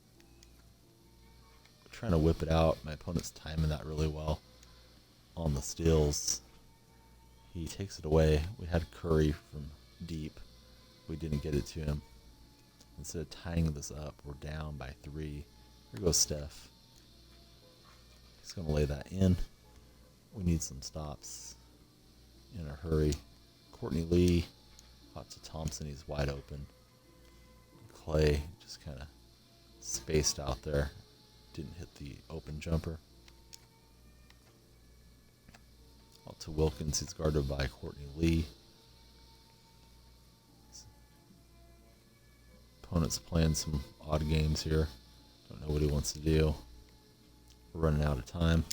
Trying to whip it out. My opponent's timing that really well on the steals. He takes it away. We had Curry from deep. We didn't get it to him. Instead of tying this up, we're down by 3. Here goes Steph. He's going to lay that in. We need some stops in a hurry. Courtney Lee out to Thompson. He's wide open. Klay just kind of spaced out there. Didn't hit the open jumper. Out to Wilkins. He's guarded by Courtney Lee. Opponent's playing some odd games here. Don't know what he wants to do. We're running out of time.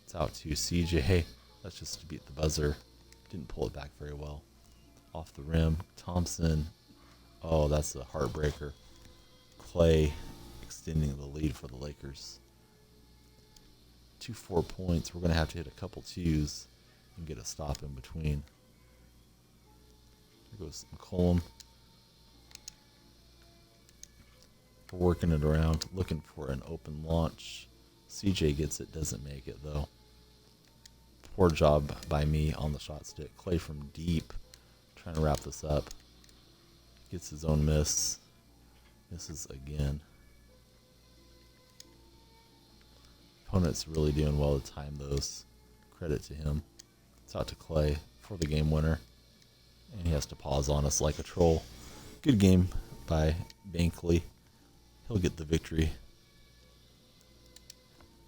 It's out to CJ. That's just to beat the buzzer. Didn't pull it back very well. Off the rim. Thompson. Oh, that's a heartbreaker. Klay extending the lead for the Lakers. 2 4-points. We're going to have to hit a couple twos and get a stop in between. There goes McCollum. We're working it around, looking for an open launch. CJ gets it, doesn't make it though. Poor job by me on the shot stick. Klay from deep, trying to wrap this up. Gets his own miss. Misses again. Opponent's really doing well to time those. Credit to him. It's out to Klay for the game winner. And he has to pause on us like a troll. Good game by Bankley. He'll get the victory.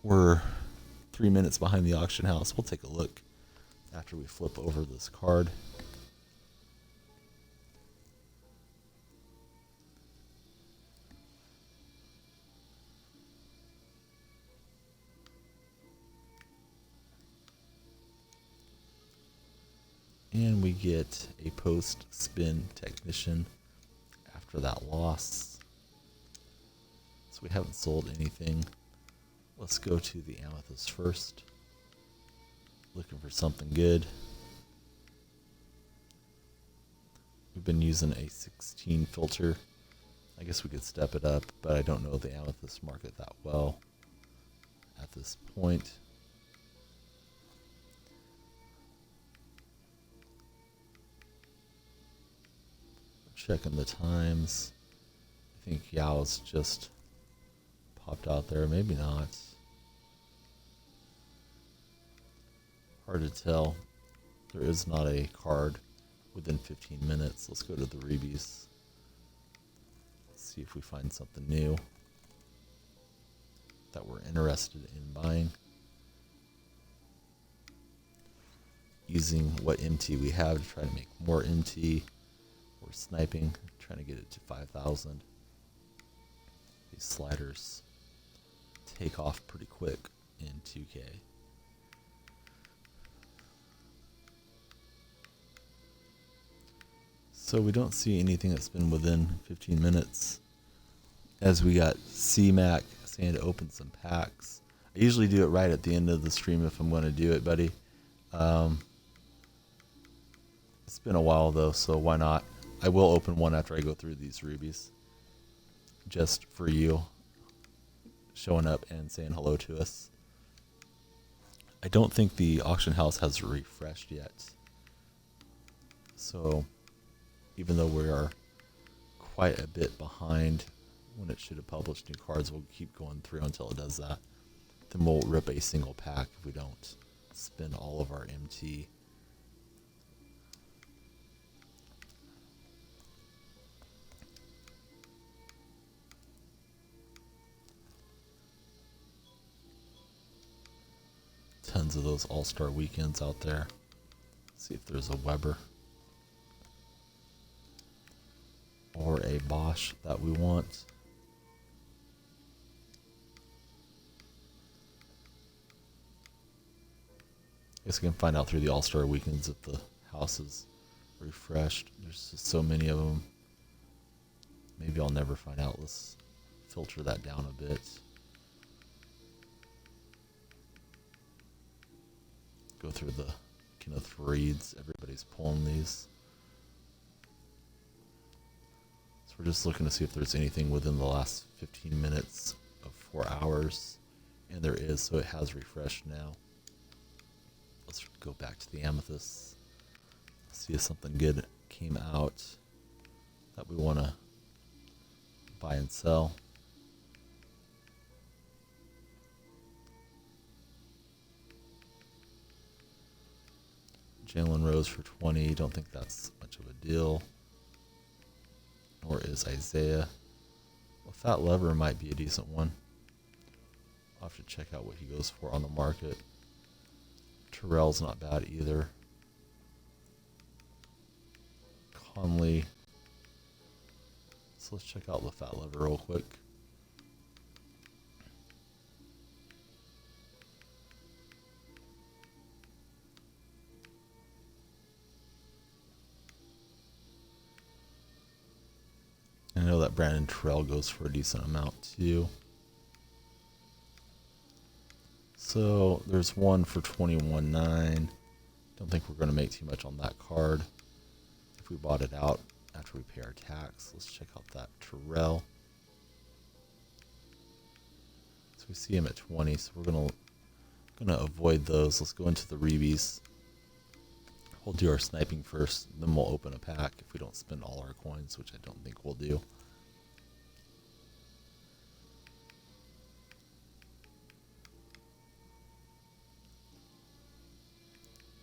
We're 3 minutes behind the auction house. We'll take a look after we flip over this card. And we get a post-spin technician after that loss. So we haven't sold anything. Let's go to the Amthest first. Looking for something good. We've been using a 16 filter. I guess we could step it up, but I don't know the Amthest market that well at this point. Checking the times. I think Yao's just popped out there. Maybe not. Hard to tell. There is not a card within 15 minutes. Let's go to the Reebies. See if we find something new that we're interested in buying. Using what MT we have to try to make more MT. We're sniping, trying to get it to 5,000. These sliders take off pretty quick in 2K. So we don't see anything that's been within 15 minutes. As we got C-Mac saying to open some packs. I usually do it right at the end of the stream if I'm going to do it, buddy. It's been a while though, so why not? I will open one after I go through these rubies. Just for you. Showing up and saying hello to us. I don't think the auction house has refreshed yet. So, even though we are quite a bit behind when it should have published new cards, we'll keep going through until it does that. Then we'll rip a single pack if we don't spend all of our MT. Tons of those all-star weekends out there. See if there's a Weber or a Bosch that we want. I guess we can find out through the all-star weekends if the house is refreshed. There's just so many of them. Maybe I'll never find out. Let's filter that down a bit. Go through the Kenneth Reeds. Everybody's pulling these. So we're just looking to see if there's anything within the last 15 minutes of 4 hours. And there is, so it has refreshed now. Let's go back to the Amthest. See if something good came out that we want to buy and sell. Jalen Rose for 20. Don't think that's much of a deal. Nor is Isiah. Well, Fat Lever might be a decent one. I'll have to check out what he goes for on the market. Terrell's not bad either. Conley. So let's check out the Fat Lever real quick. I know that Brandon Terrell goes for a decent amount too. So there's one for 21.9. Don't think we're going to make too much on that card. If we bought it out after we pay our tax, let's check out that Terrell. So we see him at 20, so we're gonna avoid those. Let's go into the rebies. We'll do our sniping first, then we'll open a pack if we don't spend all our coins, which I don't think we'll do.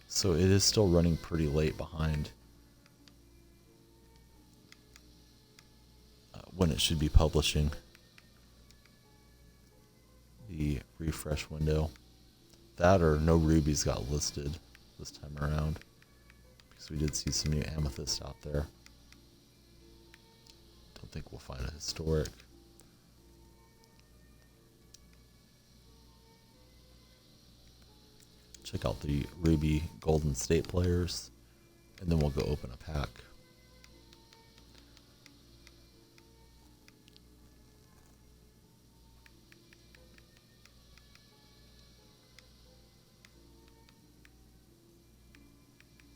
So it is still running pretty late behind when it should be publishing the refresh window. That or no rubies got listed this time around, because we did see some new amethyst out there. Don't think we'll find a historic. Check out the Ruby Golden State players, and then we'll go open a pack.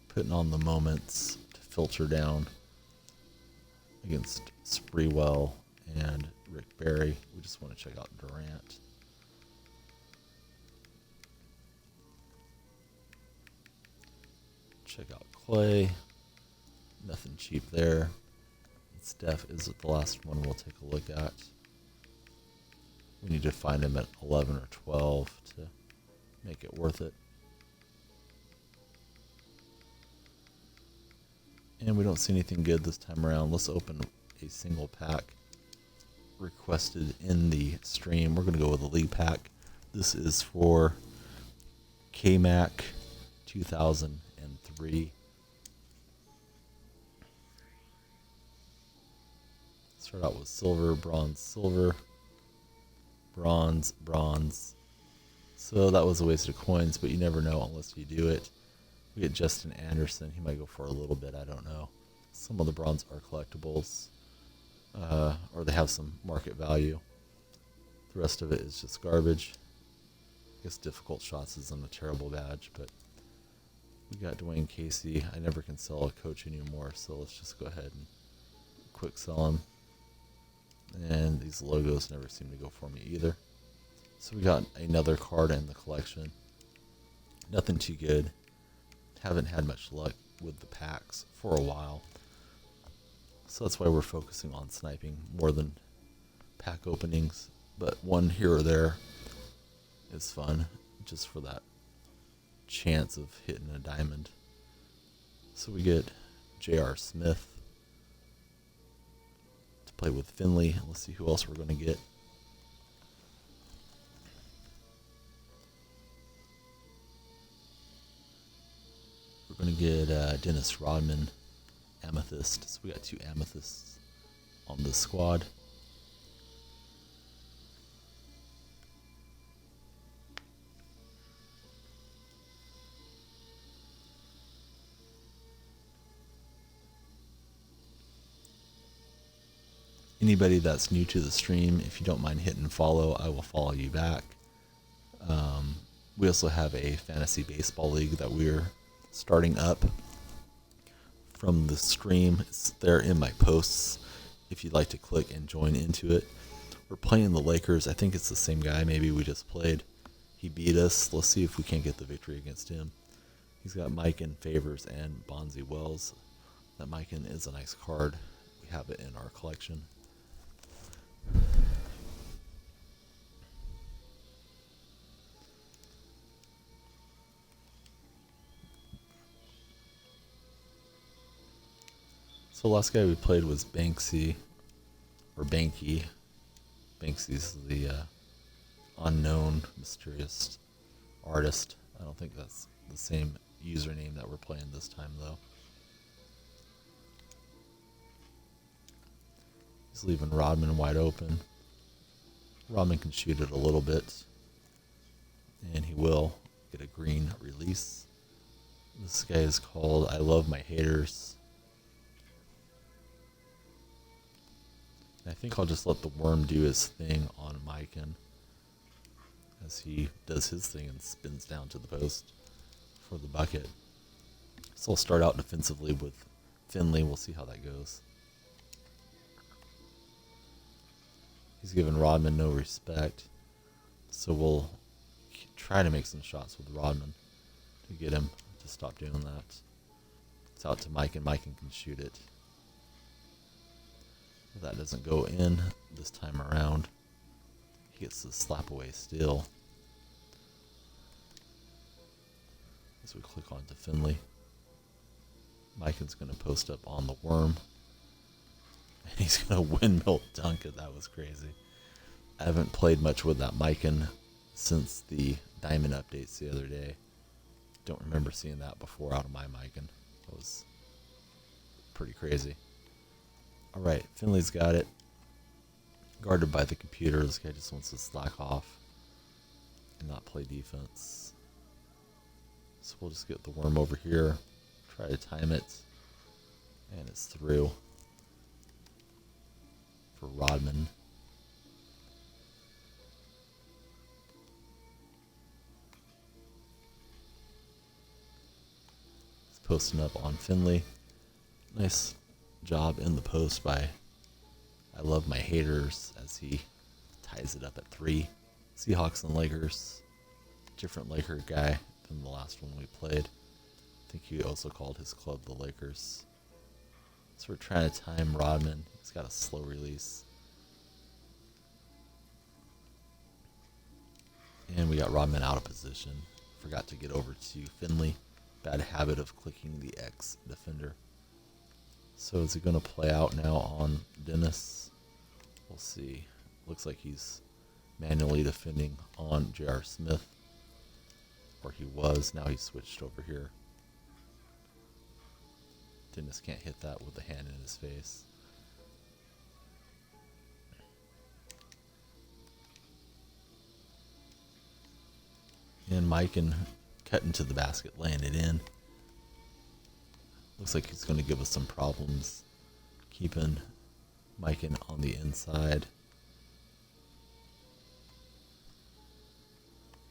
Putting on the moments to filter down against Spreewell and Rick Barry. We just want to check out Durant. Check out Klay. Nothing cheap there. Steph is the last one we'll take a look at. We need to find him at 11 or 12 to make it worth it. And we don't see anything good this time around. Let's open a single pack requested in the stream. We're going to go with a league pack. This is for K-Mac 2003. Start out with silver, bronze, silver, bronze, bronze. So that was a waste of coins, but you never know unless you do it. We get Justin Anderson. He might go for a little bit. I don't know. Some of the bronze are collectibles, or they have some market value. The rest of it is just garbage. I guess difficult shots isn't a terrible badge, but we got Dwayne Casey. I never can sell a coach anymore, so let's just go ahead and quick sell him. And these logos never seem to go for me either. So we got another card in the collection. Nothing too good. Haven't had much luck with the packs for a while. So that's why we're focusing on sniping more than pack openings. But one here or there is fun, just for that chance of hitting a diamond. So we get J.R. Smith to play with Finley. Let's see who else we're going to get. We're going to get Dennis Rodman, Amthest. So we got 2 Amethysts on the squad. Anybody that's new to the stream, if you don't mind hitting follow, I will follow you back. We also have a fantasy baseball league that we're starting up from the stream. It's there in my posts if you'd like to click and join into it. We're playing the Lakers. I think it's the same guy maybe we just played. He beat us. Let's see if we can't get the victory against him. He's got Mikan, Favors, and Bonzi Wells. That Mikan is a nice card. We have it in our collection. So the last guy we played was Banksy, or Banky. Banksy's the unknown, mysterious artist. I don't think that's the same username that we're playing this time, though. He's leaving Rodman wide open. Rodman can shoot it a little bit, and he will get a green release. This guy is called I Love My Haters. I think I'll just let the worm do his thing on Mikan. as he does his thing and spins down to the post for the bucket. So I'll start out defensively with Finley. We'll see how that goes. He's giving Rodman no respect. So we'll try to make some shots with Rodman to get him to stop doing that. It's out to Mike, and Mike can shoot it. If that doesn't go in this time around, he gets the slap away steal. As we click on to Finley. Miken's going to post up on the worm. And he's going to windmill dunk it. That was crazy. I haven't played much with that Miken since the diamond updates the other day. Don't remember seeing that before out of my Miken. That was pretty crazy. Alright, Finley's got it. Guarded by the computer. This guy just wants to slack off and not play defense. So we'll just get the worm over here. Try to time it. And it's through for Rodman. He's posting up on Finley. Nice job in the post by I Love My Haters as he ties it up at 3. Seahawks and Lakers. Different Laker guy than the last one we played. I think he also called his club the Lakers. So we're trying to time Rodman. He's got a slow release. And we got Rodman out of position. Forgot to get over to Finley. Bad habit of clicking the X defender. So is it going to play out now on Dennis? We'll see. Looks like he's manually defending on J.R. Smith. Or he was. Now he's switched over here. Dennis can't hit that with the hand in his face. And Miken cut into the basket, laying it in. Looks like he's going to give us some problems keeping Miken on the inside.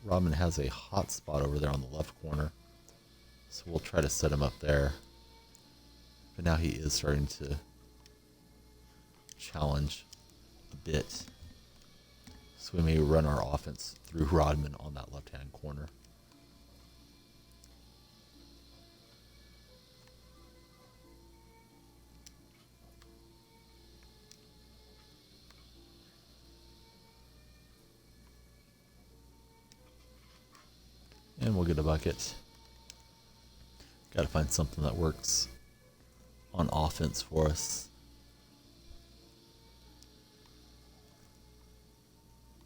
Rodman has a hot spot over there on the left corner, so we'll try to set him up there. But now he is starting to challenge a bit. So we may run our offense through Rodman on that left-hand corner. And we'll get a bucket. Got to find something that works on offense for us.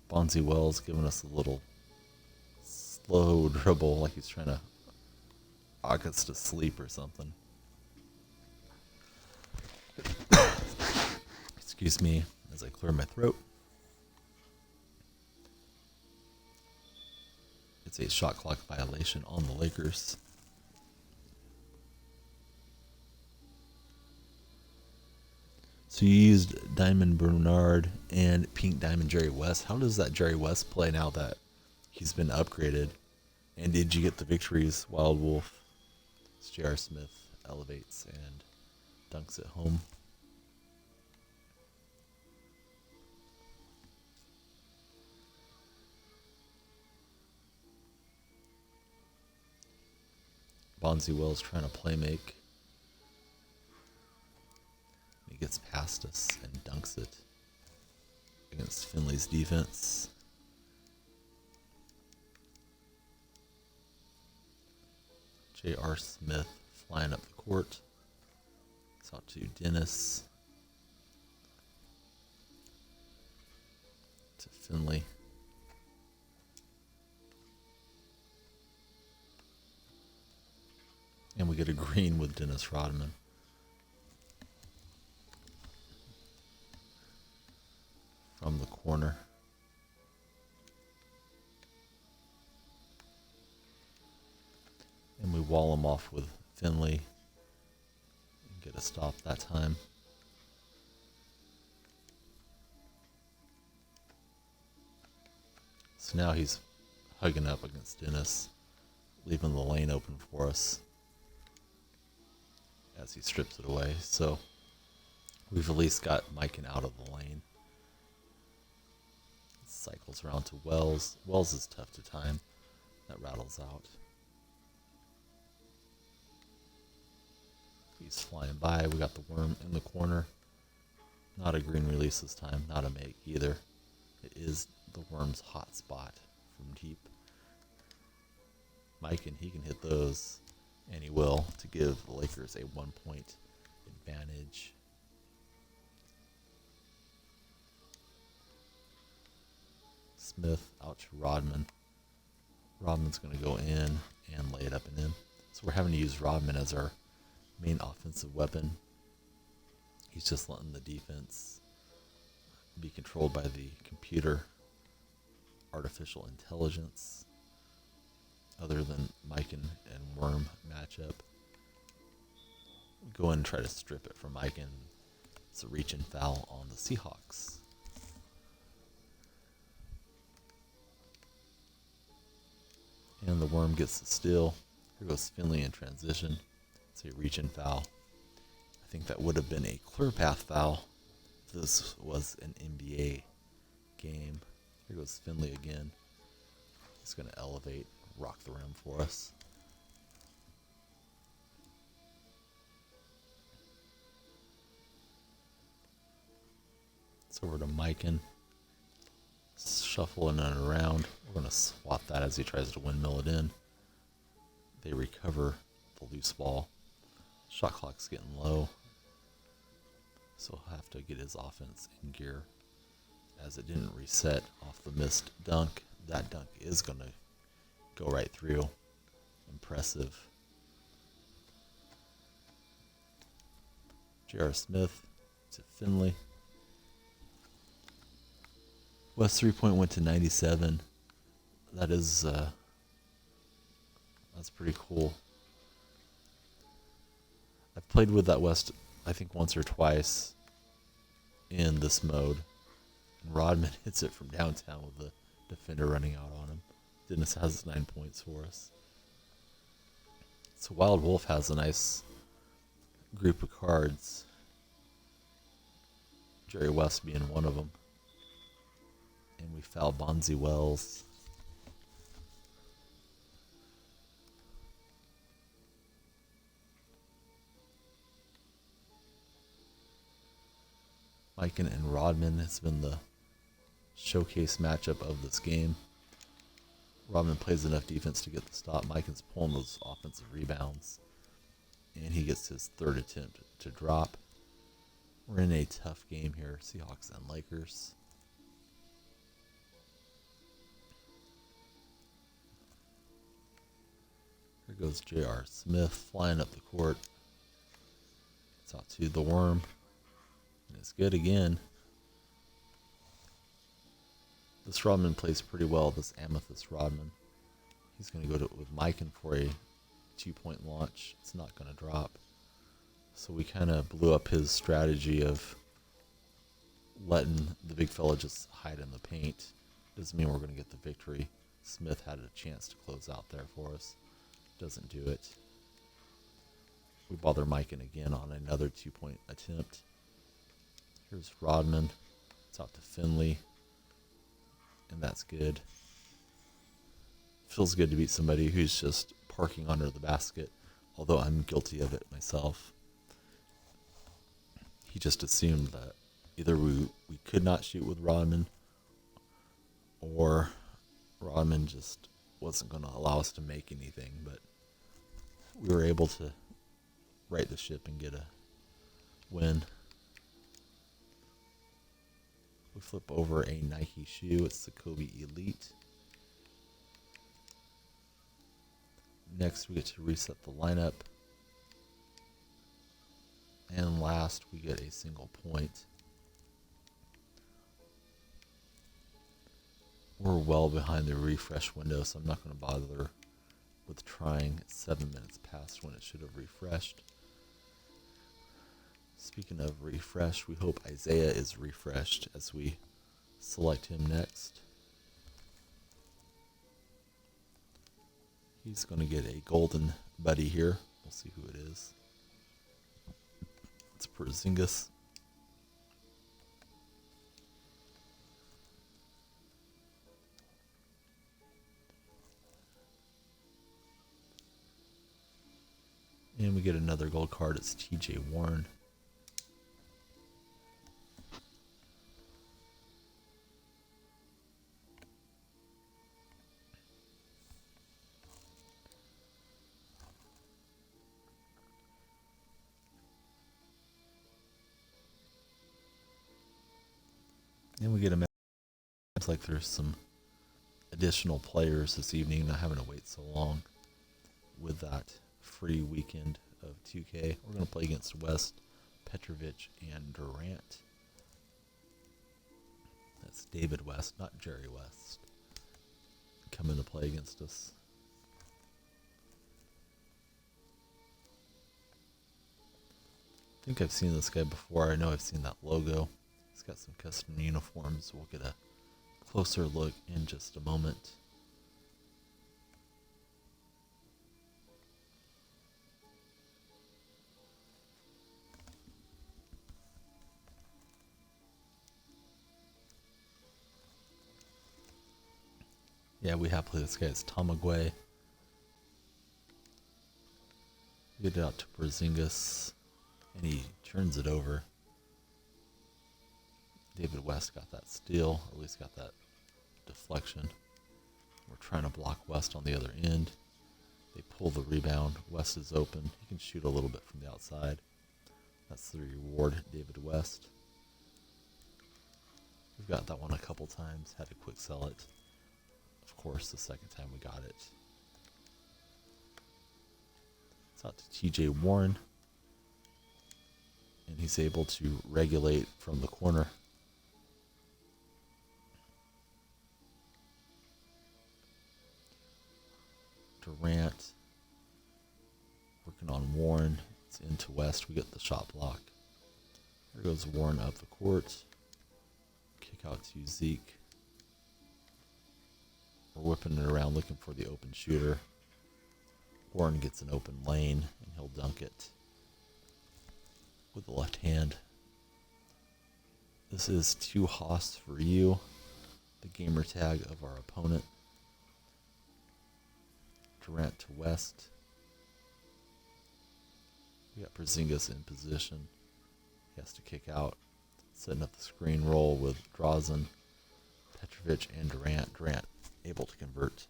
Bonzi Wells giving us a little slow dribble like he's trying to rock us to sleep or something. Excuse me as I clear my throat. It's a shot clock violation on the Lakers. So you used Diamond Bernard and Pink Diamond Jerry West. How does that Jerry West play now that he's been upgraded? And did you get the victories? Wild Wolf, J.R. Smith elevates and dunks it home. Bonzi Wells trying to play make. He gets past us and dunks it against Finley's defense. J.R. Smith flying up the court. It's out to Dennis. To Finley. And we get a green with Dennis Rodman. From the corner. And we wall him off with Finley. And get a stop that time. So now he's hugging up against Dennis, leaving the lane open for us as he strips it away. So we've at least got Mikan out of the lane. Cycles around to Wells. Wells is tough to time. That rattles out. He's flying by. We got the worm in the corner. Not a green release this time. Not a make either. It is the worm's hot spot from deep. Mikan, he can hit those, and he will, to give the Lakers a 1-point advantage. Smith out to Rodman. Rodman's going to go in and lay it up and in. So we're having to use Rodman as our main offensive weapon. He's just letting the defense be controlled by the computer, artificial intelligence, other than Mikan and Worm matchup. Go in and try to strip it from Mikan. It's a reach and foul on the Seahawks. And the Worm gets the steal. Here goes Finley in transition. It's a reach and foul. I think that would have been a clear path foul. This was an NBA game. Here goes Finley again. He's going to elevate, rock the rim for us. It's over to Mikan. Shuffling it around. We're going to swat that as he tries to windmill it in. They recover the loose ball. Shot clock's getting low, so he'll have to get his offense in gear, as it didn't reset off the missed dunk. That dunk is going to go right through. Impressive. J.R. Smith to Finley. West 3-point went to 97. That is, that's pretty cool. I've played with that West, I think, once or twice in this mode. And Rodman hits it from downtown with the defender running out on him. Dennis has 9 points for us. So Wild Wolf has a nice group of cards. Jerry West being one of them. And we foul Bonzi Wells. Mikan and Rodman has been the showcase matchup of this game. Rodman plays enough defense to get the stop. Mikan's pulling those offensive rebounds. And he gets his third attempt to drop. We're in a tough game here, Seahawks and Lakers. Here goes J.R. Smith flying up the court. It's out to the Worm. And it's good again. This Rodman plays pretty well, this Amthest Rodman. He's going to go with Mikan for a 2-point launch. It's not going to drop. So we kind of blew up his strategy of letting the big fella just hide in the paint. Doesn't mean we're going to get the victory. Smith had a chance to close out there for us. Doesn't do it. We bother Mikan again on another 2-point attempt. Here's Rodman. It's out to Finley. And that's good. Feels good to beat somebody who's just parking under the basket, although I'm guilty of it myself. He just assumed that either we could not shoot with Rodman, or Rodman just wasn't going to allow us to make anything, but we were able to right the ship and get a win. We flip over a Nike shoe. It's the Kobe Elite. Next, we get to reset the lineup. And last, we get a single point. We're well behind the refresh window, so I'm not going to bother with trying. It's 7 minutes past when it should have refreshed. Speaking of refresh, we hope Isiah is refreshed as we select him next. He's going to get a golden buddy here. We'll see who it is. It's Porzingis. And we get another gold card. It's TJ Warren. And we get a match. Looks like there's some additional players this evening, not having to wait so long with that free weekend of 2K. We're going to play against West, Petrovic, and Durant. That's David West, not Jerry West, coming to play against us. I think I've seen this guy before. I know I've seen that logo. He's got some custom uniforms. We'll get a closer look in just a moment. Yeah, we have played this guy. It's Tamagwe. Get it out to Porzingis, and he turns it over. David West got that steal, or at least got that deflection. We're trying to block West on the other end. They pull the rebound. West is open. He can shoot a little bit from the outside. That's the reward, David West. We've got that one a couple times. Had to quick sell it. Of course, the second time we got it. It's out to TJ Warren. And he's able to regulate from the corner. Durant working on Warren. It's into West. We get the shot block. There goes Warren up the court. Kick out to Zeke. We're whipping it around looking for the open shooter. Warren gets an open lane and he'll dunk it with the left hand. This is 2 Haas for you, the gamer tag of our opponent. Durant to West. We got Porzingis in position. He has to kick out. Setting up the screen roll with Drazen, Petrovic, and Durant. Durant able to convert.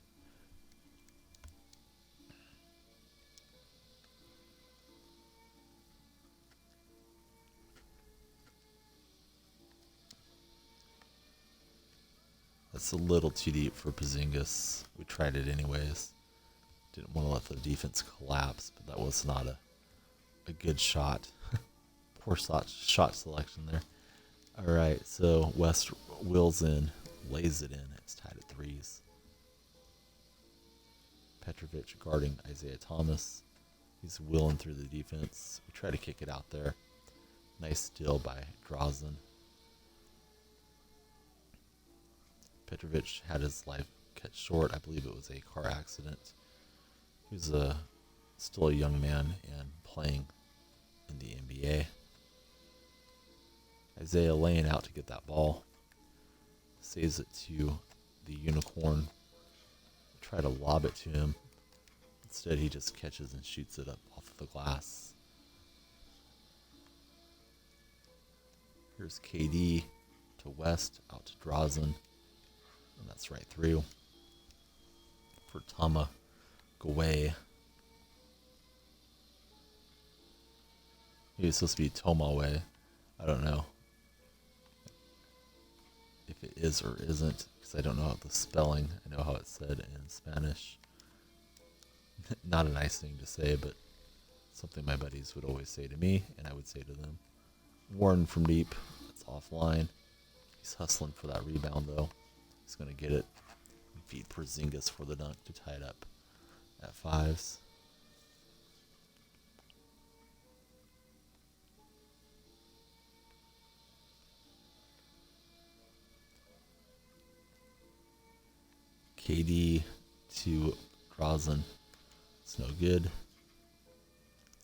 That's a little too deep for Porzingis. We tried it anyways. Didn't want to let the defense collapse, but that was not a good shot. Poor shot selection there. All right, so West wills in, lays it in. It's tied at 3s. Petrovic guarding Isiah Thomas. He's willing through the defense. We try to kick it out there. Nice steal by Drazen. Petrovic had his life cut short. I believe it was a car accident. He was still a young man and playing in the NBA. Isiah laying out to get that ball. Saves it to the unicorn. Try to lob it to him. Instead, he just catches and shoots it up off of the glass. Here's KD to West, out to Drazen. And that's right through. For Tamagwe. He was supposed to be Tomawe. I don't know if it is or isn't, because I don't know the spelling. I know how it's said in Spanish. Not a nice thing to say, but something my buddies would always say to me, and I would say to them. Warren from deep. It's offline. He's hustling for that rebound, though. He's going to get it. Feed Porzingis for the dunk to tie it up at 5s. KD to Drazen. It's no good.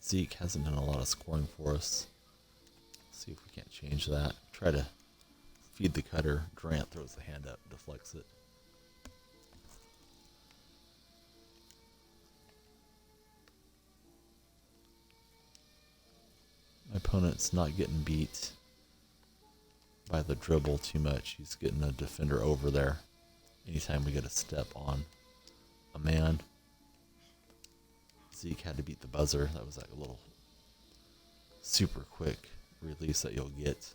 Zeke hasn't done a lot of scoring for us. See if we can't change that. Try to feed the cutter. Durant throws the hand up, deflects it. My opponent's not getting beat by the dribble too much. He's getting a defender over there. Anytime we get a step on a man. Zeke had to beat the buzzer. That was like a little super quick release that you'll get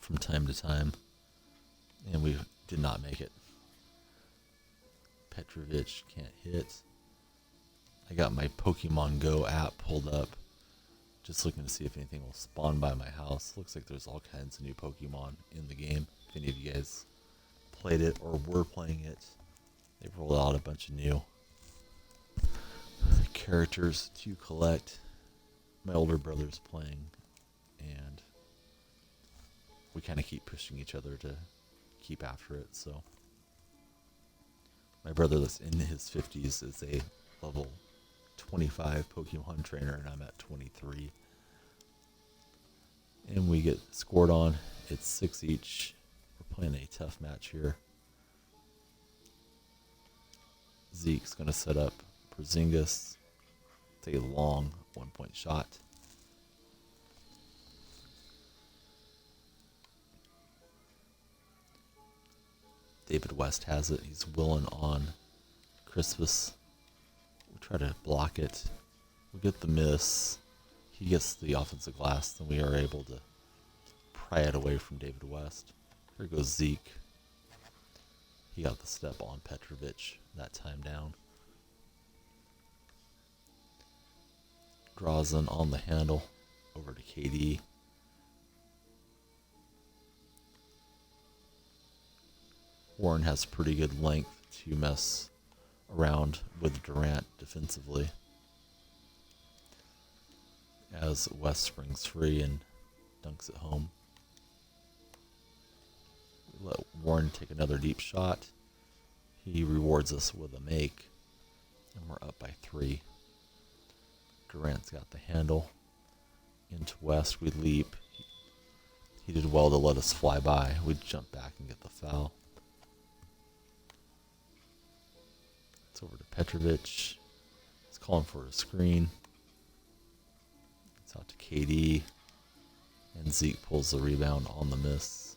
from time to time. And we did not make it. Petrovic can't hit. I got my Pokemon Go app pulled up. Just looking to see if anything will spawn by my house. Looks like there's all kinds of new Pokemon in the game. If any of you guys played it or were playing it, they've rolled out a bunch of new characters to collect. My older brother's playing, and we kind of keep pushing each other to keep after it. So my brother that's in his 50s is a level 25 Pokemon trainer, and I'm at 23. And we get scored on. It's 6 each. We're playing a tough match here. Zeke's going to set up Porzingis. It's a long 1-point shot. David West has it. He's willing on Crispus. We try to block it. We get the miss. He gets the offensive glass. Then we are able to pry it away from David West. Here goes Zeke. He got the step on Petrovic that time down. Drazen on the handle. Over to KD. Warren has pretty good length to mess around with Durant defensively. As West springs free and dunks it home. We let Warren take another deep shot. He rewards us with a make. And we're up by 3. Durant's got the handle. Into West, we leap. He did well to let us fly by. We jump back and get the foul. It's over to Petrovic. He's calling for a screen. It's out to KD. And Zeke pulls the rebound on the miss.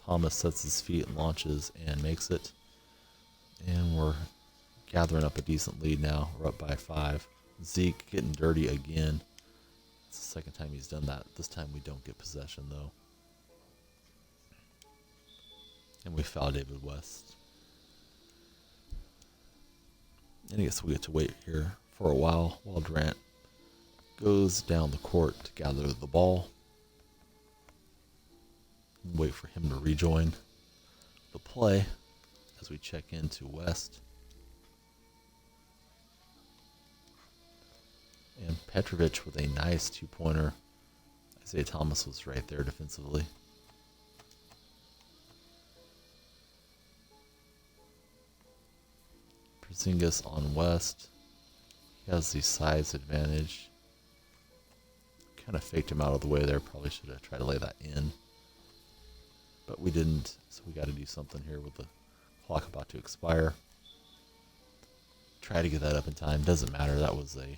Thomas sets his feet and launches and makes it. And we're gathering up a decent lead now. We're up by 5. Zeke getting dirty again. It's the second time he's done that. This time we don't get possession though. And we foul David West. And I guess we get to wait here for a while Durant goes down the court to gather the ball. Wait for him to rejoin the play as we check into West. And Petrovic with a nice 2-pointer. Isiah Thomas was right there defensively. Porzingis on West. He has the size advantage. Kind of faked him out of the way there. Probably should have tried to lay that in. But we didn't, so we got to do something here with the clock about to expire. Try to get that up in time. Doesn't matter. That was a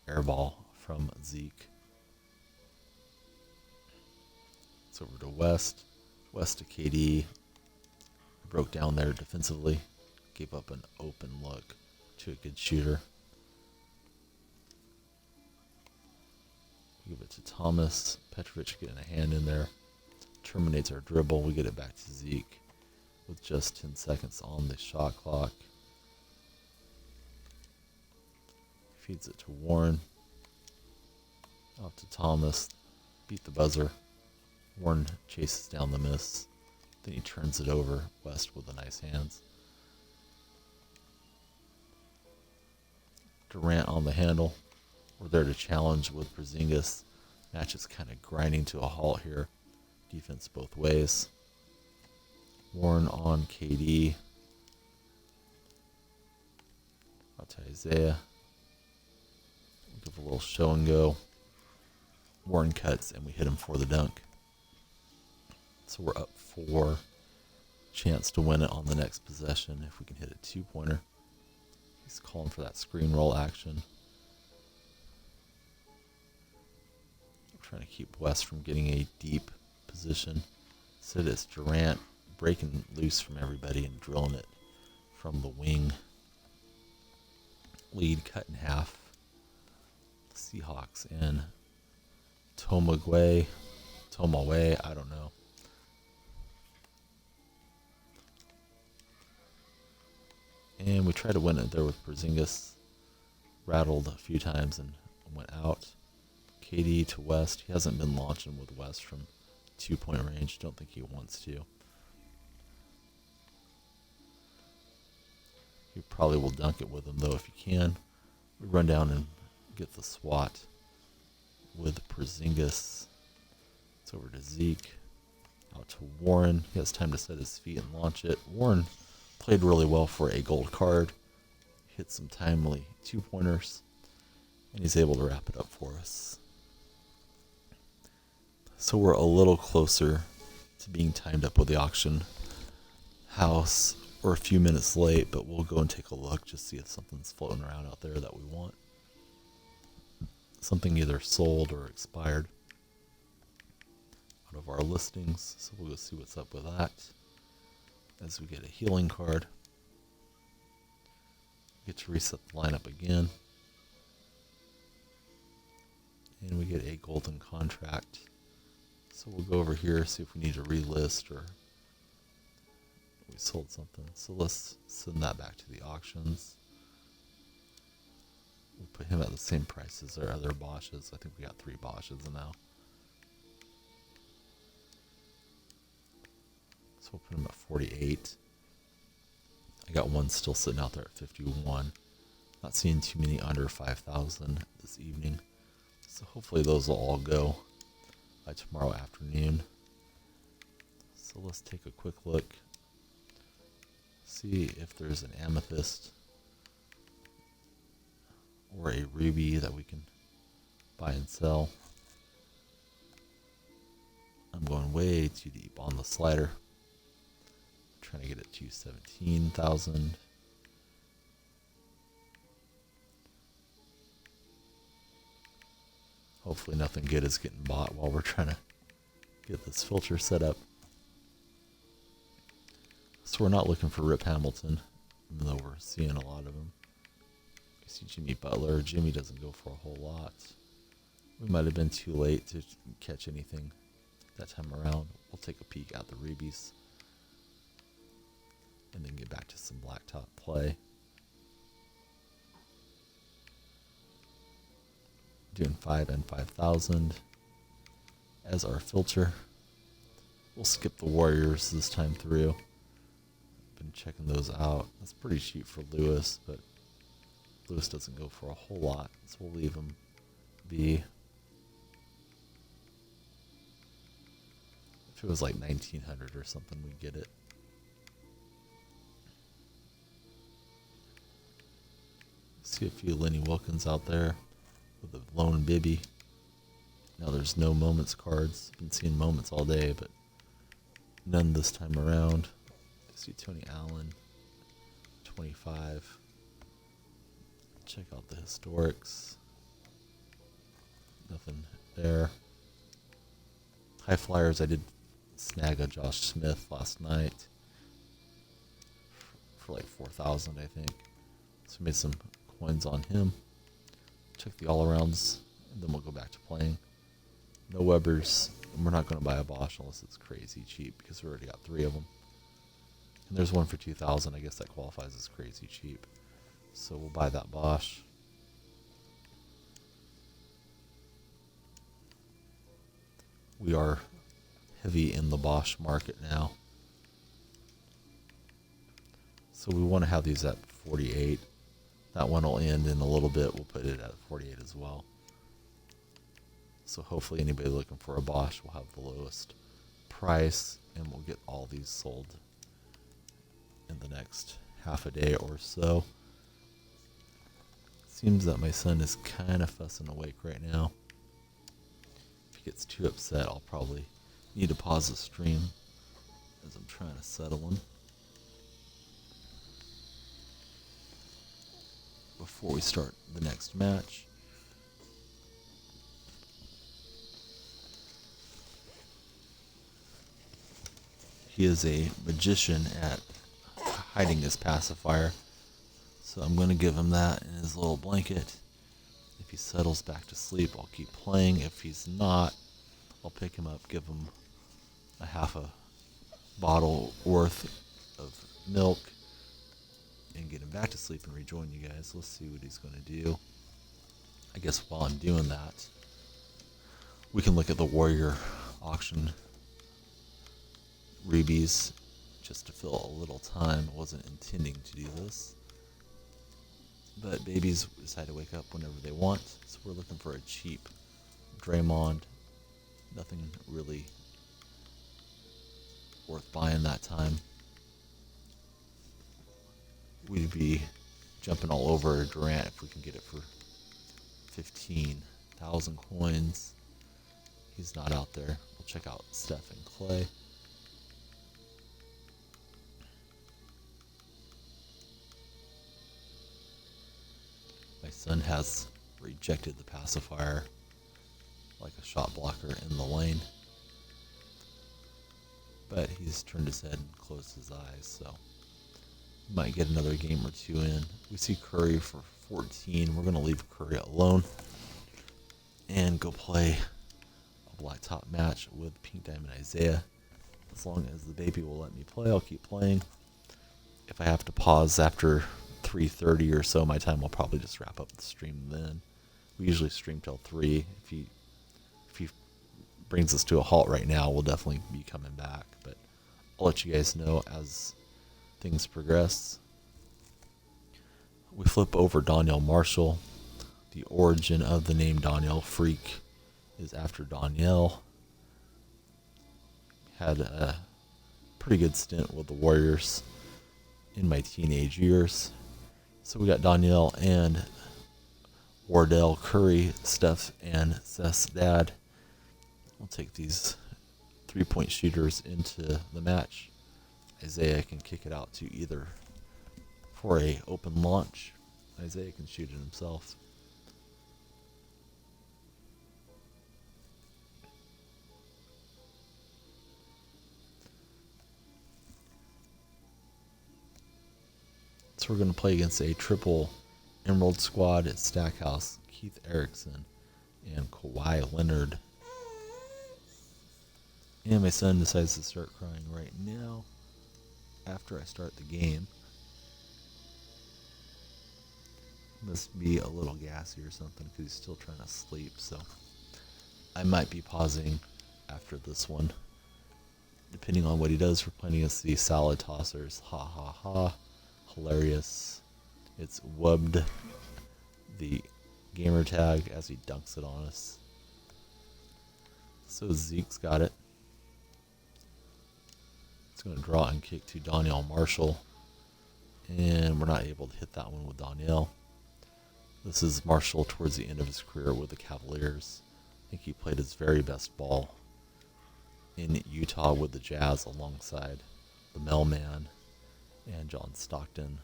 air ball from Zeke. It's over to West. West to KD. Broke down there defensively. Gave up an open look to a good shooter. Give it to Thomas. Petrovic getting a hand in there. Terminates our dribble. We get it back to Zeke with just 10 seconds on the shot clock. Feeds it to Warren. Off to Thomas. Beat the buzzer. Warren chases down the miss. Then he turns it over. West with the nice hands. Durant on the handle. We're there to challenge with Porzingis. Match is kind of grinding to a halt here. defense both ways. Warren on KD. Out to Isiah. Give a little show and go. Warren cuts and we hit him for the dunk. So we're up 4. Chance to win it on the next possession if we can hit a 2-pointer. He's calling for that screen roll action. We're trying to keep West from getting a deep position. So it's Durant breaking loose from everybody and drilling it from the wing. Lead cut in half. Seahawks in. Tomaway, I don't know. And we tried to win it there with Porzingis. Rattled a few times and went out. KD to West. He hasn't been launching with West from 2-point range. Don't think he wants to. You probably will dunk it with him, though, if you can. We run down and get the swat with Porzingis. It's over to Zeke. Out to Warren. He has time to set his feet and launch it. Warren played really well for a gold card. Hit some timely 2-pointers. And he's able to wrap it up for us. So we're a little closer to being timed up with the auction house. We're a few minutes late, but we'll go and take a look, just see if something's floating around out there that we want. Something either sold or expired out of our listings. So we'll go see what's up with that. As we get a healing card. Get to reset the lineup again. And we get a golden contract. So we'll go over here, see if we need to relist or we sold something. So let's send that back to the auctions. We'll put him at the same price as our other Bosches. I think we got 3 Bosches now. So we'll put him at 48. I got one still sitting out there at 51. Not seeing too many under 5,000 this evening. So hopefully those will all go by tomorrow afternoon. So let's take a quick look. See if there's an amethyst or a ruby that we can buy and sell. I'm going way too deep on the slider. Trying to get it to 17,000. Hopefully nothing good is getting bought while we're trying to get this filter set up. So we're not looking for Rip Hamilton, even though we're seeing a lot of them. We see Jimmy Butler. Jimmy doesn't go for a whole lot. We might have been too late to catch anything that time around. We'll take a peek at the rubies. And then get back to some blacktop play. Doing 5 and 5,000 as our filter. We'll skip the Warriors this time through. Been checking those out. That's pretty cheap for Lewis, but Lewis doesn't go for a whole lot, so we'll leave him be. If it was like 1,900 or something, we'd get it. See a few Lenny Wilkins out there with a lone Bibby. Now there's no moments cards. Been seeing moments all day, but none this time around. I see Tony Allen, 25. Check out the historics. Nothing there. High flyers, I did snag a Josh Smith last night for like 4,000, I think. So made some coins on him. Check the all-arounds, and then we'll go back to playing. No Webbers. And we're not going to buy a Bosch unless it's crazy cheap because we already got 3 of them. And there's one for 2,000. I guess that qualifies as crazy cheap. So we'll buy that Bosch. We are heavy in the Bosch market now. So we want to have these at 48. That one will end in a little bit. We'll put it at 48 as well. So hopefully anybody looking for a Bosch will have the lowest price, and we'll get all these sold in the next half a day or so. Seems that my son is kind of fussing awake right now. If he gets too upset, I'll probably need to pause the stream as I'm trying to settle him before we start the next match. He is a magician at hiding his pacifier, so I'm going to give him that in his little blanket. If he settles back to sleep, I'll keep playing. If he's not, I'll pick him up, give him a half a bottle worth of milk, and get him back to sleep and rejoin you guys. Let's see what he's going to do. I guess while I'm doing that, we can look at the Warrior auction rubies just to fill a little time. I wasn't intending to do this, but babies decide to wake up whenever they want, so we're looking for a cheap Draymond. Nothing really worth buying that time. We'd be jumping all over Durant if we can get it for 15,000 coins. He's not out there. We'll check out Steph and Klay. My son has rejected the pacifier like a shot blocker in the lane, but he's turned his head and closed his eyes, so might get another game or two in. We see Curry for 14. We're going to leave Curry alone and go play a Blacktop match with Pink Diamond Isiah. As long as the baby will let me play, I'll keep playing. If I have to pause after 3:30 or so my time, I'll probably just wrap up the stream then. We usually stream till 3. If he brings us to a halt right now, we'll definitely be coming back, but I'll let you guys know as things progress. We flip over Donyell Marshall. The origin of the name DonyellFreak is after Donyell. Had a pretty good stint with the Warriors in my teenage years. So we got Donyell and Wardell Curry, Steph and Seth's dad. We'll take these 3-point shooters into the match. Isiah can kick it out to either for a open launch. Isiah can shoot it himself. So we're going to play against a triple Emerald squad at Stackhouse, Keith Erickson, and Kawhi Leonard. And my son decides to start crying right now after I start the game. Must be a little gassy or something because he's still trying to sleep, so I might be pausing after this one. Depending on what he does, we're playing against the Salad Tossers. Ha ha ha. Hilarious. It's wubbed the gamer tag as he dunks it on us. So Zeke's got it. It's going to draw and kick to Donyell Marshall. And we're not able to hit that one with Donyell. This is Marshall towards the end of his career with the Cavaliers. I think he played his very best ball in Utah with the Jazz alongside the Mailman and John Stockton.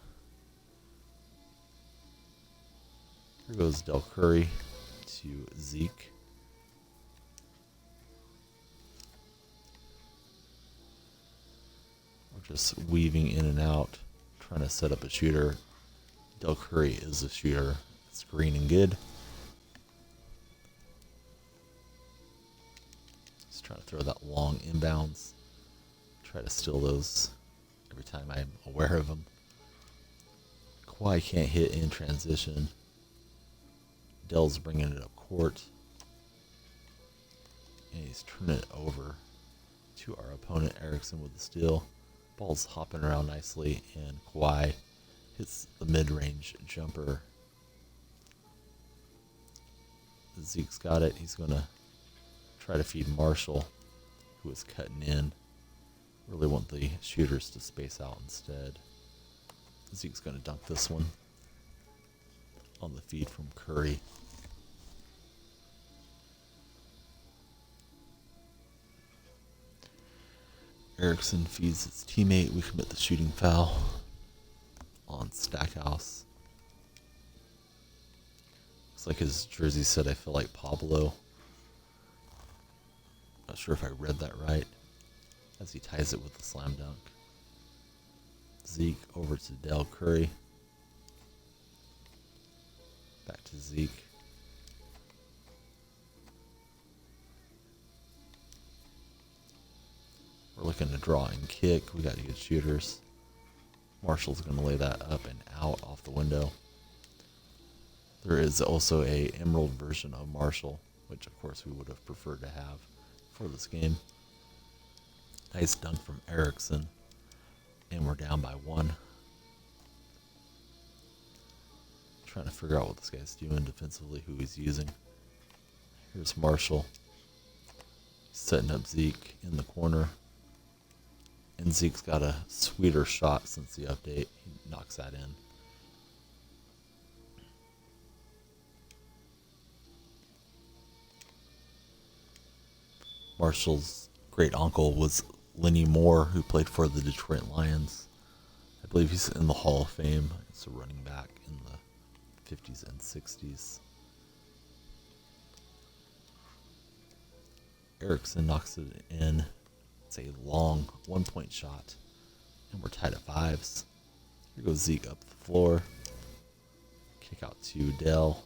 Here goes Del Curry to Zeke. We're just weaving in and out, trying to set up a shooter. Del Curry is a shooter. It's green and good. Just trying to throw that long inbounds. Try to steal those every time I'm aware of them. Kawhi can't hit in transition. Dell's bringing it up court. And he's turning it over to our opponent, Erickson, with the steal. Ball's hopping around nicely, and Kawhi hits the mid-range jumper. Zeke's got it. He's going to try to feed Marshall, who was cutting in. Really want the shooters to space out instead. Zeke's going to dunk this one on the feed from Curry. Erickson feeds his teammate. We commit the shooting foul on Stackhouse. Looks like his jersey said, I feel like Pablo. Not sure if I read that right. As he ties it with the slam dunk. Zeke over to Del Curry. Back to Zeke. We're looking to draw and kick. We got good shooters. Marshall's going to lay that up and out off the window. There is also a emerald version of Marshall, which of course we would have preferred to have for this game. Nice dunk from Erickson. And we're down by 1. Trying to figure out what this guy's doing defensively, who he's using. Here's Marshall. Setting up Zeke in the corner. And Zeke's got a sweeter shot since the update. He knocks that in. Marshall's great uncle was Lenny Moore, who played for the Detroit Lions. I believe he's in the Hall of Fame. He's a running back in the 50s and 60s. Erickson knocks it in. It's a long 1-point shot. And we're tied at 5s. Here goes Zeke up the floor. Kick out to Dell.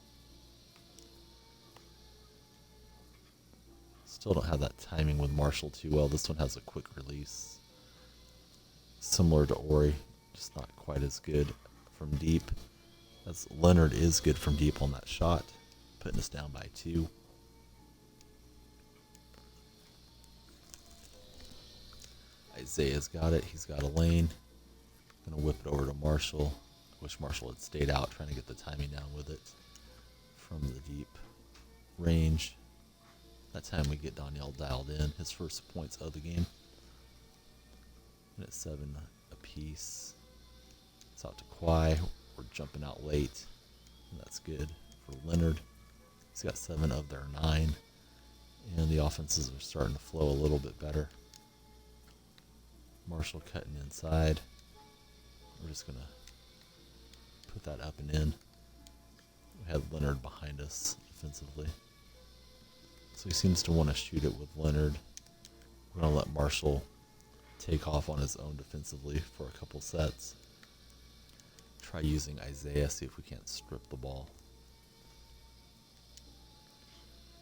Still don't have that timing with Marshall too well. This one has a quick release. Similar to Ori, just not quite as good from deep. As Leonard is good from deep on that shot, putting us down by 2. Isaiah's got it. He's got a lane. Gonna whip it over to Marshall. Wish Marshall had stayed out, trying to get the timing down with it from the deep range. That time we get Donyell dialed in. His first points of the game. And at 7 apiece. It's out to Kwai. We're jumping out late. And that's good for Leonard. He's got 7 of their 9. And the offenses are starting to flow a little bit better. Marshall cutting inside. We're just going to put that up and in. We have Leonard behind us defensively. So he seems to want to shoot it with Leonard. We're going to let Marshall take off on his own defensively for a couple sets. Try using Isiah, see if we can't strip the ball.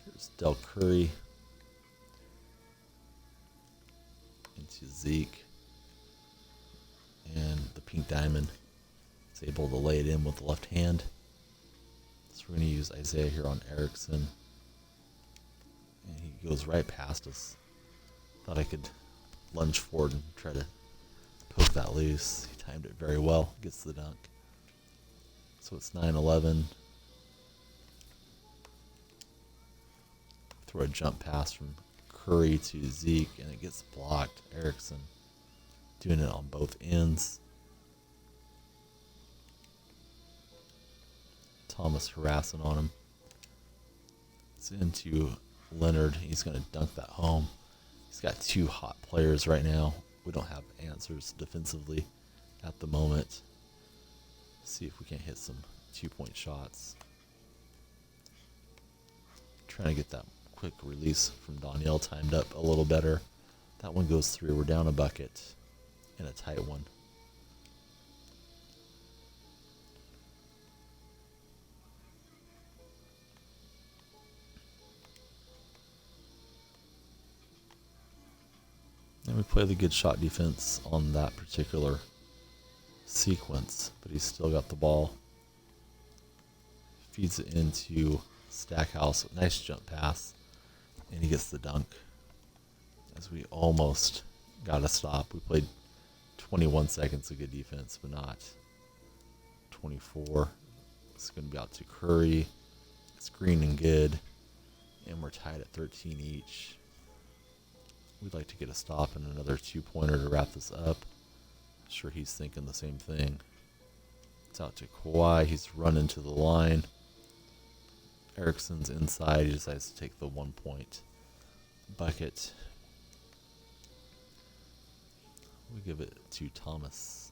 Here's Del Curry. Into Zeke. And the pink diamond is able to lay it in with the left hand. So we're going to use Isiah here on Erickson. And he goes right past us. Thought I could lunge forward and try to poke that loose. He timed it very well. Gets the dunk. So it's 9-11. Throw a jump pass from Curry to Zeke, and it gets blocked. Erickson doing it on both ends. Thomas harassing on him. It's into Leonard. He's going to dunk that home. He's got 2 hot players right now. We don't have answers defensively at the moment. See if we can hit some 2-point shots. Trying to get that quick release from Donyell timed up a little better. That one goes through. We're down a bucket in a tight one. And we play the good shot defense on that particular sequence, but he's still got the ball. Feeds it into Stackhouse. Nice jump pass. And he gets the dunk. As we almost got a stop. We played 21 seconds of good defense, but not 24. It's going to be out to Curry. It's green and good. And we're tied at 13 each. We'd like to get a stop and another 2-pointer to wrap this up. Sure he's thinking the same thing. It's out to Kawhi. He's running to the line. Erickson's inside. He decides to take the 1-point bucket. We give it to Thomas,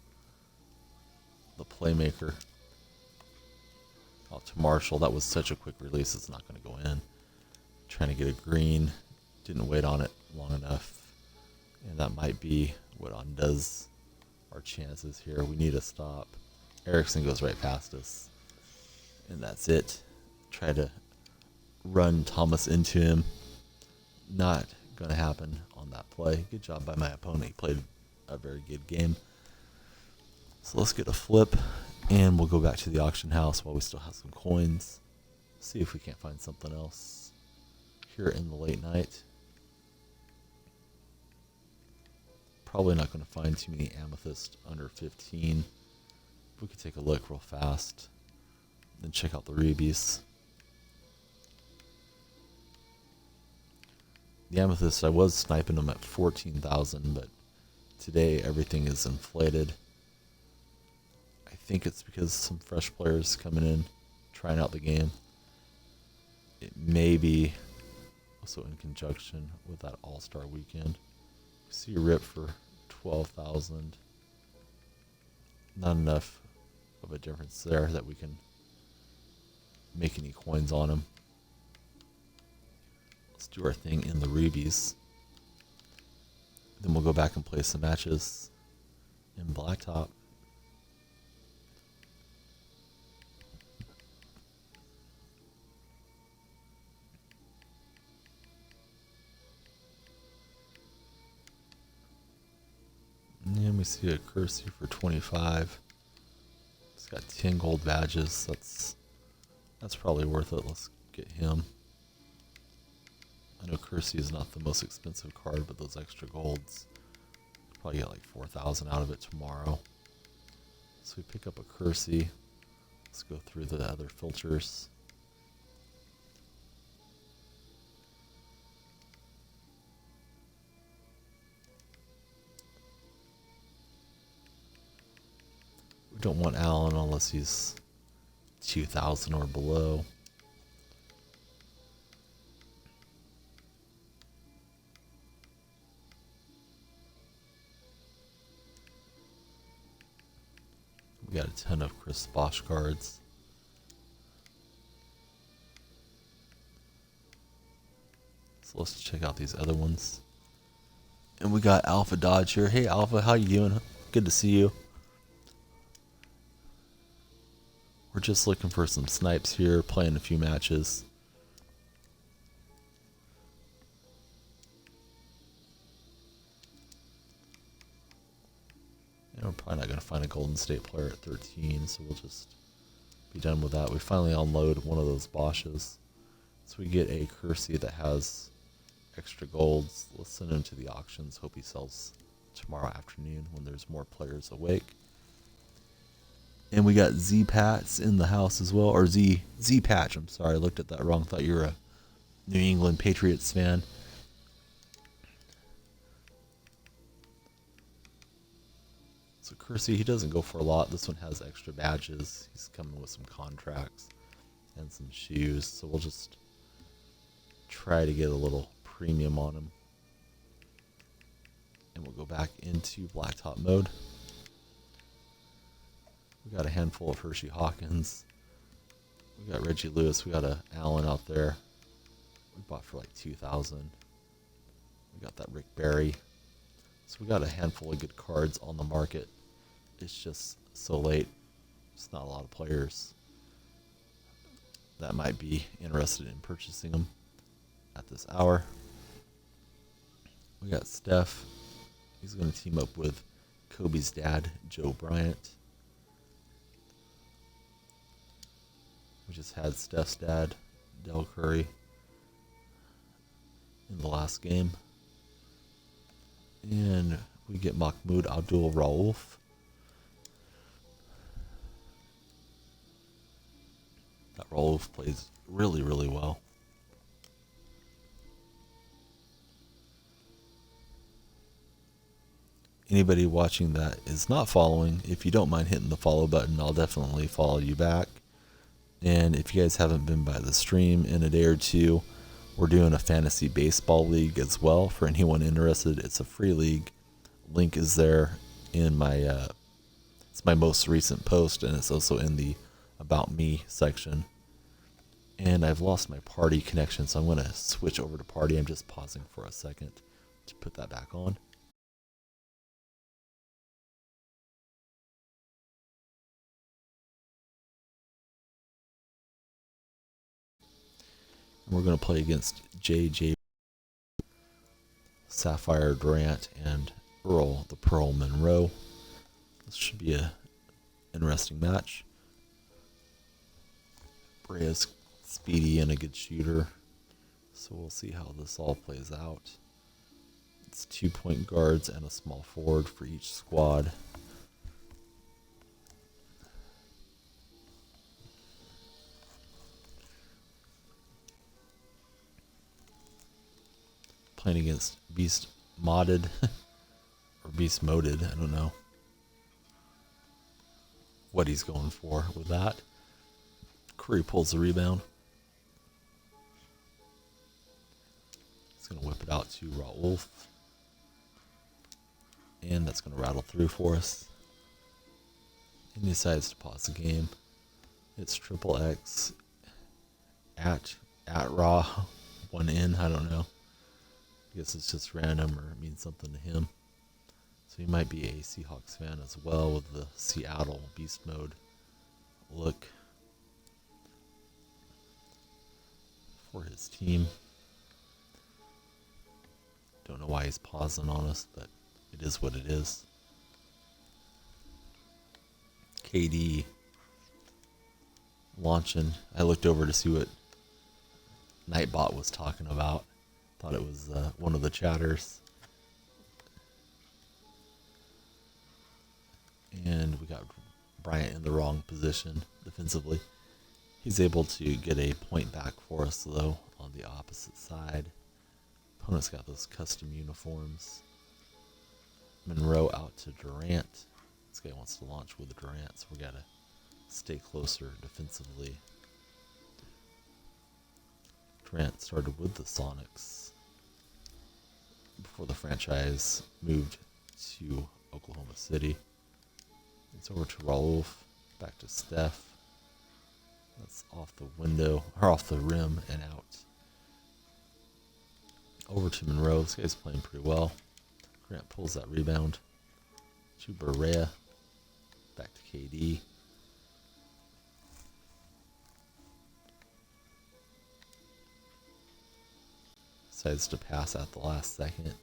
the playmaker. Out to Marshall. That was such a quick release. It's not going to go in. Trying to get a green. Didn't wait on it long enough. And that might be what undoes our chances here. We need a stop. Erickson goes right past us. And that's it. Try to run Thomas into him. Not going to happen on that play. Good job by my opponent. He played a very good game. So let's get a flip. And we'll go back to the auction house while we still have some coins. See if we can't find something else here in the late night. Probably not going to find too many Amethyst under 15. We could take a look real fast. Then check out the rubies. The Amethyst, I was sniping them at 14,000, but today everything is inflated. I think it's because some fresh players coming in, trying out the game. It may be also in conjunction with that All-Star weekend. See a rip for 12,000. Not enough of a difference there that we can make any coins on them. Let's do our thing in the rubies. Then we'll go back and play some matches in Blacktop. And we see a Kersey for 25. It's got 10 gold badges. That's probably worth it. Let's get him. I know Kersey is not the most expensive card, but those extra golds, probably get like 4,000 out of it tomorrow. So we pick up a Kersey. Let's go through the other filters. We don't want Allen unless he's 2,000 or below. We got a ton of Chris Bosh cards. So let's check out these other ones. And we got Alpha Dodge here. Hey Alpha, how you doing? Good to see you. We're just looking for some snipes here, playing a few matches. And we're probably not going to find a Golden State player at 13, so we'll just be done with that. We finally unload one of those Bosches. So we get a Kersey that has extra golds. Let's send him to the auctions. Hope he sells tomorrow afternoon when there's more players awake. And we got Z-Pats in the house as well. Or Z-Patch, I'm sorry. I looked at that wrong. Thought you were a New England Patriots fan. So Kersey, he doesn't go for a lot. This one has extra badges. He's coming with some contracts and some shoes. So we'll just try to get a little premium on him. And we'll go back into Blacktop mode. We got a handful of Hershey Hawkins. We got Reggie Lewis. We got a Allen out there. We bought for like 2,000. We got that Rick Barry. So we got a handful of good cards on the market. It's just so late. It's not a lot of players that might be interested in purchasing them at this hour. We got Steph. He's going to team up with Kobe's dad, Joe Bryant. We just had Steph's dad, Del Curry, in the last game. And we get Mahmoud Abdul Rauf. That Rauf plays really, really well. anybody watching that is not following, if you don't mind hitting the follow button, I'll definitely follow you back. And if you guys haven't been by the stream in a day or two, we're doing a fantasy baseball league as well. For anyone interested, it's a free league. Link is there in my it's my most recent post, and it's also in the About Me section. And I've lost my party connection, so I'm going to switch over to party. I'm just pausing for a second to put that back on. And we're going to play against JJ, Sapphire Durant, and Earl, the Pearl Monroe. This should be a interesting match. Brea's speedy and a good shooter, so we'll see how this all plays out. It's 2-point guards and a small forward for each squad. Playing against Beast Modded or Beast Moded, I don't know what he's going for with that. Curry pulls the rebound. He's going to whip it out to Raul. And that's going to rattle through for us. And he decides to pause the game. It's triple X at Raw, one in, I don't know. I guess it's just random or it means something to him. So he might be a Seahawks fan as well with the Seattle Beast Mode look for his team. Don't know why he's pausing on us, but it is what it is. KD launching. I looked over to see what Nightbot was talking about. Thought it was one of the chatters. And we got Bryant in the wrong position defensively. He's able to get a point back for us, though, on the opposite side. Opponent's got those custom uniforms. Monroe out to Durant. This guy wants to launch with Durant, so we got to stay closer defensively. Durant started with the Sonics before the franchise moved to Oklahoma City. It's over to Raul, back to Steph. That's off the window, or off the rim and out. Over to Monroe. This guy's playing pretty well. Grant pulls that rebound to Berea. Back to KD. Decides to pass at the last second.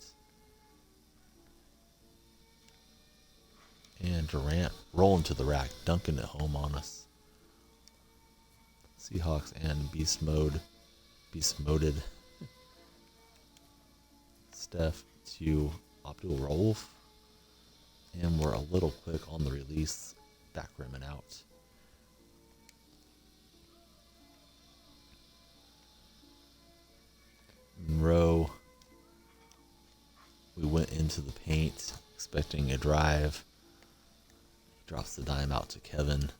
And Durant rolling to the rack, dunking it home on us. Seahawks and Beast Moded. Steph to Abdul Rauf. And we're a little quick on the release, back rim and out. Monroe, we went into the paint expecting a drive. He drops the dime out to Kevin, and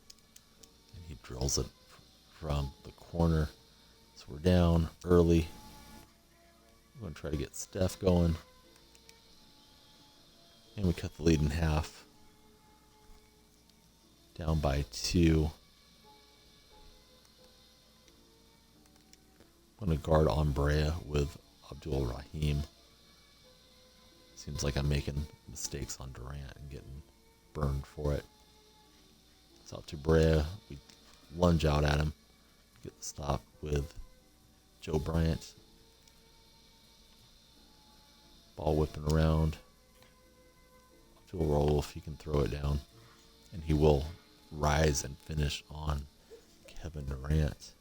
he drills it from the corner. So we're down early. We're going to try to get Steph going. And we cut the lead in half. Down by 2. I'm going to guard on Brea with Abdul Rahim. Seems like I'm making mistakes on Durant and getting burned for it. It's out to Brea. We lunge out at him. Get the stop with Joe Bryant. Ball whipping around. Abdul Rauf, he can throw it down. And he will rise and finish on Kevin Durant.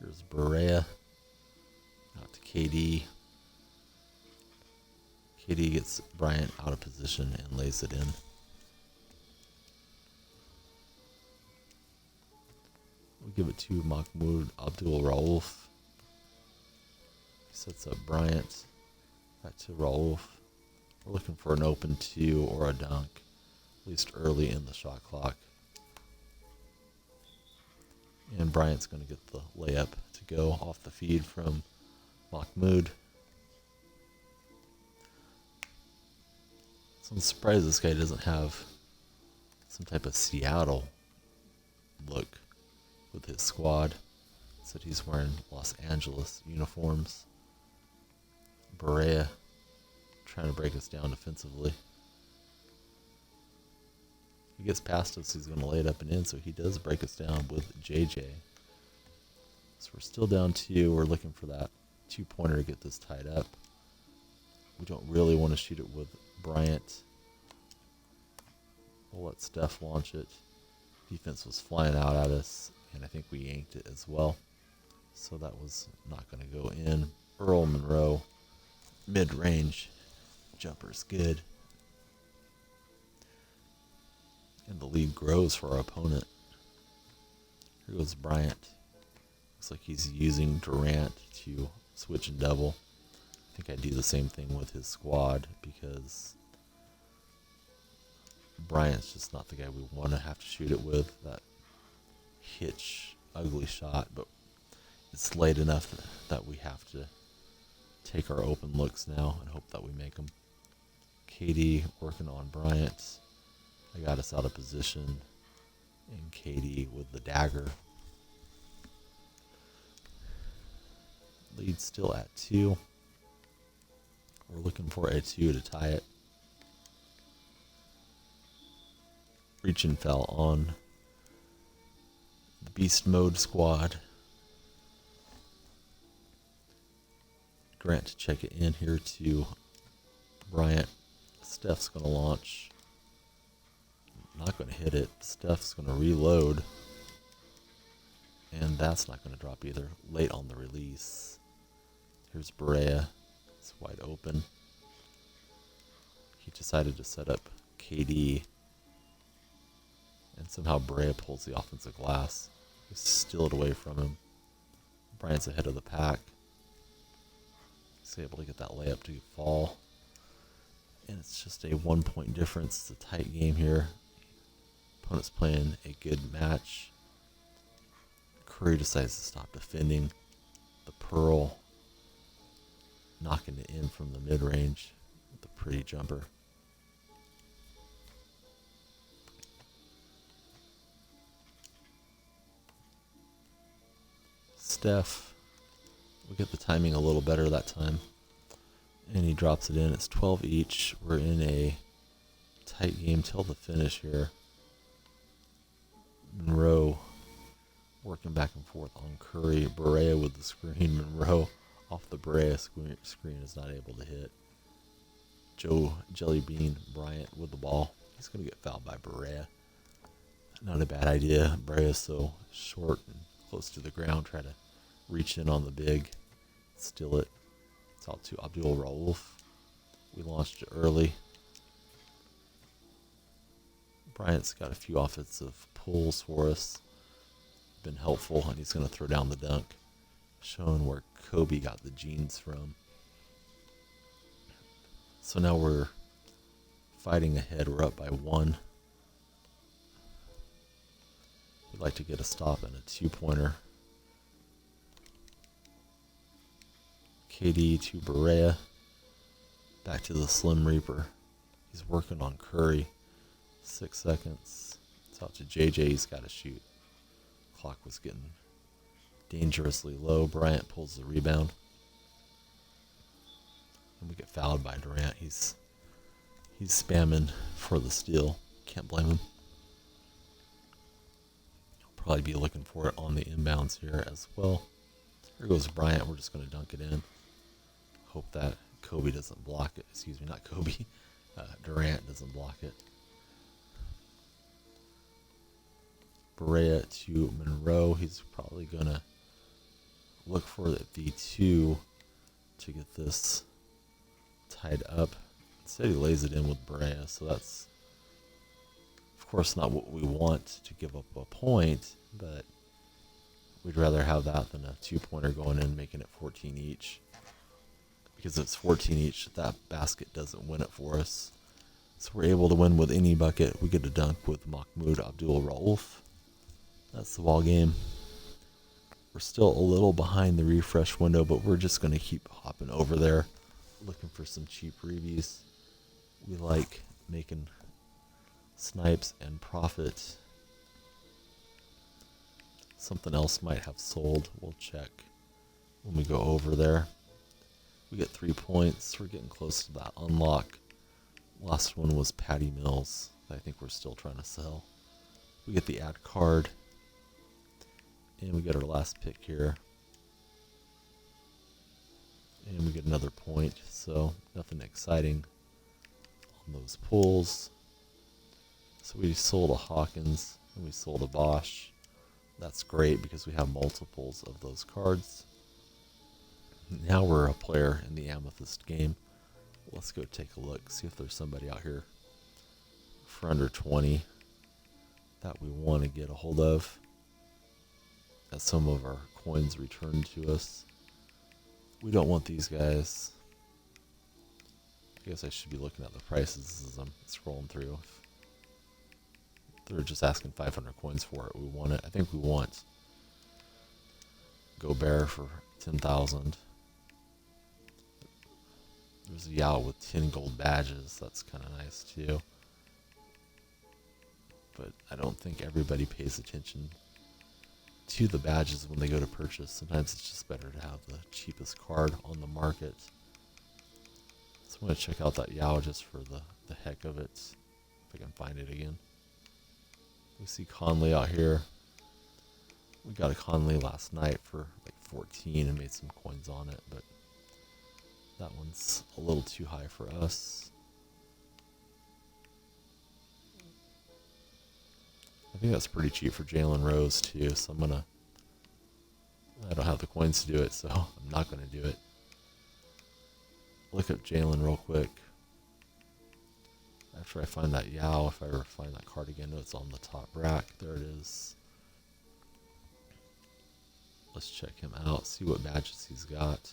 Here's Berea. Out to KD. KD gets Bryant out of position and lays it in. We'll give it to Mahmoud Abdul Rauf. Sets up Bryant. Back to Raouf. We're looking for an open 2 or a dunk, at least early in the shot clock. And Bryant's going to get the layup to go off the feed from Mahmoud. So I'm surprised this guy doesn't have some type of Seattle look with his squad. Said he's wearing Los Angeles uniforms. Berea trying to break us down defensively. He gets past us, he's going to lay it up and in, so he does break us down with JJ. So we're still down 2. We're looking for that 2-pointer to get this tied up. We don't really want to shoot it with Bryant. We'll let Steph launch it. Defense was flying out at us, and I think we yanked it as well. So that was not going to go in. Earl Monroe, mid-range. Jumper's good. And the lead grows for our opponent. Here goes Bryant. Looks like he's using Durant to switch and double. I think I'd do the same thing with his squad because Bryant's just not the guy we want to have to shoot it with. That hitch, ugly shot, but it's late enough that we have to take our open looks now and hope that we make them. KD working on Bryant. I got us out of position. And KD with the dagger. Lead still at 2. We're looking for a 2 to tie it. Reach and foul on the Beast Mode squad. Grant to check it in here to Bryant. Steph's going to launch. Not going to hit it. Steph's going to reload. And that's not going to drop either. Late on the release. Here's Berea. It's wide open. He decided to set up KD. And somehow Berea pulls the offensive glass. We steal it away from him. Bryant's ahead of the pack. He's able to get that layup to fall. And it's just a 1-point difference. It's a tight game here. Opponent's playing a good match. Curry decides to stop defending. The Pearl knocking it in from the mid-range with a pretty jumper. Steph, we get the timing a little better that time. And he drops it in. It's 12 each. We're in a tight game till the finish here. Monroe working back and forth on Curry. Berea with the screen. Monroe off the Berea screen is not able to hit. Joe Jellybean Bryant with the ball. He's going to get fouled by Berea. Not a bad idea. Berea's so short and close to the ground. Try to reach in on the big. Steal it. It's out to Abdul Raouf. We launched it early. Bryant's got a few offensive pulls for us. Been helpful, and he's going to throw down the dunk. Showing where Kobe got the jeans from. So now we're fighting ahead. We're up by 1. We'd like to get a stop and a 2-pointer. KD to Berea. Back to the Slim Reaper. He's working on Curry. 6 seconds. It's out to JJ. He's got to shoot. Clock was getting dangerously low. Bryant pulls the rebound. And we get fouled by Durant. He's spamming for the steal. Can't blame him. He'll probably be looking for it on the inbounds here as well. Here goes Bryant. We're just going to dunk it in. Hope that Kobe doesn't block it. Excuse me, not Kobe. Durant doesn't block it. Berea to Monroe. He's probably going to look for the 2 to get this tied up. Instead, he lays it in with Berea. So that's, of course, not what we want to give up a point, but we'd rather have that than a 2-pointer going in, making it 14 each. because it's 14 each. That basket doesn't win it for us. So we're able to win with any bucket. We get a dunk with Mahmoud Abdul Rauf. That's the ball game. We're still a little behind the refresh window, but we're just going to keep hopping over there, looking for some cheap rubies. We like making snipes and profit. Something else might have sold. We'll check when we go over there. We get 3 points. We're getting close to that unlock. Last one was Patty Mills. I think we're still trying to sell. We get the ad card. And we get our last pick here. And we get another point. So nothing exciting on those pulls. So we sold a Hawkins and we sold a Bosch. That's great because we have multiples of those cards. Now we're a player in the Amthest game. Let's go take a look, see if there's somebody out here for under 20 that we want to get a hold of. As some of our coins returned to us. We don't want these guys. I guess I should be looking at the prices as I'm scrolling through. They're just asking 500 coins for it. We want it. I think we want Gobert for 10,000. There's a Yao with 10 gold badges. That's kind of nice too. But I don't think everybody pays attention to the badges when they go to purchase. Sometimes it's just better to have the cheapest card on the market. So I'm going to check out that Yao just for the heck of it. If I can find it again. We see Conley out here. We got a Conley last night for like 14 and made some coins on it, but that one's a little too high for us. I think that's pretty cheap for Jalen Rose too, so I don't have the coins to do it, so I'm not going to do it. Look up Jalen real quick. After I find that Yao, if I ever find that card again, it's on the top rack. There it is. Let's check him out, see what badges he's got.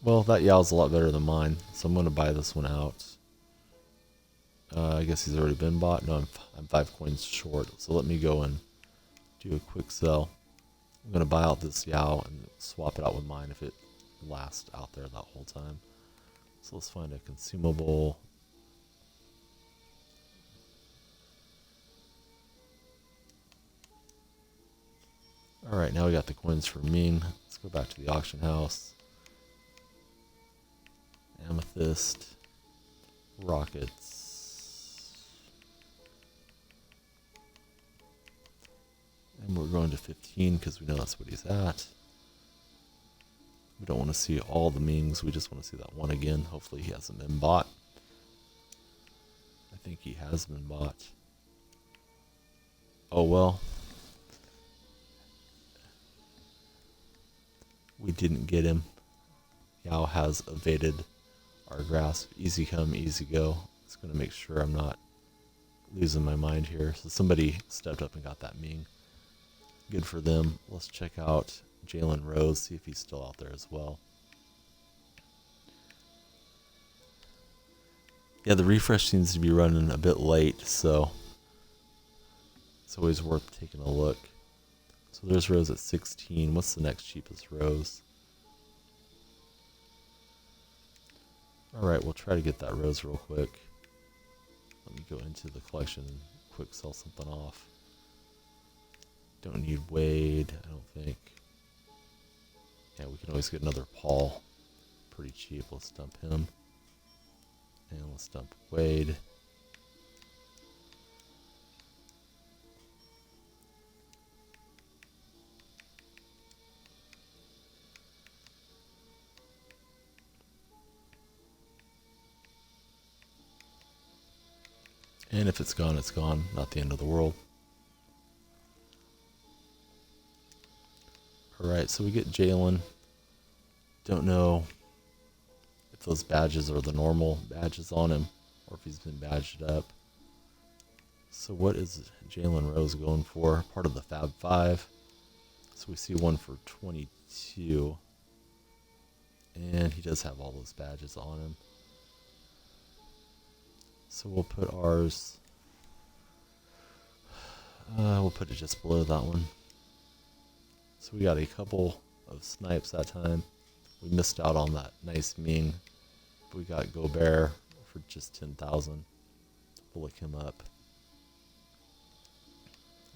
Well, that Yao's a lot better than mine, so I'm going to buy this one out. I guess he's already been bought. No, I'm 5 coins short, so let me go and do a quick sell. I'm going to buy out this Yao and swap it out with mine if it lasts out there that whole time. So let's find a consumable. Alright, now we got the coins for Ming. Let's go back to the auction house. Amethyst. Rockets. And we're going to 15 because we know that's what he's at. We don't want to see all the Mings. We just want to see that one again. Hopefully he hasn't been bought. I think he has been bought. Oh well. We didn't get him. Yao has evaded our grasp. Easy come, easy go. Just going to make sure I'm not losing my mind here. So somebody stepped up and got that Ming. Good for them. Let's check out Jalen Rose, see if he's still out there as well. Yeah, the refresh seems to be running a bit late, so it's always worth taking a look. So there's Rose at 16. What's the next cheapest Rose? Alright, we'll try to get that Rose real quick. Let me go into the collection and quick sell something off. Don't need Wade, I don't think. Yeah, we can always get another Paul. Pretty cheap. Let's dump him. And let's dump Wade. And if it's gone, it's gone. Not the end of the world. Alright, so we get Jalen. Don't know if those badges are the normal badges on him or if he's been badged up. So what is Jalen Rose going for? Part of the Fab 5. So we see one for 22. And he does have all those badges on him. So we'll put ours, we'll put it just below that one. So we got a couple of snipes that time. We missed out on that nice Ming. We got Gobert for just 10,000. We'll look him up.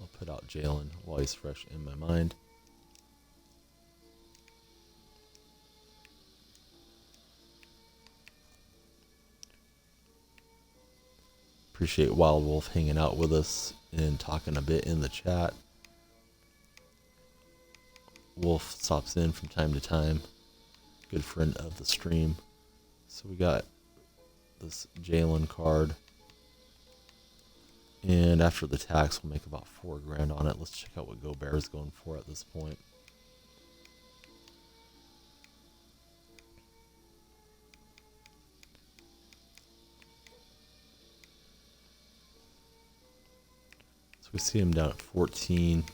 I'll put out Jalen while he's fresh in my mind. Appreciate Wild Wolf hanging out with us and talking a bit in the chat. Wolf stops in from time to time. Good friend of the stream. So we got this Jalen card. And after the tax, we'll make about $4 grand on it. Let's check out what Gobert is going for at this point. So we see him down at 14.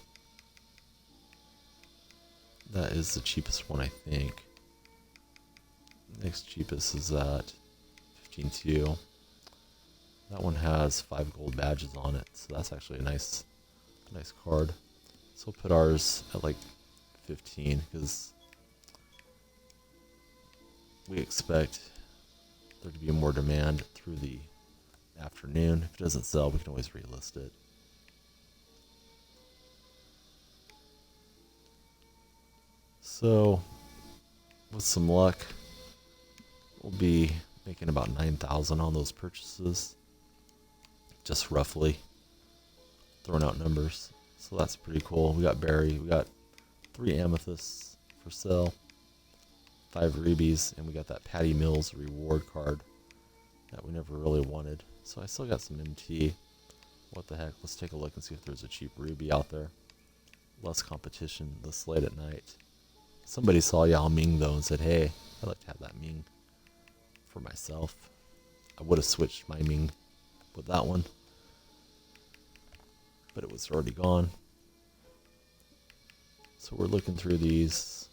That is the cheapest one, I think. Next cheapest is at 15.2. That one has 5 gold badges on it, so that's actually a nice card. So we'll put ours at like 15 because we expect there to be more demand through the afternoon. If it doesn't sell, we can always relist it. So with some luck, we'll be making about 9,000 on those purchases. Just roughly throwing out numbers. So that's pretty cool. We got Barry, we got 3 amethysts for sale, 5 rubies, and we got that Patty Mills reward card that we never really wanted. So I still got some MT. What the heck? Let's take a look and see if there's a cheap ruby out there. Less competition this late at night. Somebody saw Yao Ming though and said, hey, I'd like to have that Ming for myself. I would have switched my Ming with that one, but it was already gone. So we're looking through these.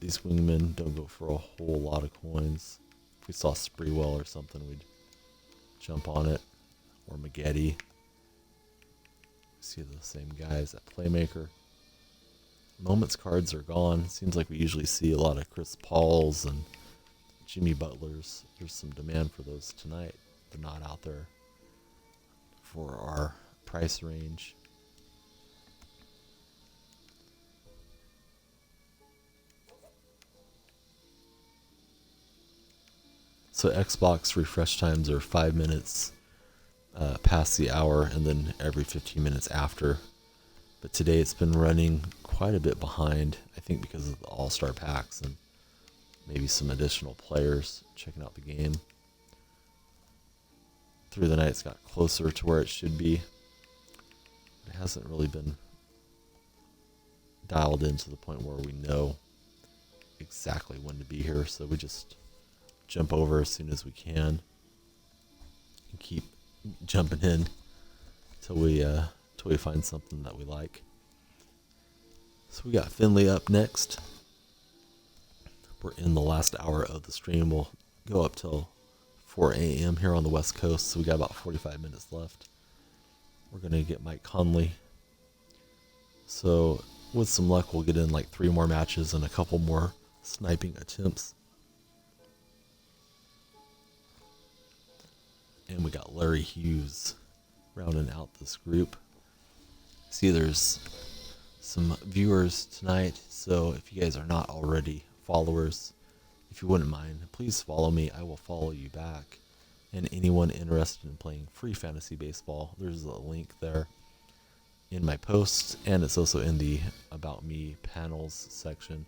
These wingmen don't go for a whole lot of coins. If we saw Spreewell or something, we'd jump on it. Or Maggette. See the same guys at Playmaker. Moments cards are gone. Seems like we usually see a lot of Chris Pauls and Jimmy Butlers. There's some demand for those tonight. They're not out there for our price range. So Xbox refresh times are 5 minutes past the hour and then every 15 minutes after. But today it's been running quite a bit behind, I think because of the All-Star packs and maybe some additional players checking out the game. Through the night it's got closer to where it should be. It hasn't really been dialed in to the point where we know exactly when to be here, so we just jump over as soon as we can and keep jumping in till we find something that we like. So we got Finley up next. We're in the last hour of the stream. We'll go up till 4 a.m. here on the West Coast, so we got about 45 minutes left. We're going to get Mike Conley. So with some luck, we'll get in like 3 more matches and a couple more sniping attempts. And we got Larry Hughes rounding out this group. See, there's some viewers tonight, so if you guys are not already followers, if you wouldn't mind, please follow me. I will follow you back. And anyone interested in playing free fantasy baseball, there's a link there in my posts, and it's also in the About Me panels section.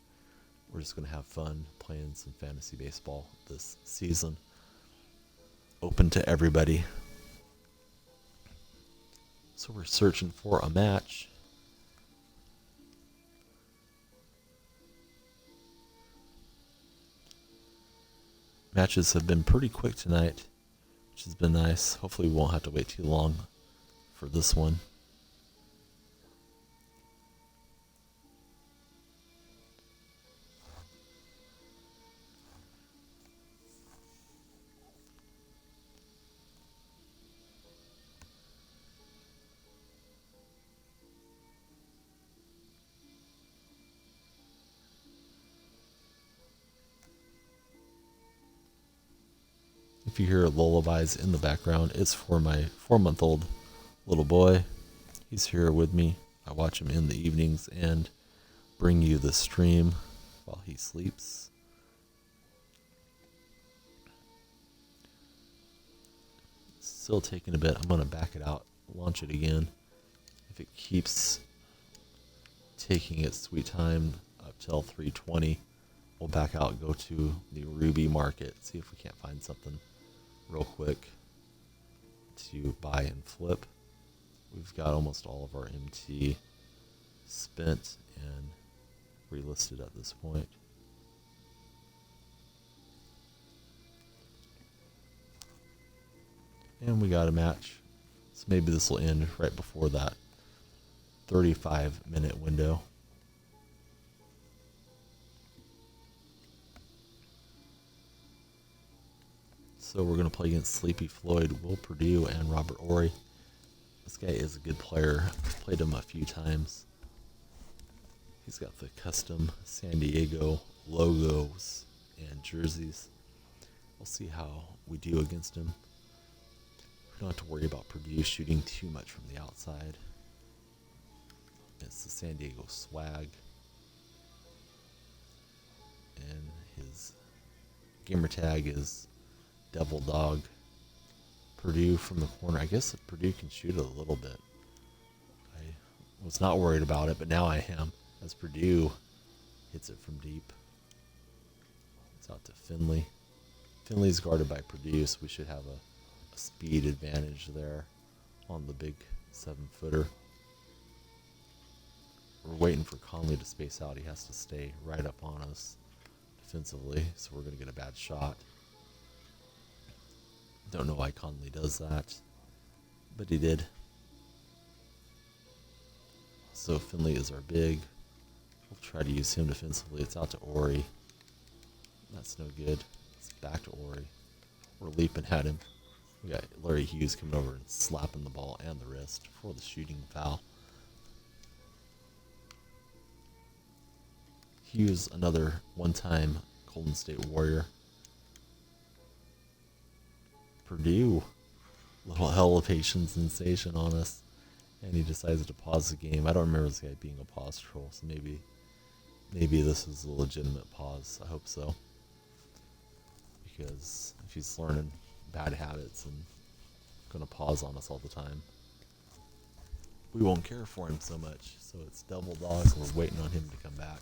We're just going to have fun playing some fantasy baseball this season. Open to everybody. So we're searching for a match. Matches have been pretty quick tonight, which has been nice. Hopefully we won't have to wait too long for this one. If you hear lullabies in the background, it's for my 4-month-old little boy. He's here with me. I watch him in the evenings and bring you the stream while he sleeps. Still taking a bit. I'm going to back it out, launch it again. If it keeps taking its sweet time up till 3:20, we'll back out, go to the Ruby market, see if we can't find something real quick to buy and flip. We've got almost all of our MT spent and relisted at this point. And we got a match. So maybe this will end right before that 35-minute window. So we're going to play against Sleepy Floyd, Will Purdue, and Robert Ory. This guy is a good player. I've played him a few times. He's got the custom San Diego logos and jerseys. We'll see how we do against him. We don't have to worry about Purdue shooting too much from the outside. It's the San Diego swag. And his gamer tag is Devil Dog. Purdue from the corner. I guess Purdue can shoot a little bit. I was not worried about it, but now I am, as Purdue hits it from deep. It's out to Finley. Finley's guarded by Purdue, so we should have a speed advantage there on the big 7-footer. We're waiting for Conley to space out. He has to stay right up on us defensively, so we're going to get a bad shot. Don't know why Conley does that, but he did. So Finley is our big. We'll try to use him defensively. It's out to Ory. That's no good. It's back to Ory. We're leaping at him. We got Larry Hughes coming over and slapping the ball and the wrist for the shooting foul. Hughes, another one-time Golden State Warrior. Purdue, little elevation sensation on us, and he decides to pause the game. I don't remember this guy being a pause troll, so maybe this is a legitimate pause. I hope so, because if he's learning bad habits and gonna pause on us all the time, we won't care for him so much. So it's Double Dog. We're waiting on him to come back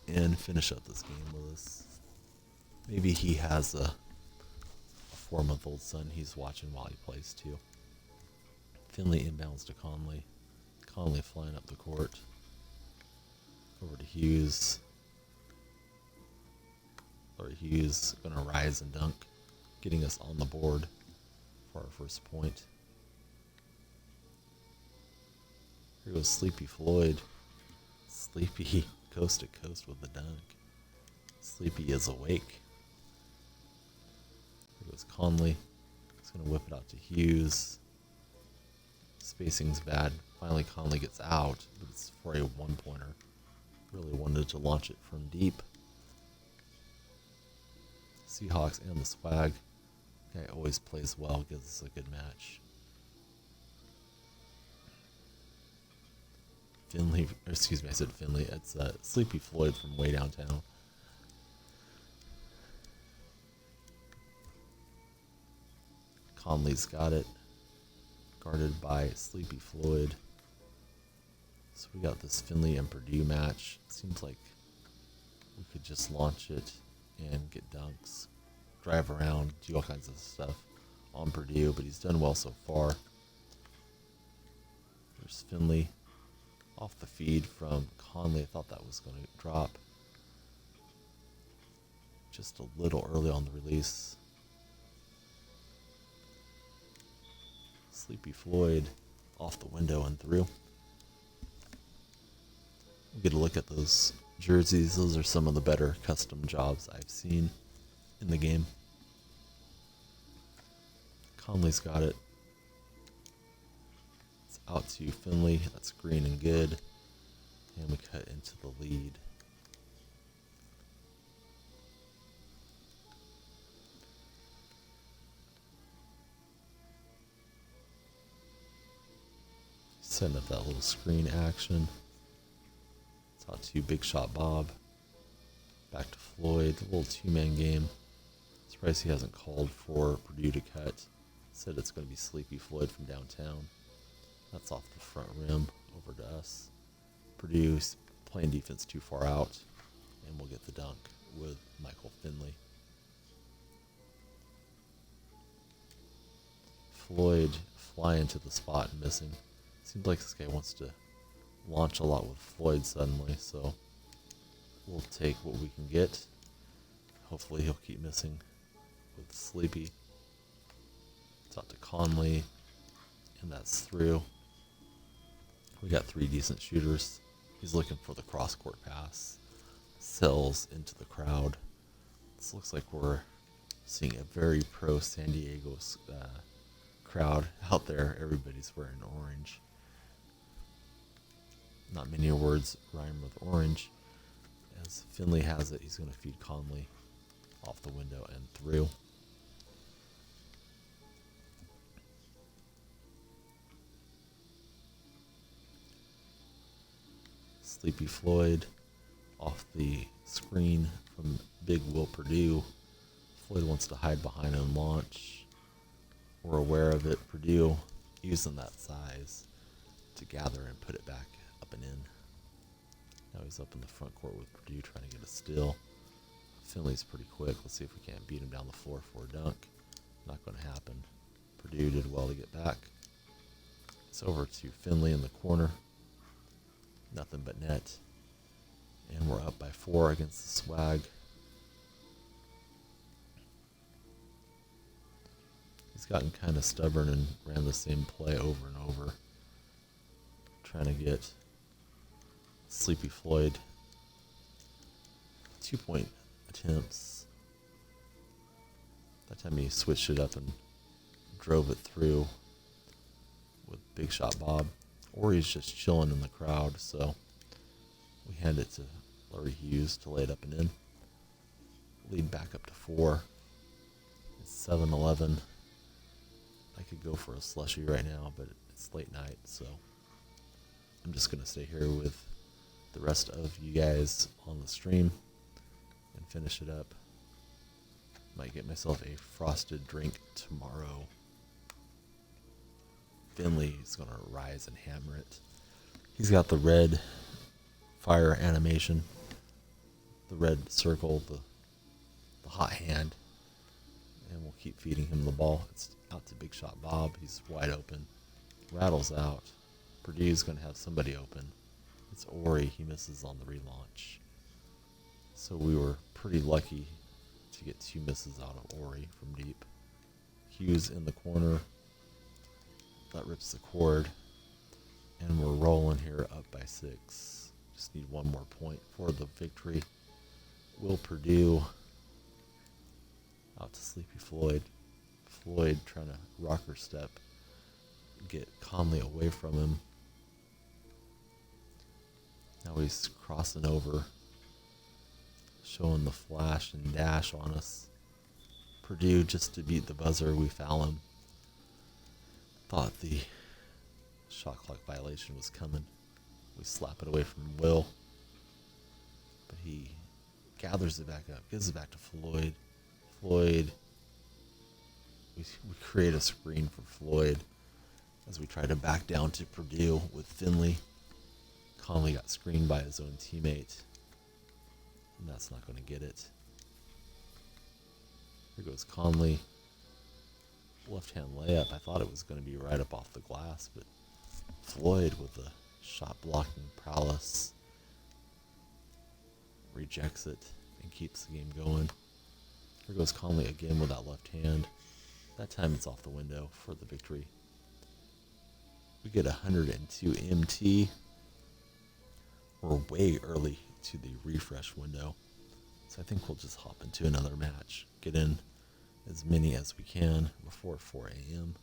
and finish up this game with us. Maybe he has a 4-month-old son he's watching while he plays too. Finley inbounds to Conley. Conley flying up the court. Over to Hughes. Or Hughes gonna rise and dunk, getting us on the board for our first point. Here goes Sleepy Floyd. Sleepy coast to coast with the dunk. Sleepy is awake. Here goes Conley. He's going to whip it out to Hughes. Spacing's bad. Finally Conley gets out, but it's for a one-pointer. Really wanted to launch it from deep. Seahawks and the swag. Guy always plays well, gives us a good match. Finley, excuse me, I said Finley. It's Sleepy Floyd from way downtown. Conley's got it, guarded by Sleepy Floyd. So we got this Finley and Purdue match. Seems like we could just launch it and get dunks, drive around, do all kinds of stuff on Purdue, but he's done well so far. There's Finley. Off the feed from Conley. I thought that was going to drop. Just a little early on the release. Sleepy Floyd off the window and through. We'll get a look at those jerseys. Those are some of the better custom jobs I've seen in the game. Conley's got it. Out to Finley, that's green and good, and we cut into the lead. Setting up that little screen action. Top two, Big Shot Bob. Back to Floyd, a little two-man game. Surprised he hasn't called for Purdue to cut. Said it's going to be Sleepy Floyd from downtown. That's off the front rim over to us. Purdue's playing defense too far out, and we'll get the dunk with Michael Finley. Floyd flying to the spot and missing. Seems like this guy wants to launch a lot with Floyd suddenly, so we'll take what we can get. Hopefully he'll keep missing with Sleepy. It's out to Conley, and that's through. We got three decent shooters. He's looking for the cross-court pass. Sells into the crowd. This looks like we're seeing a very pro San Diego crowd out there. Everybody's wearing orange. Not many words rhyme with orange. As Finley has it, he's going to feed Conley off the window and through. Sleepy Floyd off the screen from Big Will Purdue. Floyd wants to hide behind and launch. We're aware of it. Purdue using that size to gather and put it back up and in. Now he's up in the front court with Purdue trying to get a steal. Finley's pretty quick. Let's see if we can't beat him down the floor for a dunk. Not going to happen. Purdue did well to get back. It's over to Finley in the corner. Nothing but net. And we're up by 4 against the Swag. He's gotten kind of stubborn and ran the same play over and over. Trying to get Sleepy Floyd 2-point attempts. That time he switched it up and drove it through with Big Shot Bob. Or he's just chilling in the crowd, so we hand it to Larry Hughes to lay it up and in. Lead back up to 4. It's 7-11. I could go for a slushie right now, but it's late night, so I'm just going to stay here with the rest of you guys on the stream and finish it up. Might get myself a frosted drink tomorrow. Finley's going to rise and hammer it. He's got the red fire animation, the red circle, the hot hand, and we'll keep feeding him the ball. It's out to Big Shot Bob. He's wide open. Rattles out. Purdue's going to have somebody open. It's Ori. He misses on the relaunch. So we were pretty lucky to get 2 misses out of Ori from deep. Hughes in the corner. That rips the cord. And we're rolling here up by 6. Just need one more point for the victory. Will Purdue out to Sleepy Floyd. Floyd trying to rocker step, get Conley away from him. Now he's crossing over, showing the flash and dash on us. Purdue, just to beat the buzzer, we foul him. Thought the shot clock violation was coming. We slap it away from Will, but he gathers it back up, gives it back to Floyd. Floyd, we create a screen for Floyd as we try to back down to Purdue with Finley. Conley got screened by his own teammate, and that's not going to get it. Here goes Conley. Left-hand layup. I thought it was going to be right up off the glass, but Floyd with the shot-blocking prowess rejects it and keeps the game going. Here goes Conley again with that left hand. That time it's off the window for the victory. We get 102 MT. We're way early to the refresh window, so I think we'll just hop into another match. Get in as many as we can before 4 a.m.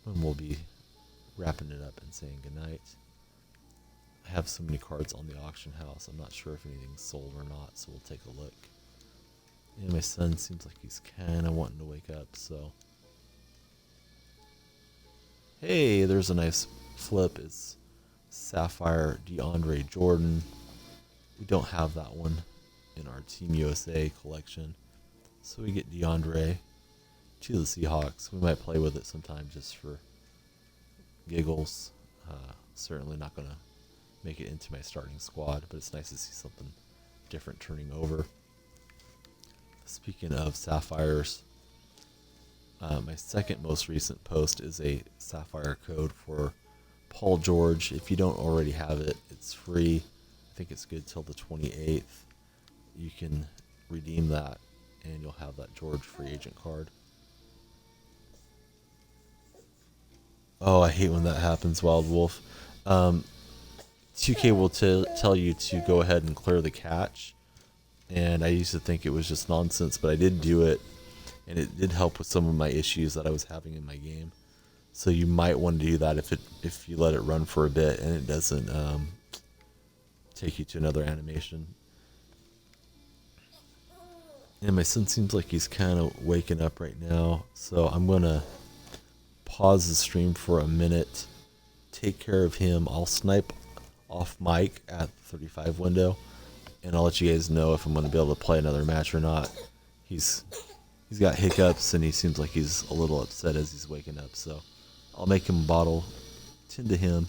when we'll be wrapping it up and saying goodnight. I have so many cards on the auction house, I'm not sure if anything's sold or not, so we'll take a look. And my son seems like he's kind of wanting to wake up, so. Hey, there's a nice flip is Sapphire DeAndre Jordan. We don't have that one in our Team USA collection. So we get DeAndre to the Seahawks. We might play with it sometime just for giggles. Certainly not going to make it into my starting squad, but it's nice to see something different turning over. Speaking of Sapphires, my second most recent post is a Sapphire code for Paul George. If you don't already have it, it's free. I think it's good till the 28th. You can redeem that, and you'll have that George free agent card. Oh, I hate when that happens, Wild Wolf. 2K will tell you to go ahead and clear the cache, and I used to think it was just nonsense, but I did do it, and it did help with some of my issues that I was having in my game. So you might want to do that if you let it run for a bit and it doesn't take you to another animation. And my son seems like he's kind of waking up right now, so I'm going to pause the stream for a minute, take care of him. I'll snipe off mic at the 35 window, and I'll let you guys know if I'm going to be able to play another match or not. He's got hiccups, and he seems like he's a little upset as he's waking up, so I'll make him a bottle, tend to him,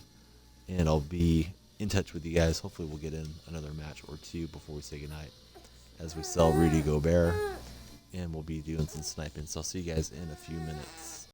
and I'll be in touch with you guys. Hopefully we'll get in another match or two before we say goodnight as we sell Rudy Gobert, and we'll be doing some sniping. So I'll see you guys in a few minutes.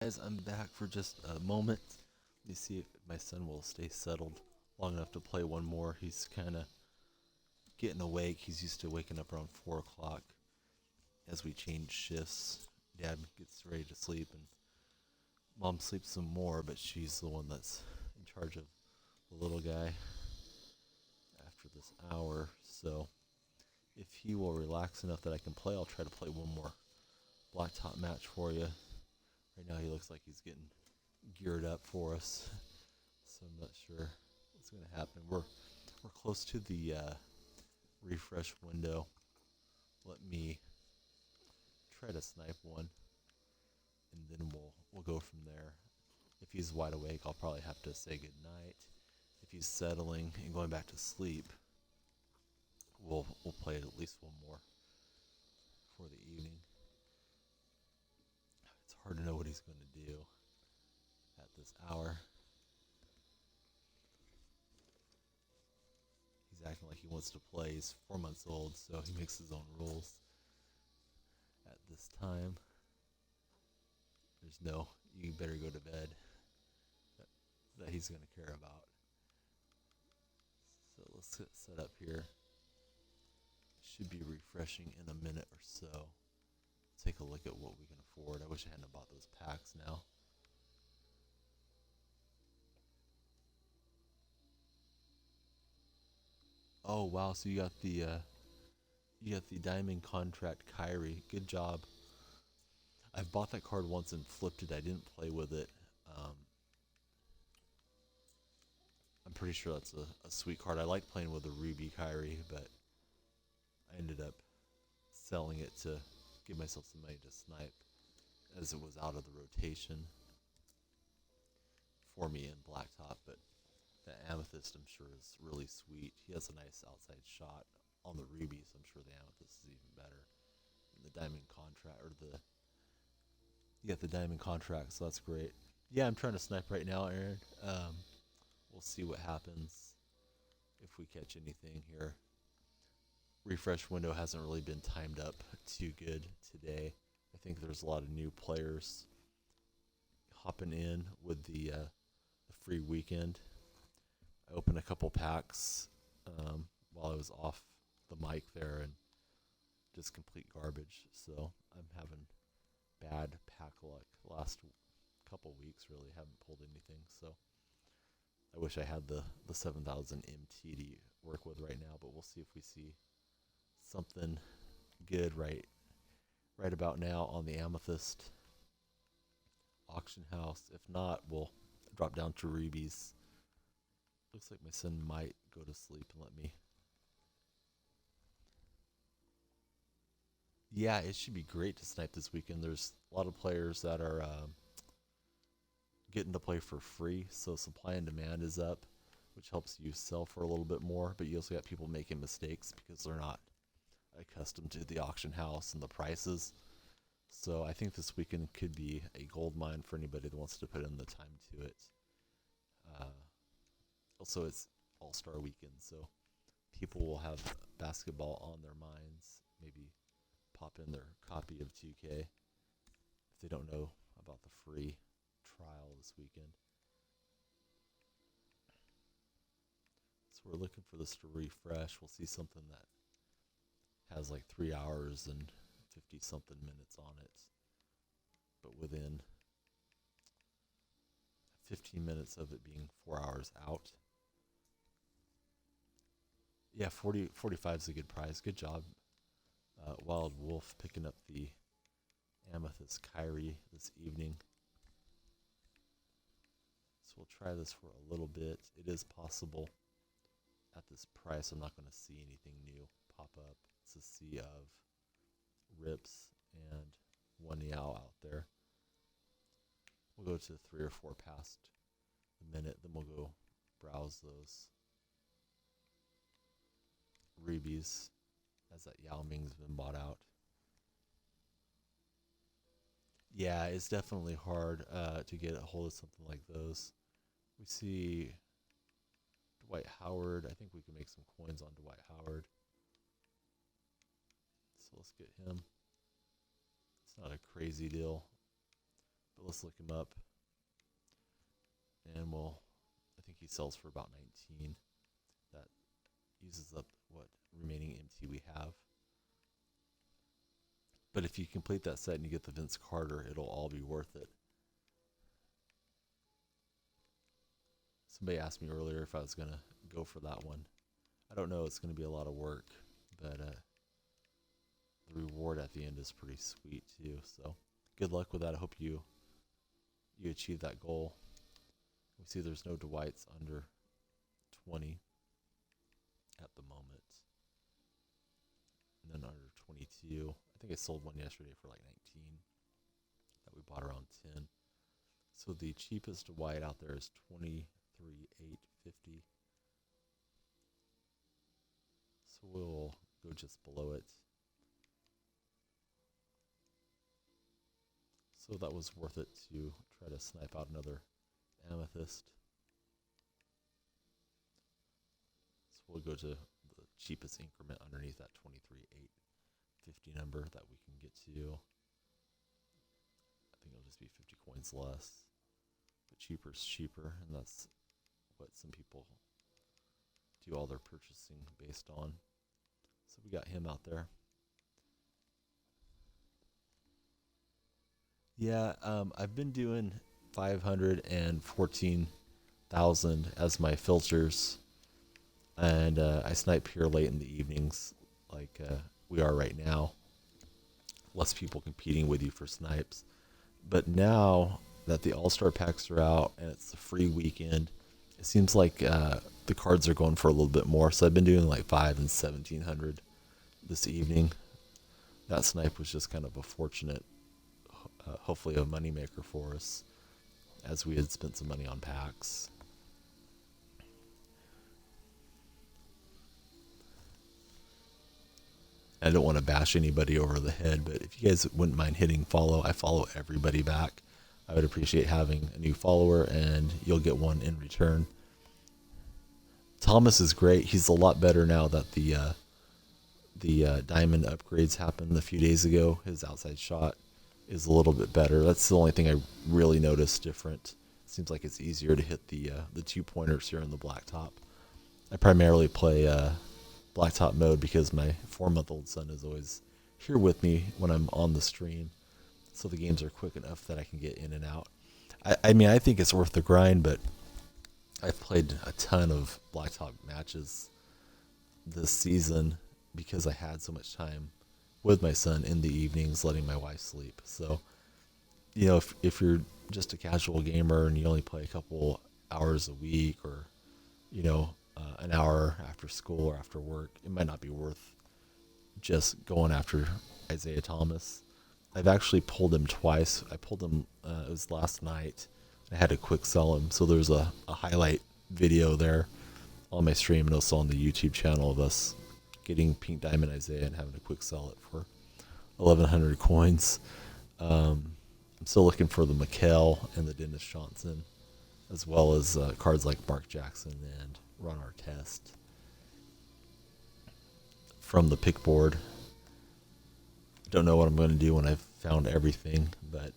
Guys, I'm back for just a moment. Let me see if my son will stay settled long enough to play one more. He's kind of getting awake. He's used to waking up around 4 o'clock as we change shifts. Dad gets ready to sleep, and Mom sleeps some more, but she's the one that's in charge of the little guy after this hour. So if he will relax enough that I can play, I'll try to play one more Blacktop match for you. Right now he looks like he's getting geared up for us, so I'm not sure what's going to happen. We're close to the refresh window. Let me try to snipe one, and then we'll go from there. If he's wide awake, I'll probably have to say good night. If he's settling and going back to sleep, we'll play at least one more for the evening. It's hard to know what he's going to do at this hour. He's acting like he wants to play. He's 4 months old, so he makes his own rules at this time. There's no, you better go to bed that he's going to care about. So let's get set up here. Should be refreshing in a minute or so. Take a look at what we can afford. I wish I hadn't bought those packs now. Oh wow, so you got the diamond contract Kyrie. Good job. I've bought that card once and flipped it. I didn't play with it. I'm pretty sure that's a sweet card. I like playing with the Ruby Kyrie, but I ended up selling it to give myself some money to snipe, as it was out of the rotation for me in Blacktop. But the Amthest, I'm sure, is really sweet. He has a nice outside shot on the Ruby, so I'm sure the Amthest is even better. And the diamond contract, or you got the diamond contract, so that's great. Yeah, I'm trying to snipe right now, Aaron. We'll see what happens if we catch anything here. Refresh window hasn't really been timed up too good today. I think there's a lot of new players hopping in with the free weekend. I opened a couple packs while I was off the mic there, and just complete garbage. So I'm having bad pack luck. The last couple weeks really haven't pulled anything. So I wish I had the 7,000 MT to work with right now, but we'll see if we see something good right about now on the Amthest auction house. If not, we'll drop down to Rubies. Looks like my son might go to sleep and let me. Yeah, it should be great to snipe this weekend. There's a lot of players that are getting to play for free, so supply and demand is up, which helps you sell for a little bit more. But you also got people making mistakes because they're not accustomed to the auction house and the prices. So I think this weekend could be a gold mine for anybody that wants to put in the time to it. Also, it's All-Star weekend, so people will have basketball on their minds. Maybe pop in their copy of 2K if they don't know about the free trial this weekend. So we're looking for this to refresh. We'll see something that has like 3 hours and 50 something minutes on it, but within 15 minutes of it being 4 hours out. Yeah, 45 is a good price. Good job, Wild Wolf, picking up the Amethyst Kyrie this evening. So we'll try this for a little bit. It is possible at this price I'm not going to see anything new pop up. It's a sea of rips and one Yao out there. We'll go to 3 or 4 past the minute, then we'll go browse those rubies as that Yao Ming's been bought out. Yeah, it's definitely hard to get a hold of something like those. We see Dwight Howard. I think we can make some coins on Dwight Howard. So let's get him. It's not a crazy deal, But let's look him up. And I think he sells for about 19. That uses up what remaining MT we have. But if you complete that set and you get the Vince Carter, it'll all be worth it. Somebody asked me earlier if I was going to go for that one. I don't know. It's going to be a lot of work, but the reward at the end is pretty sweet too. So good luck with that. I hope you achieve that goal. We see there's no Dwights under 20 at the moment. And then under 22. I think I sold one yesterday for like 19 that we bought around 10. So the cheapest Dwight out there is 23,850. So we'll go just below it. So that was worth it to try to snipe out another Amthest. So we'll go to the cheapest increment underneath that 23,850 number that we can get to. I think it'll just be 50 coins less. But cheaper is cheaper, and that's what some people do all their purchasing based on. So we got him out there. Yeah, I've been doing 514,000 as my filters, and I snipe here late in the evenings, like we are right now. Less people competing with you for snipes. But now that the All-Star packs are out and it's a free weekend, it seems like the cards are going for a little bit more. So I've been doing like 5 and 1,700 this evening. That snipe was just kind of a fortunate, hopefully a moneymaker for us, as we had spent some money on packs. I don't want to bash anybody over the head, but if you guys wouldn't mind hitting follow, I follow everybody back. I would appreciate having a new follower, and you'll get one in return. Thomas is great. He's a lot better now that the diamond upgrades happened a few days ago. His outside shot is a little bit better. That's the only thing I really noticed different. It seems like it's easier to hit the 2-pointers here in the Blacktop. I primarily play Blacktop mode because my 4-month-old son is always here with me when I'm on the stream. So the games are quick enough that I can get in and out. I mean, I think it's worth the grind, but I've played a ton of Blacktop matches this season because I had so much time with my son in the evenings, letting my wife sleep. So, you know, if you're just a casual gamer and you only play a couple hours a week, or, you know, an hour after school or after work, it might not be worth just going after Isiah Thomas. I've actually pulled him twice. I pulled him, it was last night. I had to quick sell him. So there's a highlight video there on my stream and also on the YouTube channel of us getting Pink Diamond Isiah and having to quick sell it for 1,100 coins. I'm still looking for the Maggette and the Dennis Johnson, as well as cards like Mark Jackson and Ron Artest from the pick board. Don't know what I'm going to do when I've found everything, but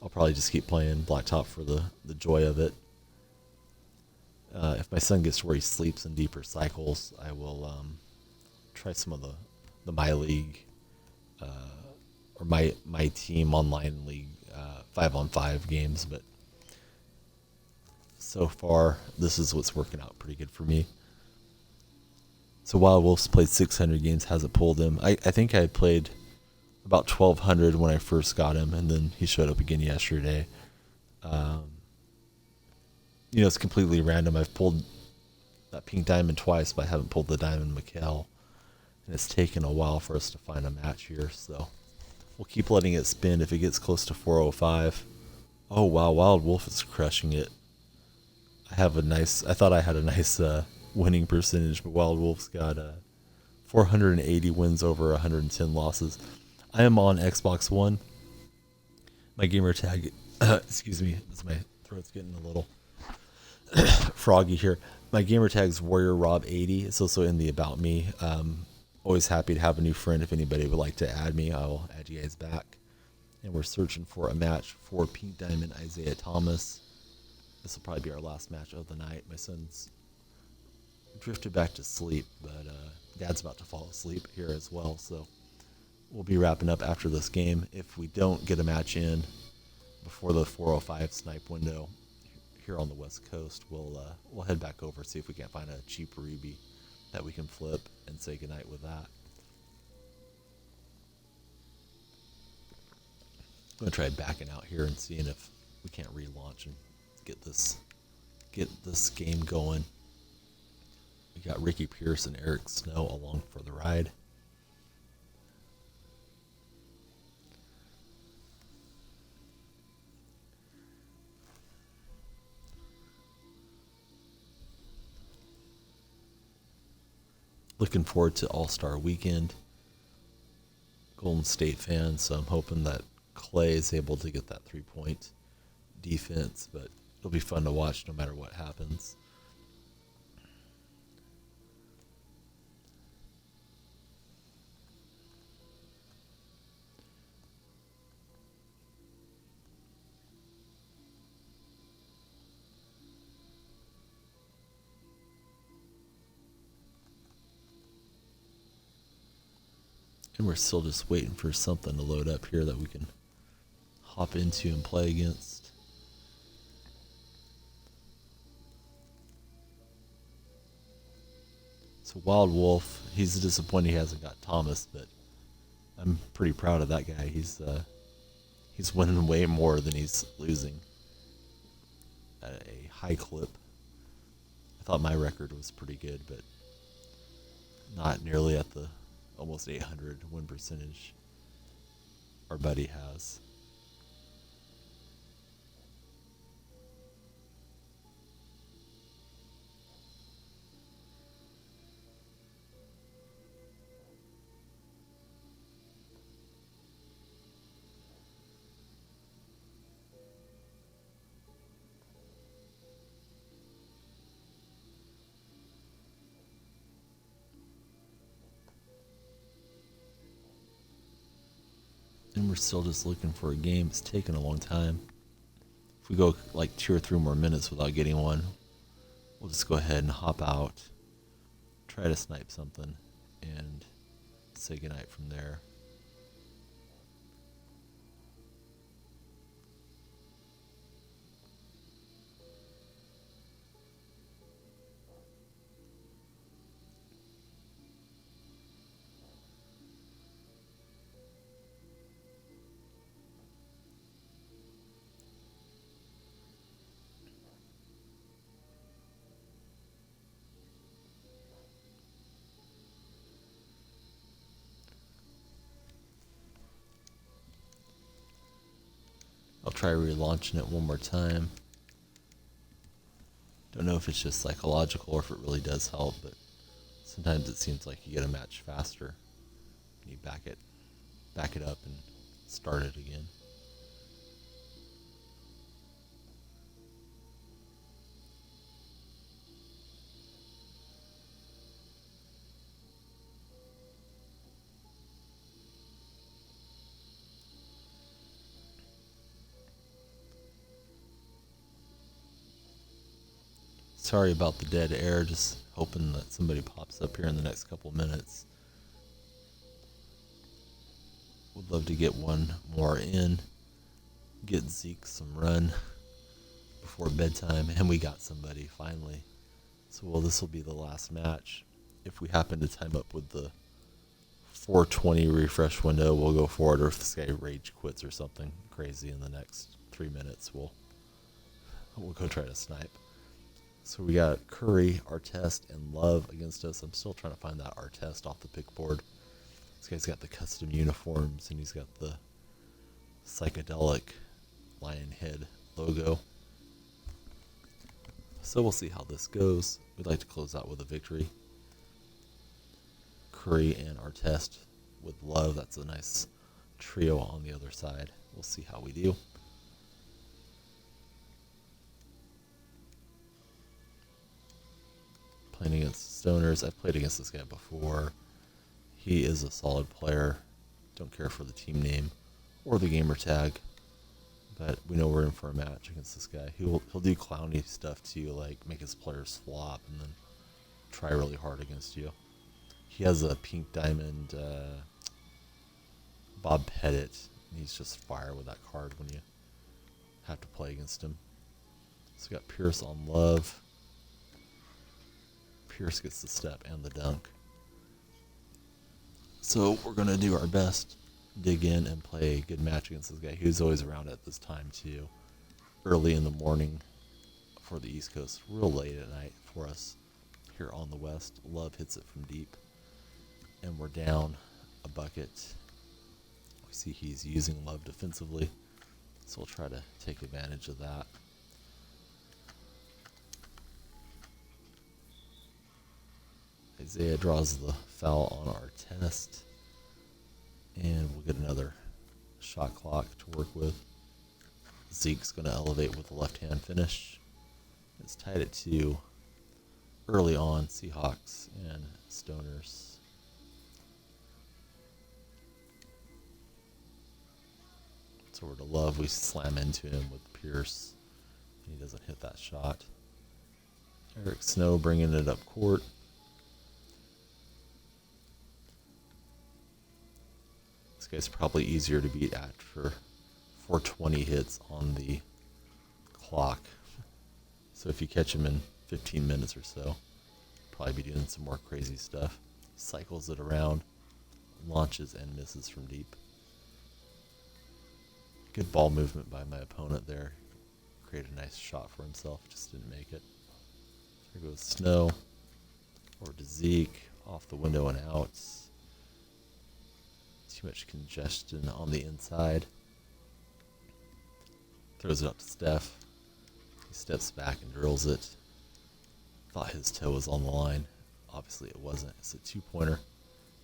I'll probably just keep playing Blacktop for the joy of it. If my son gets to where he sleeps in deeper cycles, I will try some of the My League or my team online league 5-on-5 games, but so far this is what's working out pretty good for me. So Wild Wolf's played 600 games, hasn't pulled him. I think I played about 1,200 when I first got him, and then he showed up again yesterday. You know, it's completely random. I've pulled that Pink Diamond twice, but I haven't pulled the Diamond Maggette, and it's taken a while for us to find a match here, so we'll keep letting it spin. If it gets close to 405, oh wow, Wild Wolf is crushing it. I thought I had a nice winning percentage, but Wild Wolf's got 480 wins over 110 losses. I am on Xbox One. My gamer tag, excuse me, my throat's getting a little froggy here. My gamer tag's Warrior Rob 80. It's also in the About Me. Always happy to have a new friend. If anybody would like to add me, I will add you guys back. And we're searching for a match for Pink Diamond Isiah Thomas. This will probably be our last match of the night. My son's drifted back to sleep, but Dad's about to fall asleep here as well. So we'll be wrapping up after this game. If we don't get a match in before the 4:05 snipe window here on the West Coast, we'll head back over, see if we can't find a cheap ruby that we can flip and say goodnight with that. I'm gonna try backing out here and seeing if we can't relaunch and get this game going. We got Ricky Pierce and Eric Snow along for the ride. Looking forward to All-Star Weekend. Golden State fan, so I'm hoping that Klay is able to get that 3-point defense, but it'll be fun to watch no matter what happens. And we're still just waiting for something to load up here that we can hop into and play against. So Wild Wolf, he's disappointed he hasn't got Thomas, but I'm pretty proud of that guy. He's winning way more than he's losing at a high clip. I thought my record was pretty good, but not nearly at the almost 800 win percentage our buddy has. And we're still just looking for a game. It's taking a long time. If we go like 2 or 3 more minutes without getting one, we'll just go ahead and hop out, try to snipe something, and say goodnight from there. I'll try relaunching it one more time. Don't know if it's just psychological or if it really does help, but sometimes it seems like you get a match faster. You back it up and start it again. Sorry about the dead air, just hoping that somebody pops up here in the next couple minutes. Would love to get one more in, get Zeke some run before bedtime, and we got somebody finally. So this will be the last match. If we happen to time up with the 4:20 refresh window, we'll go forward, or if this guy rage quits or something crazy in the next 3 minutes, we'll go try to snipe. So we got Curry, Artest, and Love against us. I'm still trying to find that Artest off the pick board. This guy's got the custom uniforms, and he's got the psychedelic lion head logo. So we'll see how this goes. We'd like to close out with a victory. Curry and Artest with Love. That's a nice trio on the other side. We'll see how we do. Playing against Stoners. I've played against this guy before. He is a solid player. Don't care for the team name or the gamer tag. But we know we're in for a match against this guy. He'll do clowny stuff to you, like make his players flop and then try really hard against you. He has a pink diamond Bob Pettit, and he's just fire with that card when you have to play against him. So we got Pierce on Love. Pierce gets the step and the dunk. So we're going to do our best, dig in and play a good match against this guy. He's always around at this time too. Early in the morning for the East Coast, real late at night for us here on the West. Love hits it from deep, and we're down a bucket. We see he's using Love defensively, so we'll try to take advantage of that. Isiah draws the foul on our test, and we'll get another shot clock to work with. Zeke's going to elevate with a left-hand finish. It's tied at 2 early on, Seahawks and Stoners. So we're to Love. We slam into him with Pierce. He doesn't hit that shot. Eric Snow bringing it up court. This guy's probably easier to beat after 420 hits on the clock. So if you catch him in 15 minutes or so, probably be doing some more crazy stuff. Cycles it around, launches and misses from deep. Good ball movement by my opponent there. Created a nice shot for himself, just didn't make it. Here goes Snow, over to Zeke, off the window and out. Too much congestion on the inside. Throws it up to Steph. He steps back and drills it. Thought his toe was on the line. Obviously it wasn't. It's a 2-pointer.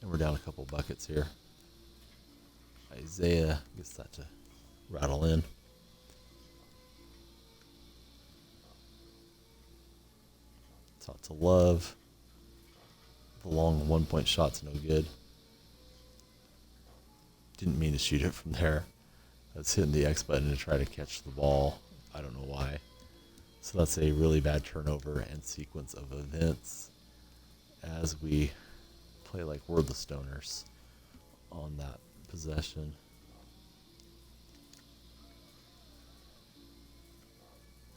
And we're down a couple buckets here. Isiah gets that to rattle in. It's out to Love. The long 1-point shot's no good. Didn't mean to shoot it from there. I was hitting the X button to try to catch the ball. I don't know why. So that's a really bad turnover and sequence of events as we play like we're the Stoners on that possession.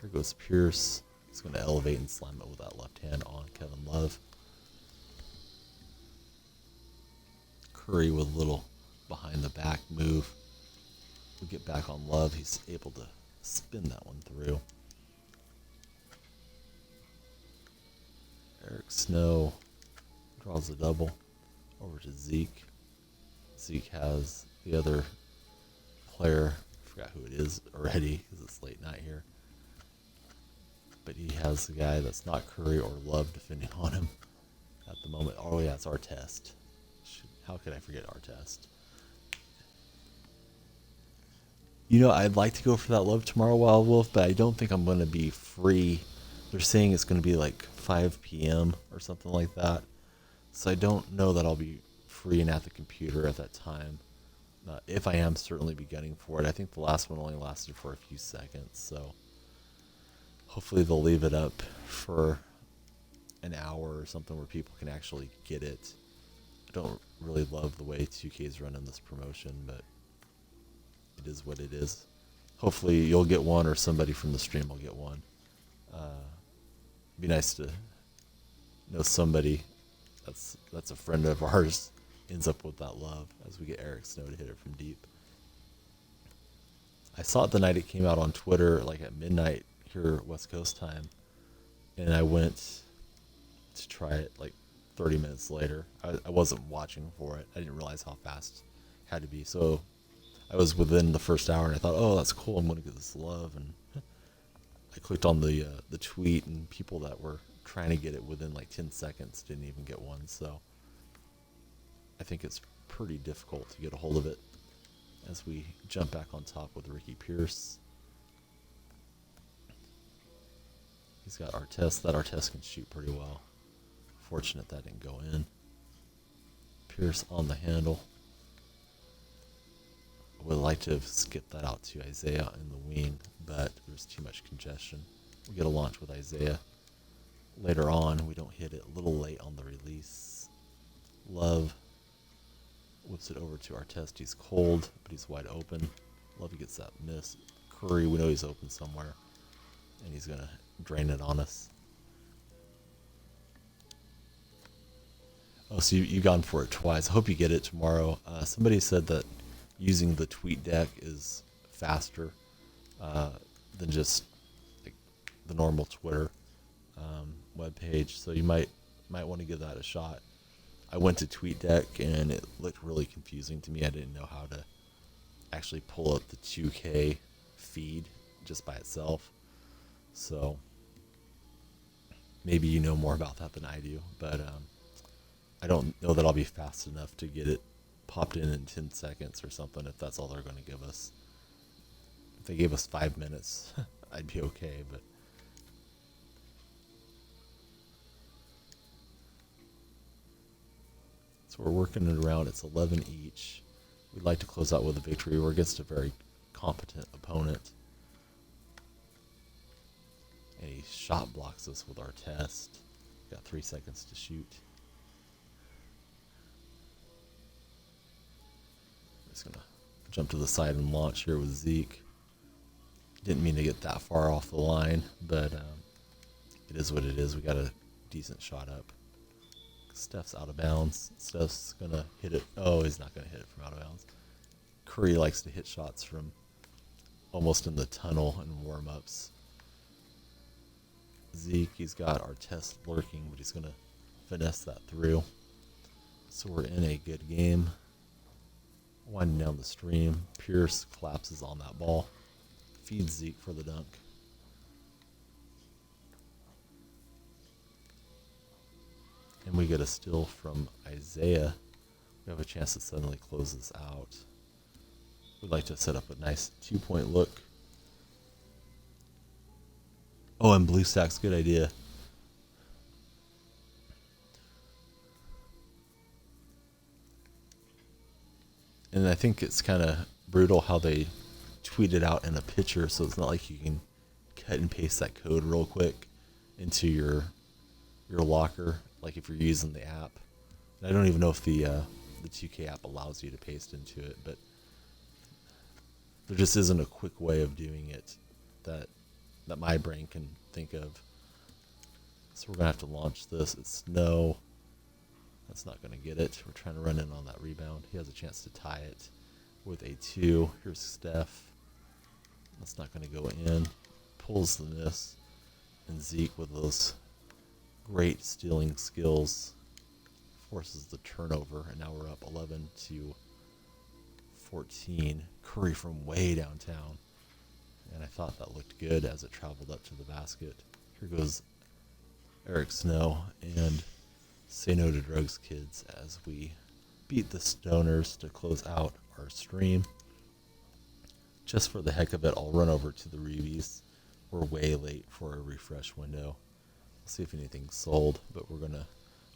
Here goes Pierce. He's going to elevate and slam it with that left hand on Kevin Love. Curry with a little behind the back move. We get back on Love. He's able to spin that one through. Eric Snow draws a double over to Zeke. Zeke has the other player. I forgot who it is already because it's late night here. But he has the guy that's not Curry or Love defending on him at the moment. Oh yeah, it's Artest. How could I forget Artest? You know, I'd like to go for that Love tomorrow, Wild Wolf, but I don't think I'm going to be free. They're saying it's going to be like 5 p.m. or something like that. So I don't know that I'll be free and at the computer at that time. If I am, certainly be gunning for it. I think the last one only lasted for a few seconds, so hopefully they'll leave it up for an hour or something where people can actually get it. I don't really love the way 2K's running this promotion, but it is what it is. Hopefully you'll get one or somebody from the stream will get one. It'd be nice to know somebody that's a friend of ours ends up with that Love as we get Eric Snow to hit it from deep. I saw it the night it came out on Twitter, like at midnight here West Coast time, and I went to try it like 30 minutes later. I wasn't watching for it. I didn't realize how fast it had to be. So I was within the first hour, and I thought, oh, that's cool. I'm going to get this Love. And I clicked on the tweet, and people that were trying to get it within like 10 seconds didn't even get one. So I think it's pretty difficult to get a hold of it as we jump back on top with Ricky Pierce. He's got Artest. That Artest can shoot pretty well. Fortunate that didn't go in. Pierce on the handle. would like to have skipped that out to Isiah in the wing, but there's too much congestion. We get a launch with Isiah. Later on, we don't hit it. A little late on the release. Love whips it over to Artest. He's cold, but he's wide open. Love gets that miss. Curry, we know he's open somewhere, and he's going to drain it on us. Oh, so you've gone for it twice. I hope you get it tomorrow. Somebody said that using the tweet deck is faster than just like the normal Twitter web page. So you might want to give that a shot. I went to TweetDeck and it looked really confusing to me. I didn't know how to actually pull up the 2K feed just by itself. So maybe you know more about that than I do, but I don't know that I'll be fast enough to get it popped in 10 seconds or something if that's all they're going to give us. If they gave us 5 minutes, I'd be okay, but so we're working it around. It's 11 each. We'd like to close out with a victory. We're against a very competent opponent. And he shot blocks us with our test. Got 3 seconds to shoot. Just gonna jump to the side and launch here with Zeke. Didn't mean to get that far off the line, but it is what it is. We got a decent shot up. Steph's out of bounds. Steph's gonna hit it. Oh, he's not gonna hit it from out of bounds. Curry likes to hit shots from almost in the tunnel and warm-ups. Zeke, he's got our test lurking, but he's gonna finesse that through. So we're in a good game. Winding down the stream. Pierce collapses on that ball. Feeds Zeke for the dunk. And we get a steal from Isiah. We have a chance to suddenly close this out. We'd like to set up a nice 2-point look. Oh, and blue stack's good idea. And I think it's kind of brutal how they tweet it out in a picture, so it's not like you can cut and paste that code real quick into your locker, like if you're using the app. And I don't even know if the 2K app allows you to paste into it, but there just isn't a quick way of doing it that my brain can think of. So we're gonna have to launch this. It's no. That's not going to get it. We're trying to run in on that rebound. He has a chance to tie it with a 2. Here's Steph. That's not going to go in. Pulls the miss. And Zeke with those great stealing skills forces the turnover. And now we're up 11-14. Curry from way downtown. And I thought that looked good as it traveled up to the basket. Here goes Eric Snow and Say No to Drugs, kids, as we beat the Stoners to close out our stream. Just for the heck of it, I'll run over to the Reeves. We're way late for a refresh window. See if anything's sold, but we're going to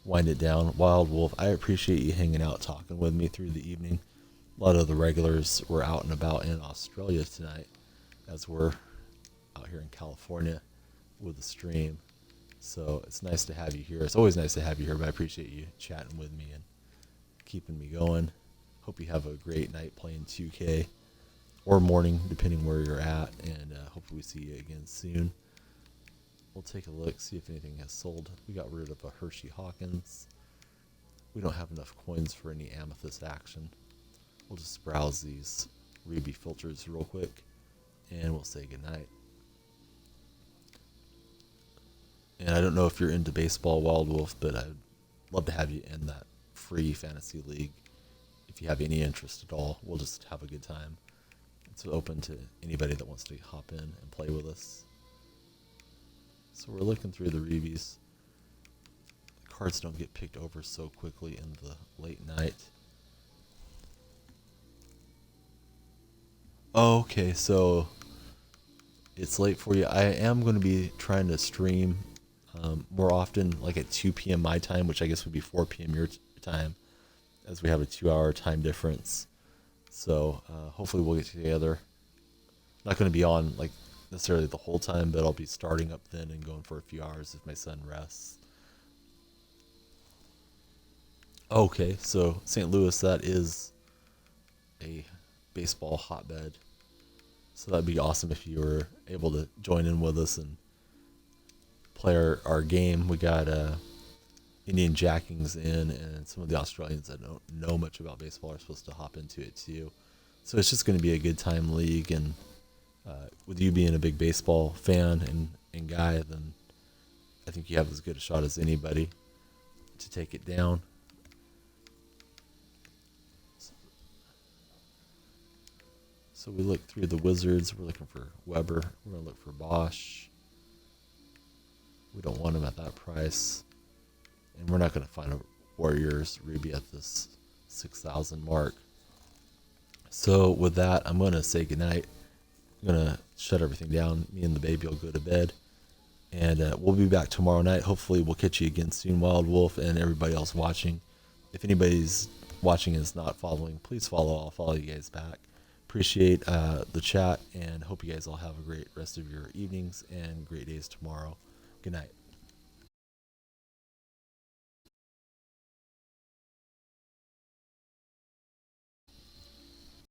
wind it down. Wild Wolf, I appreciate you hanging out, talking with me through the evening. A lot of the regulars were out and about in Australia tonight, as we're out here in California with the stream. So it's nice to have you here. It's always nice to have you here, but I appreciate you chatting with me and keeping me going. Hope you have a great night playing 2K or morning, depending where you're at, and hopefully we see you again soon. We'll take a look, see if anything has sold. We got rid of a Hershey Hawkins. We don't have enough coins for any Amthest action. We'll just browse these Ruby filters real quick, and we'll say goodnight. And I don't know if you're into baseball, Wild Wolf, but I'd love to have you in that free fantasy league. If you have any interest at all, we'll just have a good time. It's open to anybody that wants to hop in and play with us. So we're looking through the Reebies. The cards don't get picked over so quickly in the late night. Okay, so it's late for you. I am going to be trying to stream more often, like at 2 p.m. my time, which I guess would be 4 p.m. your time, as we have a 2-hour time difference. So hopefully we'll get together. Not going to be on like necessarily the whole time, but I'll be starting up then and going for a few hours if my son rests. Okay, so St. Louis, that is a baseball hotbed. So that'd be awesome if you were able to join in with us and play our game. We got Indian Jackings in, and some of the Australians that don't know much about baseball are supposed to hop into it too. So it's just going to be a good time league, and with you being a big baseball fan and guy, then I think you have as good a shot as anybody to take it down. So we look through the Wizards. We're looking for Weber. We're going to look for Bosch. We don't want him at that price. And we're not going to find a Warriors Ruby at this 6,000 mark. So with that, I'm going to say goodnight. I'm going to shut everything down. Me and the baby will go to bed. And we'll be back tomorrow night. Hopefully we'll catch you again soon, Wild Wolf, and everybody else watching. If anybody's watching and is not following, please follow. I'll follow you guys back. Appreciate the chat, and hope you guys all have a great rest of your evenings and great days tomorrow. Good night.